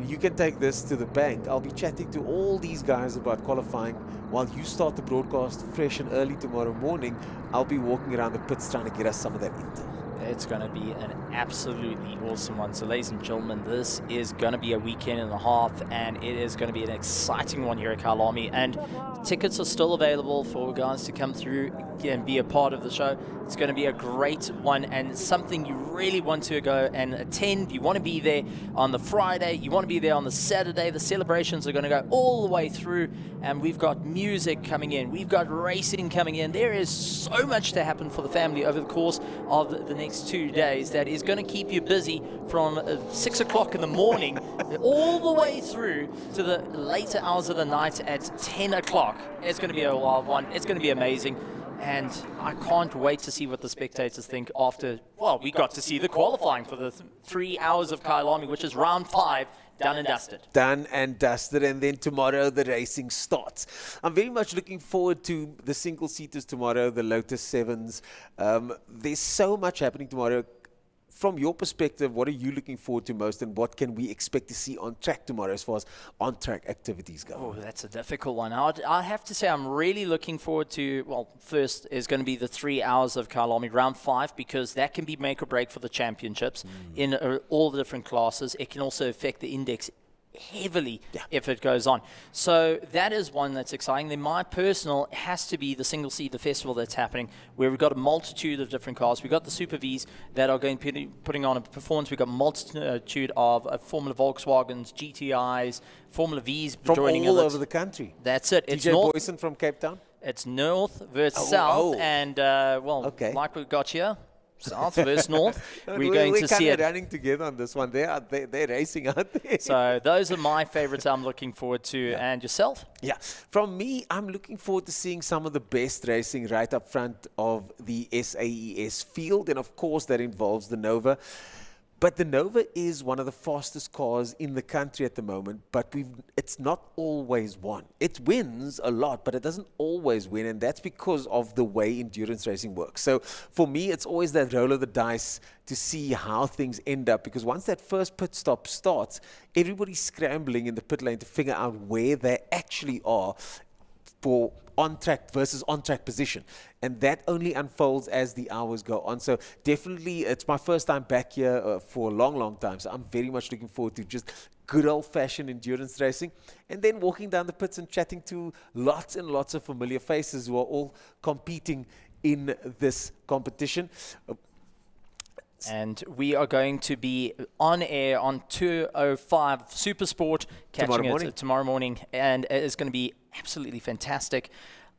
you can take this to the bank. I'll be chatting to all these guys about qualifying while you start the broadcast fresh and early tomorrow morning. I'll be walking around the pits trying to get us some of that intel. It's going to be an absolutely awesome one. So, ladies and gentlemen, this is going to be a weekend and a half, and it is going to be an exciting one here at Kyalami. And tickets are still available for guys to come through and be a part of the show. It's going to be a great one, and something you really want to go and attend. You want to be there on the Friday. You want to be there on the Saturday. The celebrations are going to go all the way through, and we've got music coming in. We've got racing coming in. There is so much to happen for the family over the course of the next 2 days that is going to keep you busy from 6 o'clock in the morning all the way through to the later hours of the night at 10 o'clock. It's going to be a wild one. It's going to be amazing. And I can't wait to see what the spectators think after, well, we got to see the qualifying for the 3 hours of Kyalami, which is round 5, done and dusted. Done and dusted, and then tomorrow the racing starts. I'm very much looking forward to the single-seaters tomorrow, the Lotus 7s. There's so much happening tomorrow. From your perspective, what are you looking forward to most, and what can we expect to see on track tomorrow as far as on-track activities go? Oh, that's a difficult one. I have to say I'm really looking forward to, well, first is going to be the 3 hours of Kyalami, round 5, because that can be make or break for the championships in all the different classes. It can also affect the index heavily if it goes on. So that is one that's exciting. Then my personal has to be the single seater festival that's happening, where we've got a multitude of different cars. We've got the Super Vs that are going to be putting on a performance. We've got a multitude of Formula Volkswagens, GTIs, Formula Vs From joining all us. over the country. That's it. It's DJ north. Boyson from Cape Town? It's north versus south, and like we got here, south versus north. We're going to see it running together on this one. They're racing out there. So those are my favorites I'm looking forward to. And yourself? Yeah, from me, I'm looking forward to seeing some of the best racing right up front of the SAES field, and of course that involves the Nova. But the Nova is one of the fastest cars in the country at the moment, but it's not always won. It wins a lot, but it doesn't always win, and that's because of the way endurance racing works. So for me, it's always that roll of the dice to see how things end up, because once that first pit stop starts, everybody's scrambling in the pit lane to figure out where they actually are for on-track versus on-track position. And that only unfolds as the hours go on. So definitely, it's my first time back here for a long, long time. So I'm very much looking forward to just good old-fashioned endurance racing. And then walking down the pits and chatting to lots and lots of familiar faces who are all competing in this competition. And we are going to be on air on 205 Supersport, catching it tomorrow morning, and it is going to be absolutely fantastic.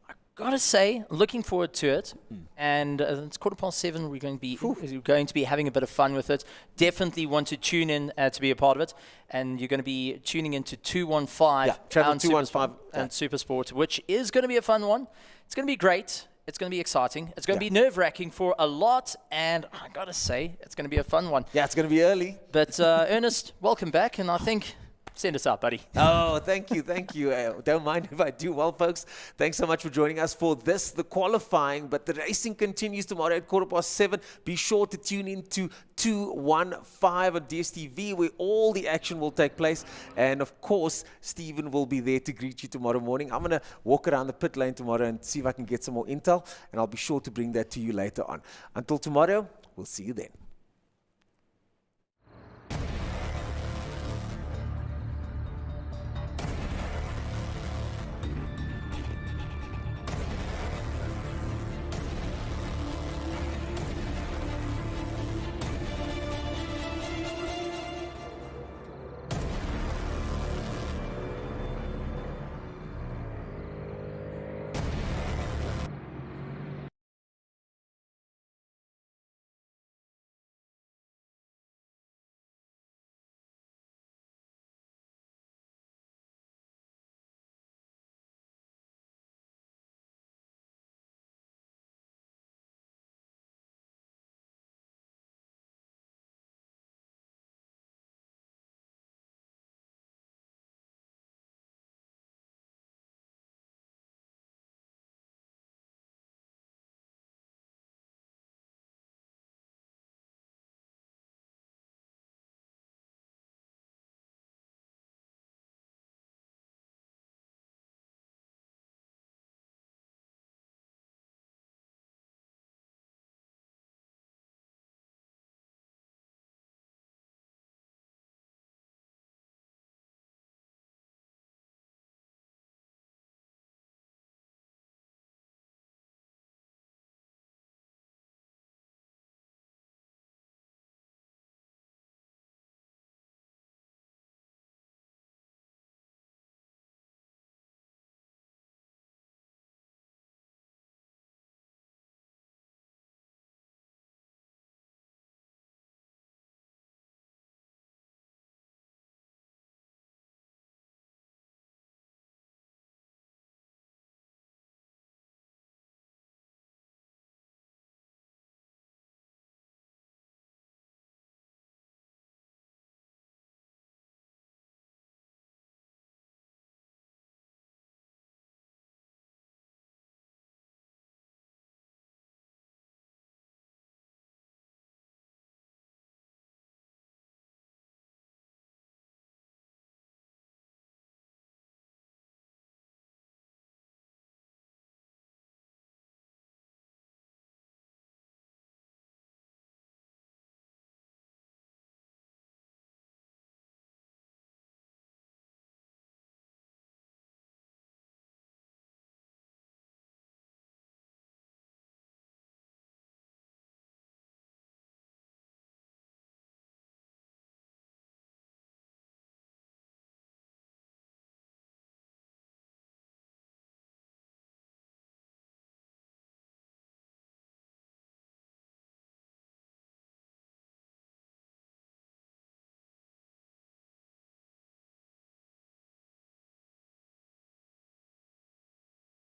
I gotta say, looking forward to it. And it's 7:15. We're going to be having a bit of fun with it. Definitely want to tune in to be a part of it. And you're going to be tuning into 215 channel 215 and Supersport, which is going to be a fun one. It's going to be great. It's going to be exciting. It's going to be nerve-wracking for a lot, and I got to say, it's going to be a fun one. Yeah, it's going to be early. But Ernest, welcome back, and I think send us out, buddy. Oh, thank you. Don't mind if I do. Well, folks, thanks so much for joining us for this, the qualifying. But the racing continues tomorrow at 7:15. Be sure to tune in to 215 on DSTV, where all the action will take place. And, of course, Stephen will be there to greet you tomorrow morning. I'm going to walk around the pit lane tomorrow and see if I can get some more intel. And I'll be sure to bring that to you later on. Until tomorrow, we'll see you then.